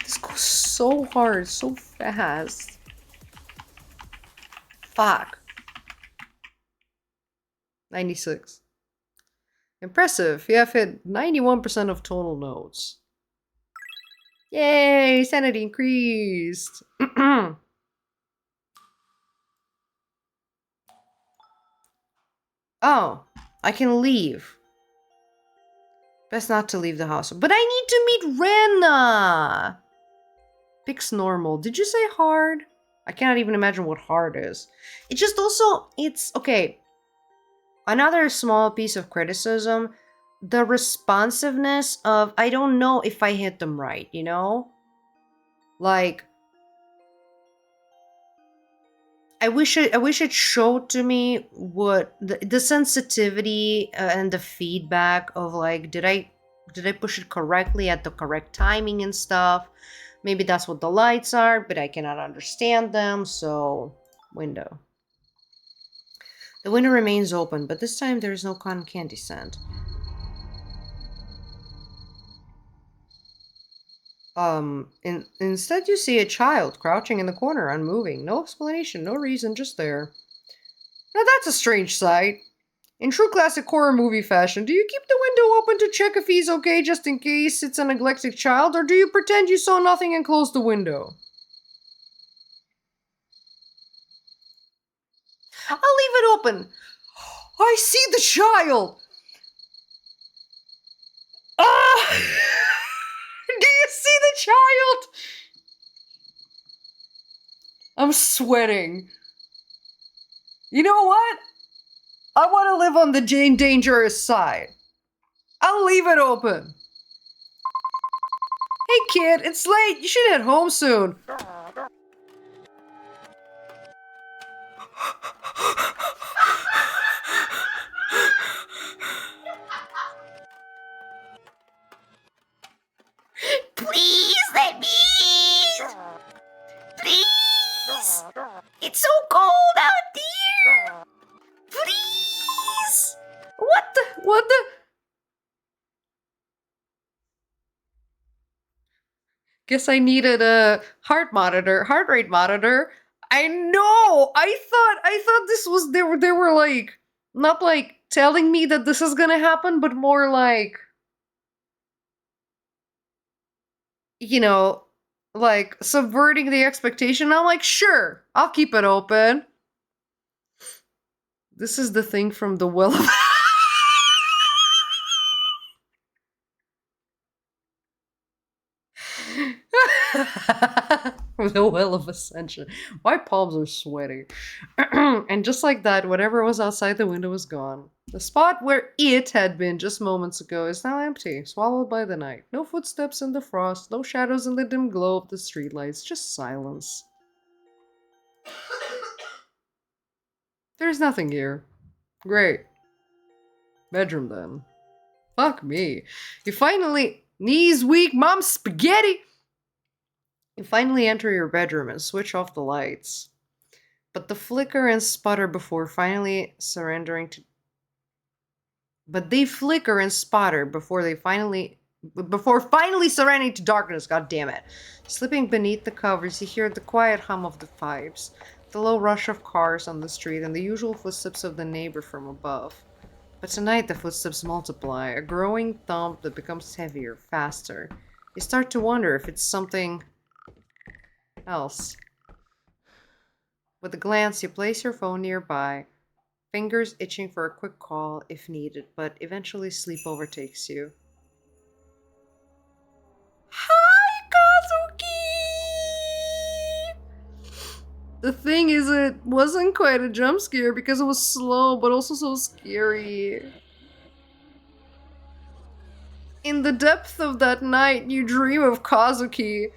This goes so hard, so fast. Fuck. 96. Impressive. You have hit 91% of total notes. Yay! Sanity increased. Oh, I can leave. Best not to leave the house. But I need to meet Rena! Picks normal. Did you say hard? I cannot even imagine what hard is. It just also, it's, okay. Another small piece of criticism, the responsiveness of, I don't know if I hit them right, you know? Like, I wish it showed to me what the sensitivity and the feedback of like, did I push it correctly at the correct timing and stuff? Maybe that's what the lights are, but I cannot understand them, so window. The window remains open, but this time there is no cotton candy scent. Instead you see a child crouching in the corner, unmoving. No explanation, no reason, just there. Now that's a strange sight. In true classic horror movie fashion, do you keep the window open to check if he's okay just in case it's a neglected child, or do you pretend you saw nothing and close the window? I'll leave it open. I see the child! Ah! Do you see the child? I'm sweating. You know what? I want to live on the Jane Dangerous side. I'll leave it open. Hey kid, it's late. You should head home soon. Please let me in! Please! It's so cold out there! Please! What the? Guess I needed a heart rate monitor. I know. I thought this was they were like not like telling me that this is gonna happen, but more like, you know, like subverting the expectation. I'm like, sure, I'll keep it open. This is the thing from the Well of from the Well of Ascension. My palms are sweaty. And just like that, whatever was outside the window was gone. The spot where it had been just moments ago is now empty, swallowed by the night. No footsteps in the frost, no shadows in the dim glow of the streetlights, just silence. There's nothing here. Great. Bedroom then. Fuck me. You finally. Knees weak, mom's spaghetti! You finally enter your bedroom and switch off the lights. But the flicker and sputter before finally surrendering to. But they flicker and sputter before finally surrendering to darkness, god damn it. Slipping beneath the covers, you hear the quiet hum of the pipes, the low rush of cars on the street, and the usual footsteps of the neighbor from above. But tonight the footsteps multiply, a growing thump that becomes heavier, faster. You start to wonder if it's something else. With a glance, you place your phone nearby, fingers itching for a quick call if needed, but eventually sleep overtakes you. Hi, Kazuki! The thing is, it wasn't quite a jump scare because it was slow, but also so scary. In the depth of that night, you dream of Kazuki,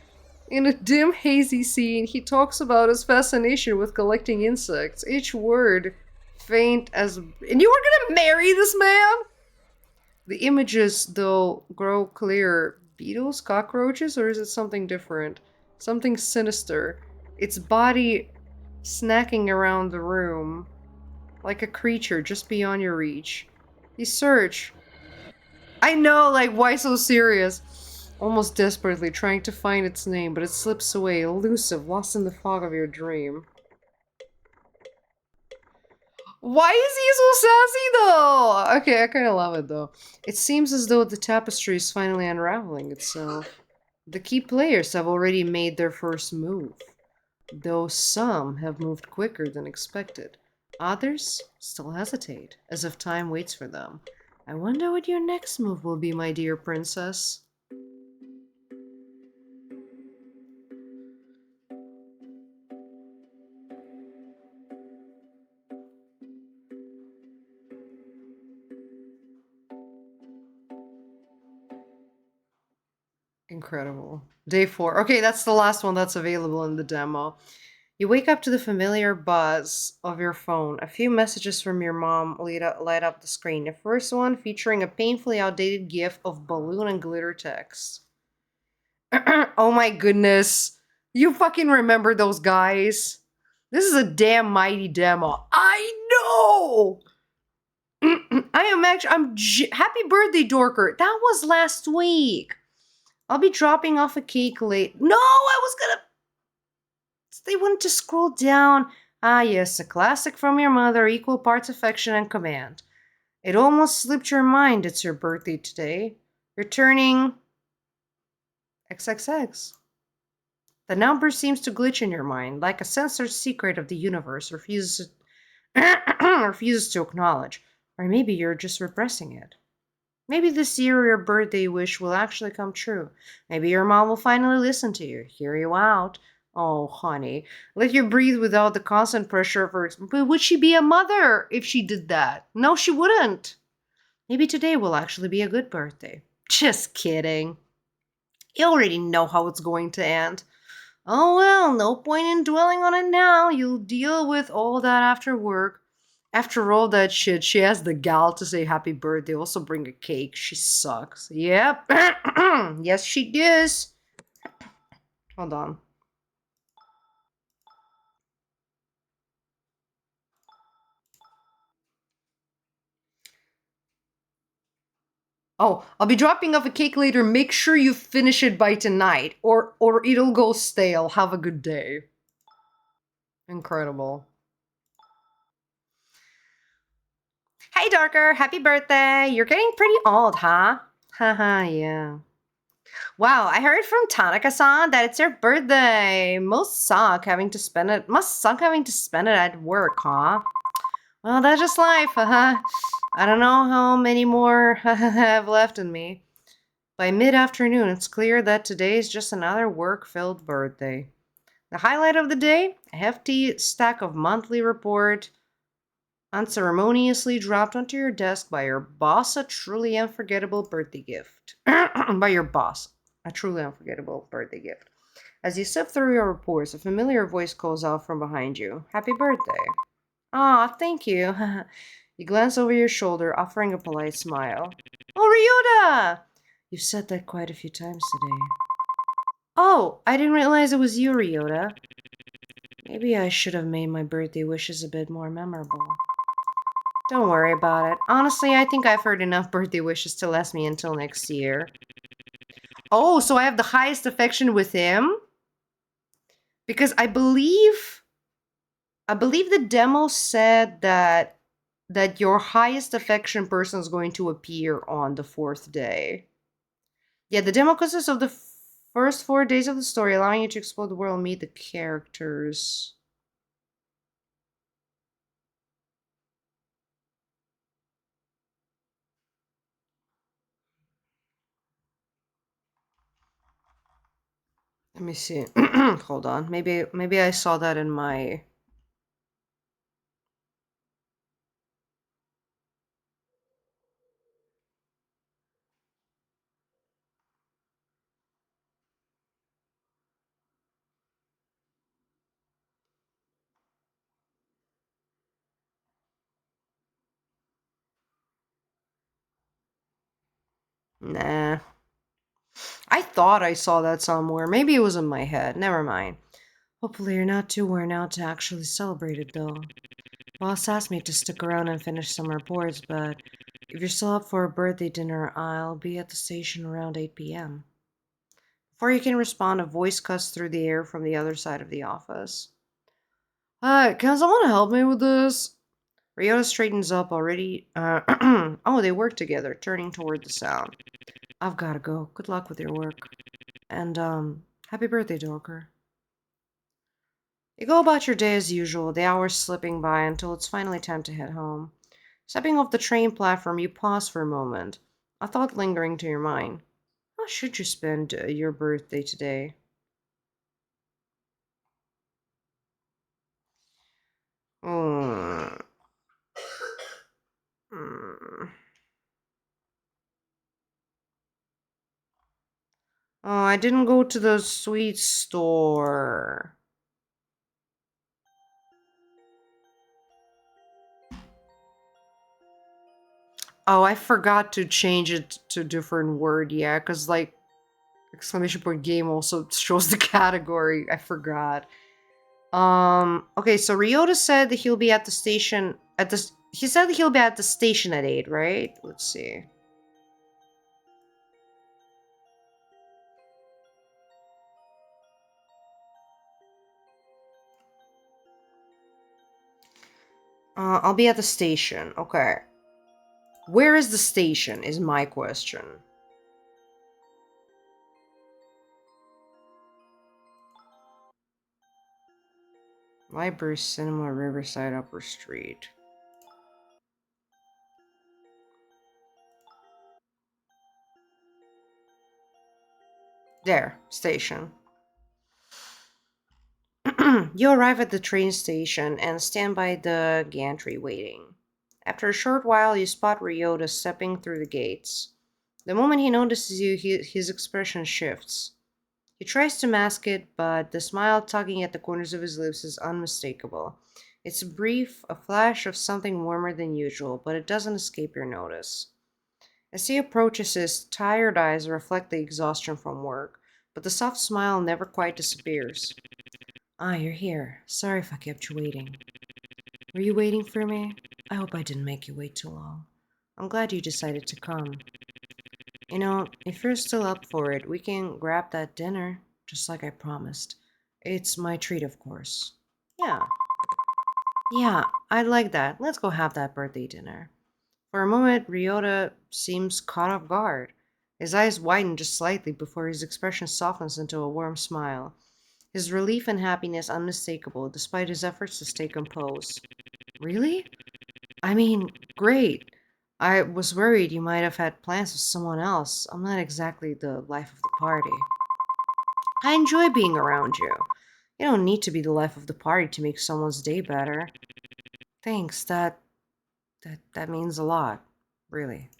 In a dim, hazy scene, he talks about his fascination with collecting insects, each word faint as. And you were gonna marry this man? The images, though, grow clearer. Beetles, cockroaches, or is it something different? Something sinister. Its body snacking around the room, like a creature just beyond your reach. You search. I know, like, why so serious? Almost desperately trying to find its name, but it slips away, elusive, lost in the fog of your dream. Why is he so sassy though? Okay, I kind of love it though. It seems as though the tapestry is finally unraveling itself. The key players have already made their first move, though some have moved quicker than expected. Others still hesitate, as if time waits for them. I wonder what your next move will be, my dear princess. Incredible. Day 4. Okay, that's the last one that's available in the demo. You wake up to the familiar buzz of your phone. A few messages from your mom light up the screen. The first one featuring a painfully outdated gif of balloon and glitter text. Oh my goodness. You fucking remember those guys? This is a damn mighty demo. I know! I am actually. Happy birthday, Dorker. That was last week. I'll be dropping off a cake late. No, I was gonna. They wanted to scroll down. Ah, yes, a classic from your mother, equal parts affection and command. It almost slipped your mind it's your birthday today. You're turning XXX. The number seems to glitch in your mind, like a censored secret of the universe refuses to acknowledge. Or maybe you're just repressing it. Maybe this year your birthday wish will actually come true. Maybe your mom will finally listen to you, hear you out. Oh, honey, let you breathe without the constant pressure of her. But would she be a mother if she did that? No, she wouldn't. Maybe today will actually be a good birthday. Just kidding. You already know how it's going to end. Oh well, no point in dwelling on it now. You'll deal with all that after work. After all that shit, she has the gal to say happy birthday, also bring a cake. She sucks. Yep. Yes, she does. Hold on. Oh, I'll be dropping off a cake later. Make sure you finish it by tonight, or it'll go stale. Have a good day. Incredible. Hey, Darker. Happy birthday. You're getting pretty old, huh? Haha, yeah. Wow, I heard from Tanaka-san that it's your birthday. Must suck having to spend it at work, huh? Well, that's just life, I don't know how many more I have left in me. By mid-afternoon, it's clear that today is just another work-filled birthday. The highlight of the day? A hefty stack of monthly report unceremoniously dropped onto your desk by your boss, a truly unforgettable birthday gift. By your boss, a truly unforgettable birthday gift. As you sift through your reports, a familiar voice calls out from behind you. Happy birthday. Ah, thank you. You glance over your shoulder, offering a polite smile. Oh, Ryuda! You've said that quite a few times today. Oh, I didn't realize it was you, Ryota. Maybe I should have made my birthday wishes a bit more memorable. Don't worry about it. Honestly, I think I've heard enough birthday wishes to last me until next year. Oh, so I have the highest affection with him? Because I believe the demo said that your highest affection person is going to appear on the fourth day. Yeah, the demo consists of the first 4 days of the story, allowing you to explore the world and meet the characters. Let me see. Hold on. Maybe I saw that in my. Nah. I thought I saw that somewhere. Maybe it was in my head. Never mind. Hopefully you're not too worn out to actually celebrate it, though. Boss asked me to stick around and finish some reports, but if you're still up for a birthday dinner, I'll be at the station around 8 p.m. Before you can respond, a voice cuts through the air from the other side of the office. Hi, can someone help me with this? Ryota straightens up already. Oh, they work together, turning toward the sound. I've gotta go. Good luck with your work. And, happy birthday, Dorker. You go about your day as usual, the hours slipping by until it's finally time to head home. Stepping off the train platform, you pause for a moment, a thought lingering to your mind. How should you spend your birthday today? Hmm. Hmm. Oh, I didn't go to the sweet store. Oh, I forgot to change it to a different word, yeah, because, like, exclamation point game also shows the category. I forgot. Okay, so Ryota said that he'll be at the station he said that he'll be at the station at 8, right? Let's see. I'll be at the station. Okay. Where is the station is my question. Library, Cinema, Riverside, Upper Street. There, station. You arrive at the train station and stand by the gantry waiting. After a short while, you spot Ryota stepping through the gates. The moment he notices you, his expression shifts. He tries to mask it, but the smile tugging at the corners of his lips is unmistakable. It's brief, a flash of something warmer than usual, but it doesn't escape your notice. As he approaches, his tired eyes reflect the exhaustion from work, but the soft smile never quite disappears. Ah, you're here. Sorry if I kept you waiting. Were you waiting for me? I hope I didn't make you wait too long. I'm glad you decided to come. You know, if you're still up for it, we can grab that dinner, just like I promised. It's my treat, of course. Yeah, yeah, I'd like that. Let's go have that birthday dinner. For a moment, Ryota seems caught off guard. His eyes widen just slightly before his expression softens into a warm smile. His relief and happiness unmistakable, despite his efforts to stay composed. Really? I mean, great. I was worried you might have had plans with someone else. I'm not exactly the life of the party. I enjoy being around you. You don't need to be the life of the party to make someone's day better. Thanks, that means a lot. Really.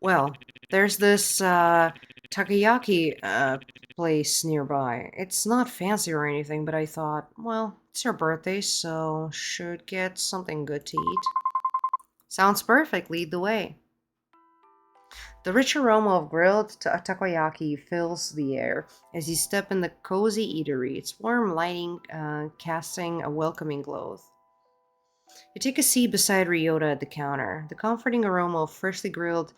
Well, there's this takoyaki place nearby. It's not fancy or anything, but I thought, well, it's your birthday, so should get something good to eat. Sounds perfect, lead the way. The rich aroma of grilled takoyaki fills the air as you step in the cozy eatery, its warm lighting casting a welcoming glow. You take a seat beside Ryota at the counter, the comforting aroma of freshly grilled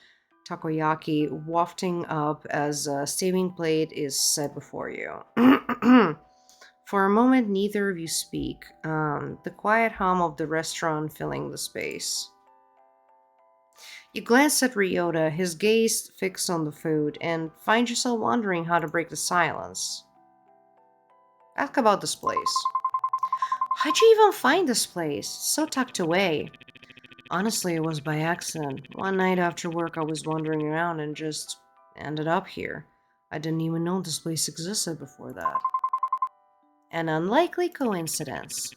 takoyaki wafting up as a steaming plate is set before you. For a moment, neither of you speak, the quiet hum of the restaurant filling the space. You glance at Ryota, his gaze fixed on the food, and find yourself wondering how to break the silence. Ask about this place. How'd you even find this place? So tucked away. Honestly, it was by accident. One night after work, I was wandering around and just ended up here. I didn't even know this place existed before that. An unlikely coincidence.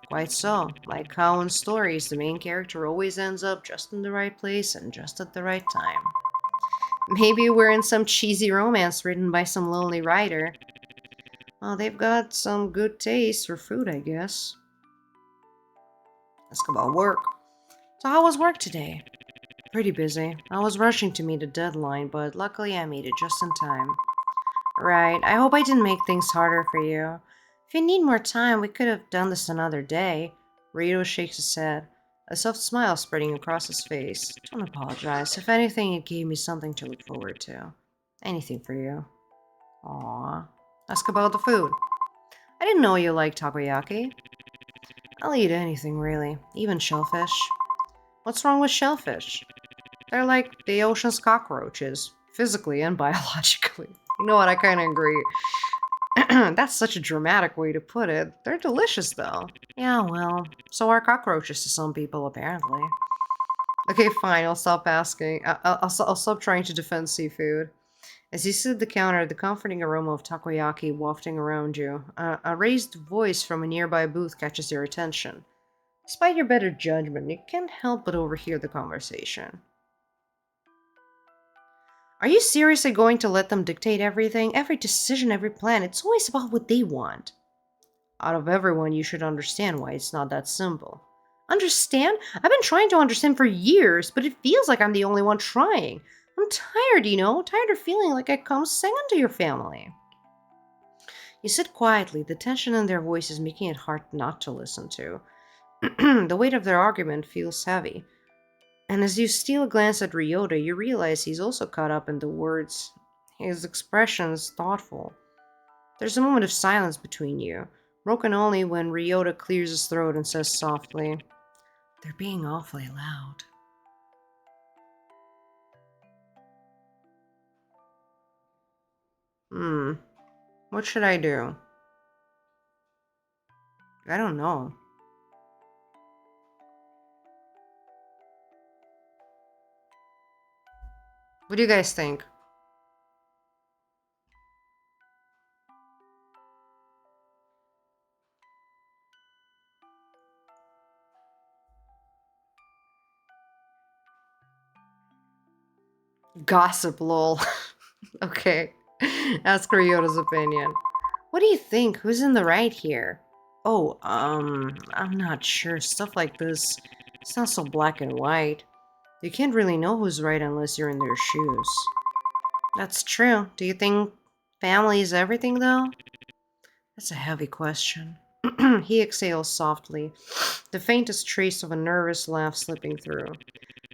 Quite so. Like how in stories, the main character always ends up just in the right place and just at the right time. Maybe we're in some cheesy romance written by some lonely writer. Well, they've got some good taste for food, I guess. Ask about work. So how was work today? Pretty busy. I was rushing to meet a deadline, but luckily I made it just in time. Right, I hope I didn't make things harder for you. If you need more time, we could have done this another day. Rito shakes his head, a soft smile spreading across his face. Don't apologize. If anything, it gave me something to look forward to. Anything for you. Aww. Ask about the food. I didn't know you liked takoyaki. I'll eat anything, really, even shellfish. What's wrong with shellfish? They're like the ocean's cockroaches, physically and biologically. You know what? I kind of agree. That's such a dramatic way to put it. They're delicious, though. Yeah, well, so are cockroaches to some people, apparently. Okay, fine. I'll stop asking. I'll stop trying to defend seafood. As you sit at the counter, the comforting aroma of takoyaki wafting around you, a raised voice from a nearby booth catches your attention. Despite your better judgment, you can't help but overhear the conversation. Are you seriously going to let them dictate everything? Every decision, every plan, it's always about what they want. Out of everyone, you should understand why it's not that simple. Understand? I've been trying to understand for years, but it feels like I'm the only one trying. I'm tired, tired of feeling like I come second to your family. You sit quietly, the tension in their voices making it hard not to listen to. The weight of their argument feels heavy. And as you steal a glance at Ryota, you realize he's also caught up in the words. His expression's thoughtful. There's a moment of silence between you, broken only when Ryota clears his throat and says softly, "They're being awfully loud." Hmm, what should I do? I don't know. What do you guys think? Gossip, lol. Okay. Ask Ryota's opinion. What do you think? Who's in the right here? Oh, I'm not sure. Stuff like this, it's not so black and white. You can't really know who's right unless you're in their shoes. That's true. Do you think family is everything, though? That's a heavy question. He exhales softly, the faintest trace of a nervous laugh slipping through.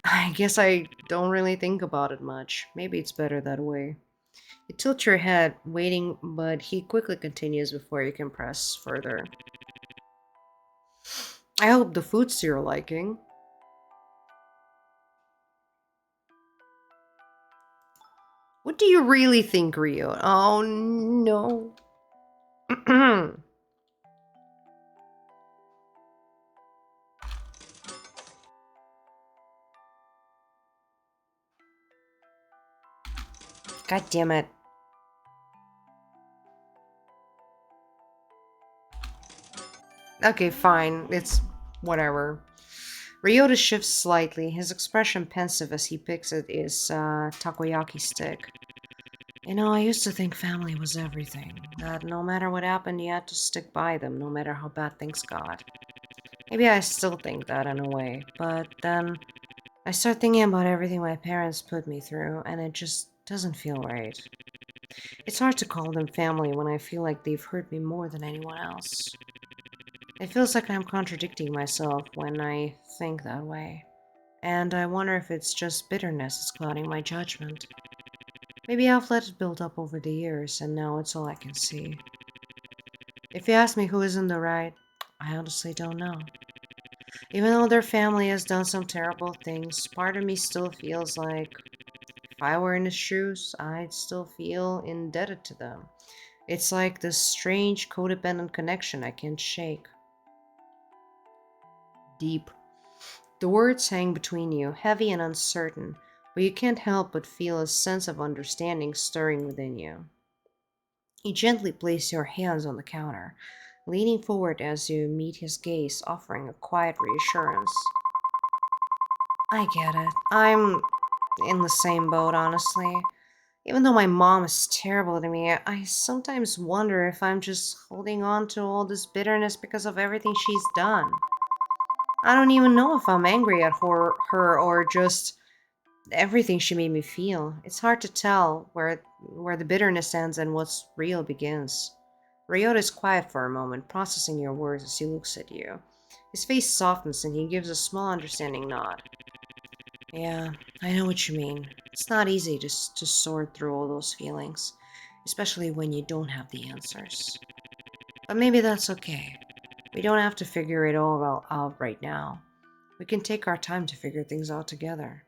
I guess I don't really think about it much. Maybe it's better that way. You tilt your head, waiting, but he quickly continues before you can press further. I hope the food's to your liking. What do you really think, Rio? Oh no. God damn it. Okay, fine. It's whatever. Ryota shifts slightly, his expression pensive as he picks at his takoyaki stick. I used to think family was everything. That no matter what happened, you had to stick by them, no matter how bad things got. Maybe I still think that in a way, but then I start thinking about everything my parents put me through, and it just doesn't feel right. It's hard to call them family when I feel like they've hurt me more than anyone else. It feels like I'm contradicting myself when I think that way. And I wonder if it's just bitterness that's clouding my judgment. Maybe I've let it build up over the years, and now it's all I can see. If you ask me who is in the right, I honestly don't know. Even though their family has done some terrible things, part of me still feels like if I were in his shoes, I'd still feel indebted to them. It's like this strange codependent connection I can't shake. Deep. The words hang between you, heavy and uncertain, but you can't help but feel a sense of understanding stirring within you. You gently place your hands on the counter, leaning forward as you meet his gaze, offering a quiet reassurance. I get it. I'm in the same boat, honestly. Even though my mom is terrible to me, I sometimes wonder if I'm just holding on to all this bitterness because of everything she's done. I don't even know if I'm angry at her or just Everything she made me feel. It's hard to tell where the bitterness ends and what's real begins. Ryota is quiet for a moment, processing your words as he looks at you. His face softens and he gives a small understanding nod. Yeah, I know what you mean. It's not easy to sort through all those feelings, especially when you don't have the answers. But maybe that's okay. We don't have to figure it all out right now. We can take our time to figure things out together.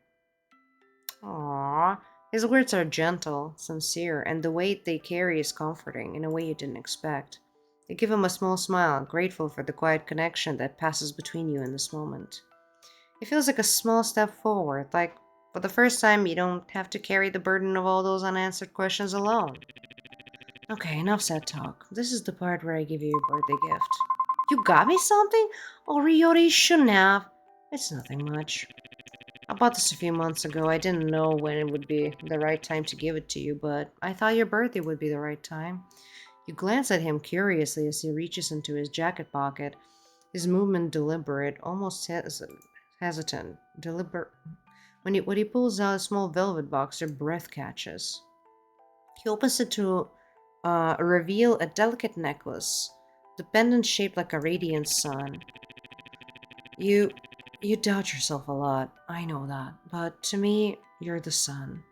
Aww. His words are gentle, sincere, and the weight they carry is comforting in a way you didn't expect. They give him a small smile, grateful for the quiet connection that passes between you in this moment. It feels like a small step forward, like for the first time you don't have to carry the burden of all those unanswered questions alone. Okay, enough sad talk. This is the part where I give you your birthday gift. You got me something? Oh, Ryori, you shouldn't have. It's nothing much. I bought this a few months ago. I didn't know when it would be the right time to give it to you, but I thought your birthday would be the right time. You glance at him curiously as he reaches into his jacket pocket, his movement deliberate, almost hesitant. Deliberate. When he pulls out a small velvet box, your breath catches. He opens it to reveal a delicate necklace, the pendant shaped like a radiant sun. You you doubt yourself a lot, I know that, but to me, you're the sun.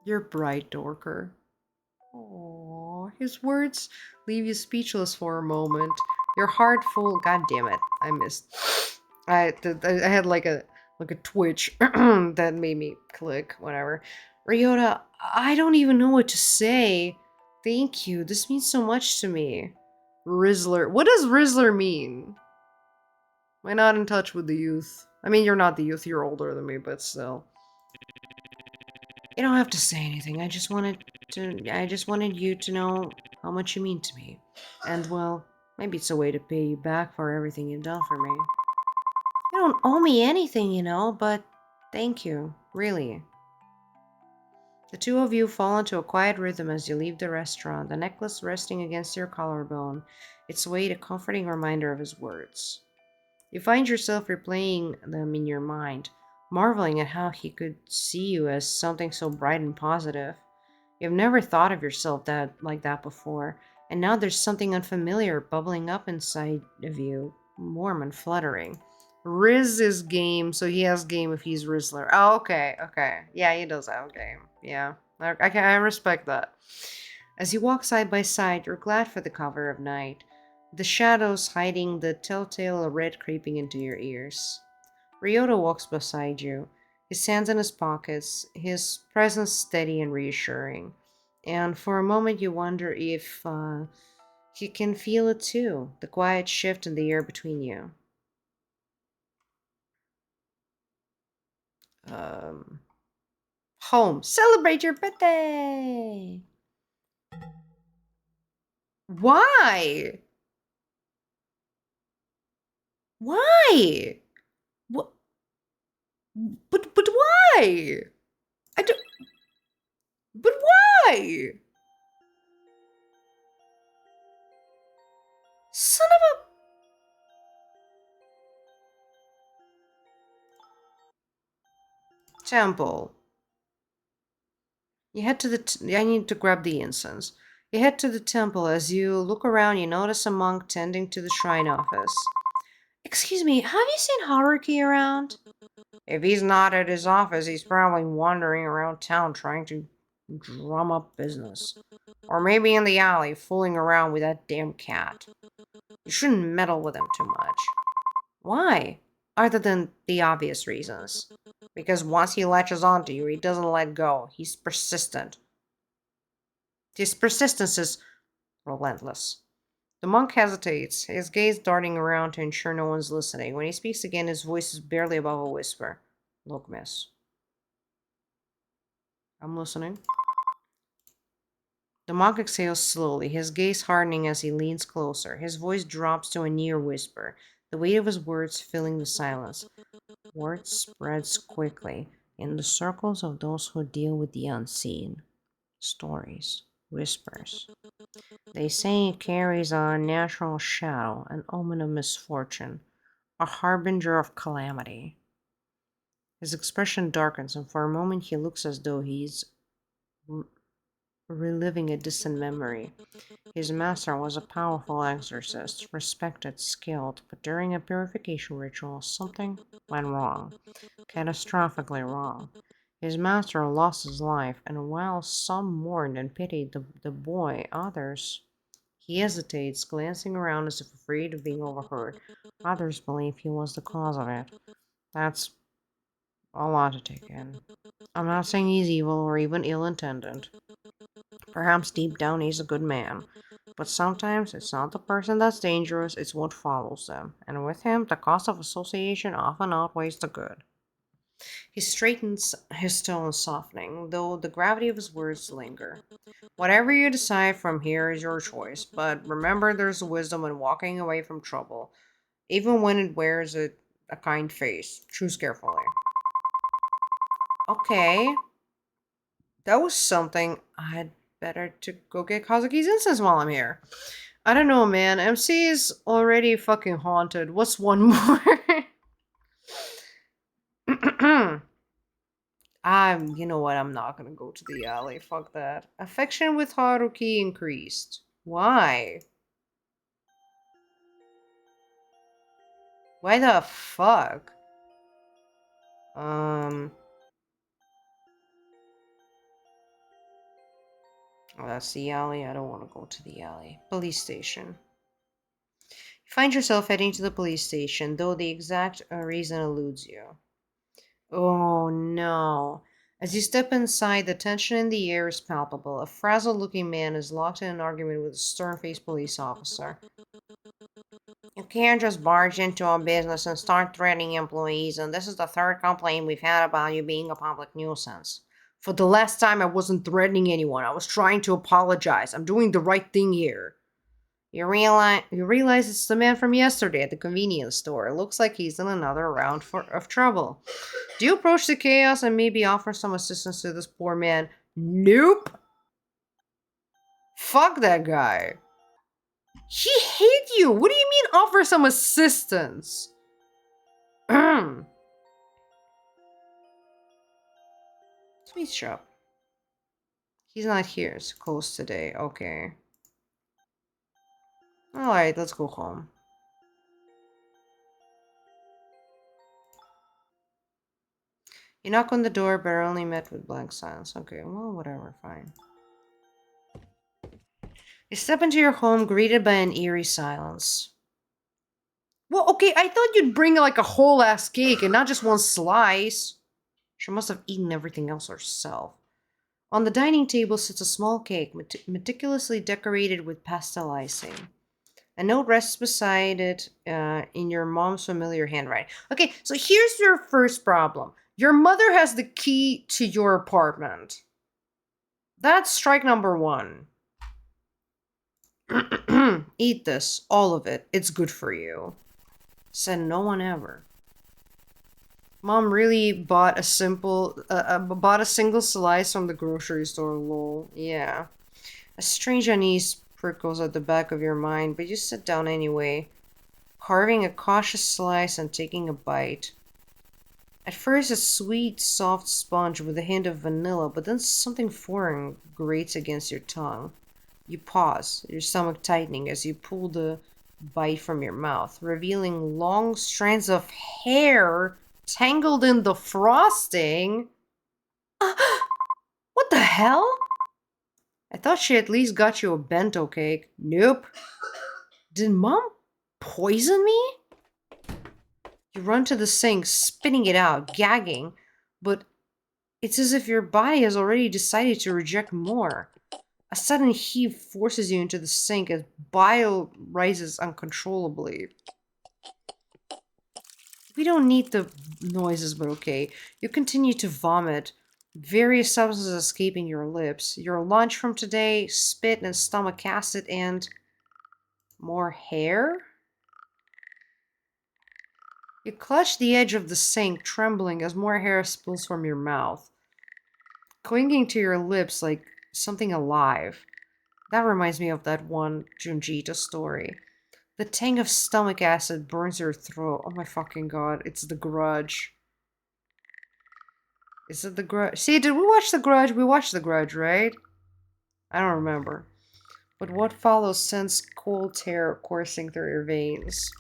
You're bright, Dorker. Oh, his words leave you speechless for a moment. Your heart full. God damn it! I missed. I had like a twitch that made me click. Whatever. Ryota, I don't even know what to say. Thank you. This means so much to me. Rizzler. What does Rizzler mean? Am I not in touch with the youth? I mean, you're not the youth. You're older than me, but still. You don't have to say anything. I just wanted you to know how much you mean to me. And well, maybe it's a way to pay you back for everything you've done for me. You don't owe me anything, but thank you, really. The two of you fall into a quiet rhythm as you leave the restaurant, the necklace resting against your collarbone, its weight a comforting reminder of his words. You find yourself replaying them in your mind, marveling at how he could see you as something so bright and positive. You've never thought of yourself that before, and now there's something unfamiliar bubbling up inside of you, warm and fluttering. Riz is game, so he has game if he's Rizzler. Oh, okay, okay. Yeah, he does have game. Yeah, I respect that. As you walk side by side, you're glad for the cover of night, the shadows hiding the telltale red creeping into your ears. Ryota walks beside you, his hands in his pockets, his presence steady and reassuring. And for a moment, you wonder if he can feel it too, the quiet shift in the air between you. Um, Home, celebrate your birthday! Why? Why? What? But why? I don't. But why? Son of a temple. You head to I need to grab the incense. You head to the temple. As you look around, you notice a monk tending to the shrine office. Excuse me, have you seen Haruki around? If he's not at his office, he's probably wandering around town trying to drum up business. Or maybe in the alley, fooling around with that damn cat. You shouldn't meddle with him too much. Why? Other than the obvious reasons. Because once he latches onto you, he doesn't let go. He's persistent. His persistence is relentless. The monk hesitates, his gaze darting around to ensure no one's listening. When he speaks again, his voice is barely above a whisper. Look, miss. I'm listening. The monk exhales slowly, his gaze hardening as he leans closer. His voice drops to a near whisper, the weight of his words filling the silence. Word spreads quickly in the circles of those who deal with the unseen. Stories, whispers. They say it carries a natural shadow, an omen of misfortune, a harbinger of calamity. His expression darkens, and for a moment he looks as though he's r- reliving a distant memory. His master was a powerful exorcist, respected, skilled, but during a purification ritual, something went wrong, catastrophically wrong. His master lost his life, and while some mourned and pitied the boy, others. He hesitates, glancing around as if afraid of being overheard. Others believe he was the cause of it. That's a lot to take in. I'm not saying he's evil or even ill intended. Perhaps deep down he's a good man. But sometimes it's not the person that's dangerous, it's what follows them. And with him, the cost of association often outweighs the good. He straightens, his tone softening, though the gravity of his words linger. Whatever you decide from here is your choice, but remember there's wisdom in walking away from trouble, even when it wears a kind face. Choose carefully. Okay, that was something. I'd better to go get Kazuki's incense while I'm here. I don't know, man. MC is already fucking haunted. What's one more? You know what? I'm not gonna go to the alley. Fuck that. Affection with Haruki increased. Why? Why the fuck? Um, oh, that's the alley. I don't want to go to the alley. Police station. You find yourself heading to the police station, though the exact reason eludes you. Oh no. As you step inside, the tension in the air is palpable. A frazzled looking man is locked in an argument with a stern faced police officer. You can't just barge into a business and start threatening employees, and this is the third complaint we've had about you being a public nuisance. For the last time, I wasn't threatening anyone. I was trying to apologize. I'm doing the right thing here. You realize it's the man from yesterday at the convenience store. It looks like he's in another round of trouble. Do you approach the chaos and maybe offer some assistance to this poor man? Nope. Fuck that guy. He hates you. What do you mean offer some assistance? Sweet shop. He's not here. It's closed today. Okay. Alright, let's go home. You knock on the door, but are only met with blank silence. Okay, well, whatever, fine. You step into your home, greeted by an eerie silence. Well, okay, I thought you'd bring like a whole ass cake and not just one slice. She must have eaten everything else herself. On the dining table sits a small cake, meticulously decorated with pastel icing. A note rests beside it in your mom's familiar handwriting. Okay, so here's your first problem. Your mother has the key to your apartment. That's strike number one. Eat this, all of it. It's good for you. Said no one ever. Mom really bought bought a single slice from the grocery store. Lol. Yeah. A strange unease prickles at the back of your mind, but you sit down anyway, carving a cautious slice and taking a bite. At first, a sweet, soft sponge with a hint of vanilla, but then something foreign grates against your tongue. You pause, your stomach tightening as you pull the bite from your mouth, revealing long strands of hair tangled in the frosting. What the hell? I thought she at least got you a bento cake. Nope. Did mom poison me? You run to the sink, spitting it out, gagging, but it's as if your body has already decided to reject more. A sudden heave forces you into the sink as bile rises uncontrollably. We don't need the noises, but okay. You continue to vomit, various substances escaping your lips. Your lunch from today, spit and stomach acid, and more hair? You clutch the edge of the sink, trembling as more hair spills from your mouth, clinging to your lips like something alive. That reminds me of that one Junjito story. The tang of stomach acid burns your throat. Oh my fucking god, it's The Grudge. Is it The Grudge? See, did we watch The Grudge? We watched The Grudge, right? I don't remember. But what follows sends cold terror coursing through your veins.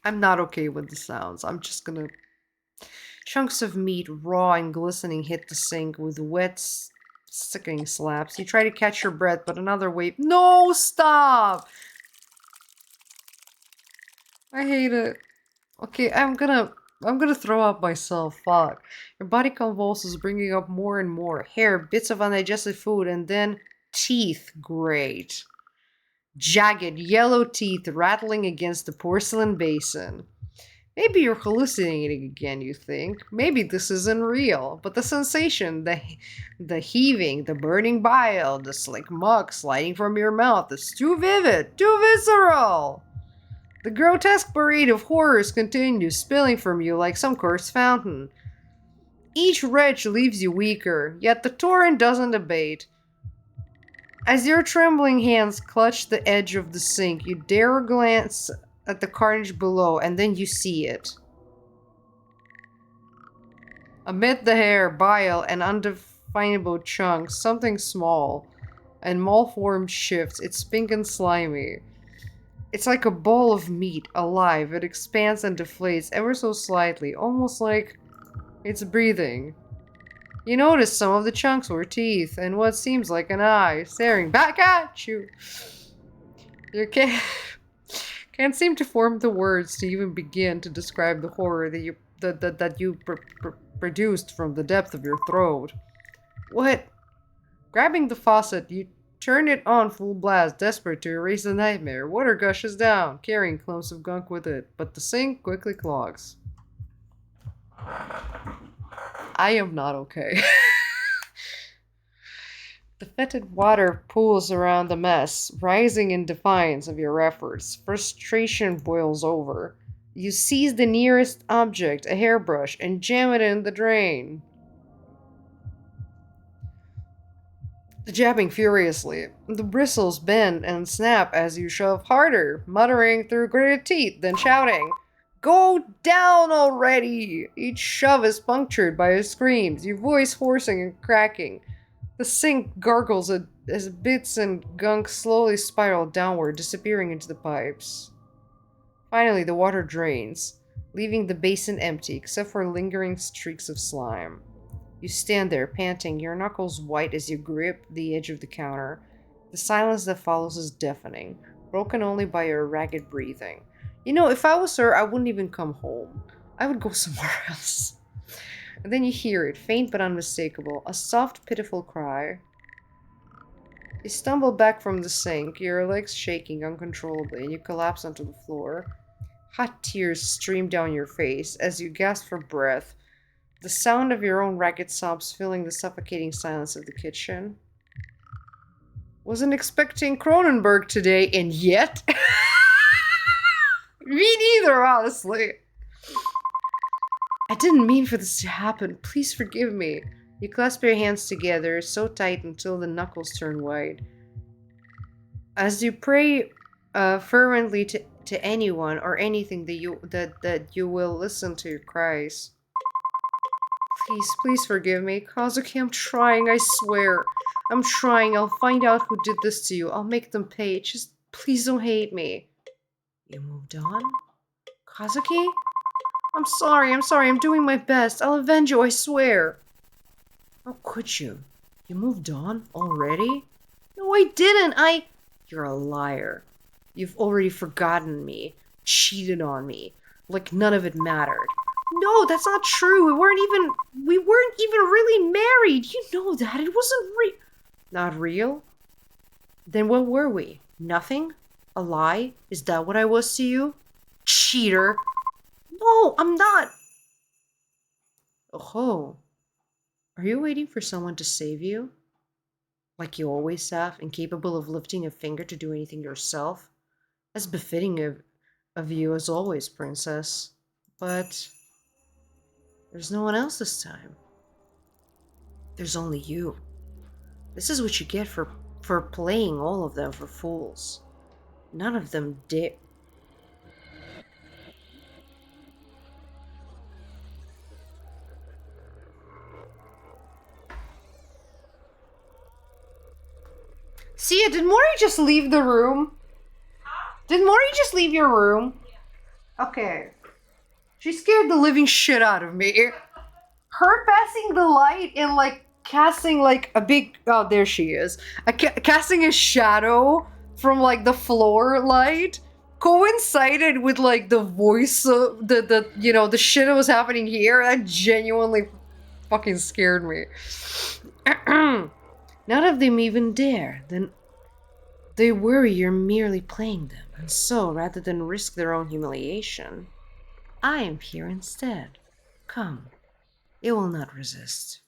I'm not okay with the sounds. I'm just gonna... Chunks of meat, raw and glistening, hit the sink with wet, sickening slaps. You try to catch your breath, but another wave... No! Stop! I hate it. Okay, I'm gonna throw up myself. Fuck. Your body convulses, bringing up more and more hair, bits of undigested food, and then teeth. Great. Jagged yellow teeth rattling against the porcelain basin. Maybe you're hallucinating again, you think. Maybe this isn't real. But the sensation, the heaving, the burning bile, the slick muck sliding from your mouth is too vivid, too visceral. The grotesque parade of horrors continues, spilling from you like some cursed fountain. Each retch leaves you weaker, yet the torrent doesn't abate. As your trembling hands clutch the edge of the sink, you dare glance at the carnage below, and then you see it. Amid the hair, bile, and undefinable chunks, something small and malformed shifts. It's pink and slimy. It's like a ball of meat, alive. It expands and deflates ever so slightly, almost like it's breathing. You notice some of the chunks were teeth, and what seems like an eye, staring back at you. You can't seem to form the words to even begin to describe the horror that you produced from the depth of your throat. What? Grabbing the faucet, you turn it on full blast, desperate to erase the nightmare. Water gushes down, carrying clumps of gunk with it, but the sink quickly clogs. I am not okay. The fetid water pools around the mess, rising in defiance of your efforts. Frustration boils over. You seize the nearest object, a hairbrush, and jam it in the drain. Jabbing furiously. The bristles bend and snap as you shove harder, muttering through gritted teeth, then shouting, "Go down already!" Each shove is punctured by your screams, your voice hoarsing and cracking. The sink gargles as bits and gunk slowly spiral downward, disappearing into the pipes. Finally, the water drains, leaving the basin empty except for lingering streaks of slime. You stand there, panting, your knuckles white as you grip the edge of the counter. The silence that follows is deafening, broken only by your ragged breathing. You know, if I was her, I wouldn't even come home. I would go somewhere else. And then you hear it, faint but unmistakable, a soft, pitiful cry. You stumble back from the sink, your legs shaking uncontrollably, and you collapse onto the floor. Hot tears stream down your face as you gasp for breath, the sound of your own ragged sobs filling the suffocating silence of the kitchen. Wasn't expecting Cronenberg today, and yet... Me neither, honestly. I didn't mean for this to happen. Please forgive me. You clasp your hands together, so tight until the knuckles turn white. As you pray fervently to anyone or anything that you will listen to your cries. Please forgive me. Kazuki, I'm trying, I swear. I'm trying. I'll find out who did this to you. I'll make them pay. Just please don't hate me. You moved on? Kazuki? I'm sorry. I'm doing my best. I'll avenge you, I swear. How could you? You moved on already? No, I didn't. You're a liar. You've already forgotten me, cheated on me, like none of it mattered. No, that's not true. We weren't even really married. You know that. It wasn't real. Not real? Then what were we? Nothing? A lie? Is that what I was to you? Cheater. No, I'm not. Oh. Are you waiting for someone to save you? Like you always have, incapable of lifting a finger to do anything yourself? As befitting of you as always, princess. But there's no one else this time. There's only you. This is what you get for playing all of them for fools. None of them did. Sia, did Mori just leave the room? Did Mori just leave your room? Okay. She scared the living shit out of me. Her passing the light and like casting like a big there she is. Casting a shadow from like the floor light coincided with like the voice of the the shit that was happening here. That genuinely fucking scared me. None of them even dare. Then they worry you're merely playing them, and so rather than risk their own humiliation, I am here instead. Come, it will not resist.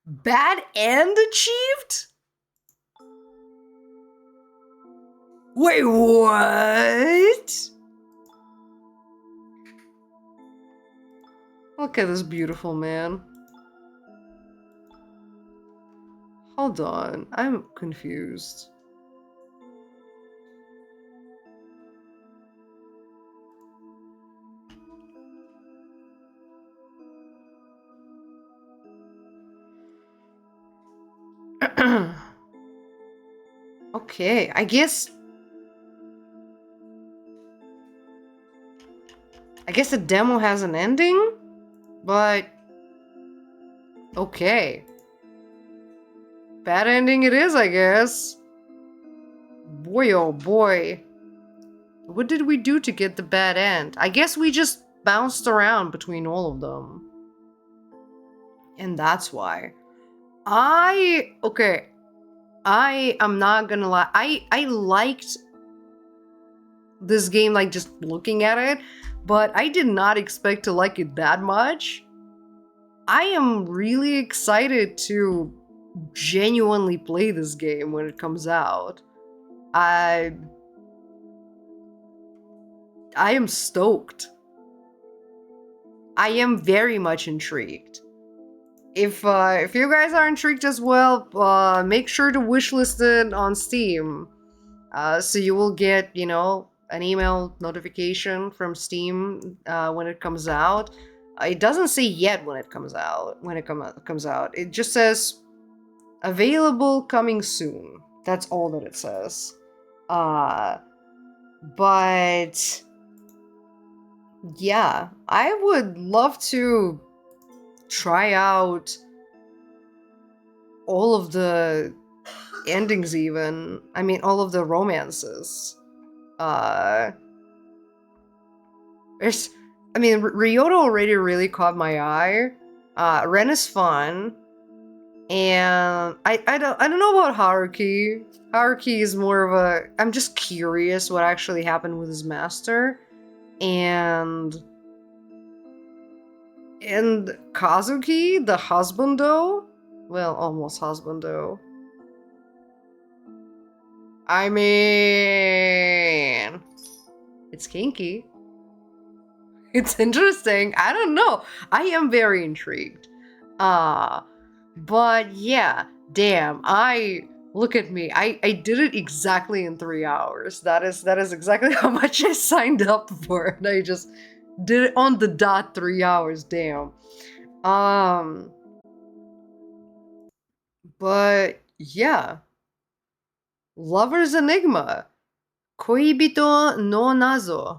Bad end achieved? Wait, what? Look at this beautiful man. Hold on, I'm confused. Okay, I guess the demo has an ending, but okay. Bad ending it is, I guess. Boy, oh boy. What did we do to get the bad end? I guess we just bounced around between all of them. And that's why. Okay. I am not gonna lie. I liked this game, like just looking at it, but I did not expect to like it that much. I am really excited to genuinely play this game when it comes out. I am stoked. I am very much intrigued. If you guys are intrigued as well, make sure to wishlist it on Steam. So you will get, an email notification from Steam when it comes out. It doesn't say yet when it comes out. Comes out, it just says available coming soon. That's all that it says. But yeah, I would love to try out all of the endings, even. I mean, all of the romances. There's, I mean, Ryota already really caught my eye. Ren is fun, and I don't know about Haruki. Haruki is more of a. I'm just curious what actually happened with his master, and Kazuki, the husbando. Well, almost husbando. I mean, it's kinky. It's interesting. I don't know. I am very intrigued. But yeah, damn. Look at me. I did it exactly in 3 hours. That is exactly how much I signed up for, and I just did it on the dot 3 hours. Damn. But yeah. Lover's Enigma. Koibito no Nazo.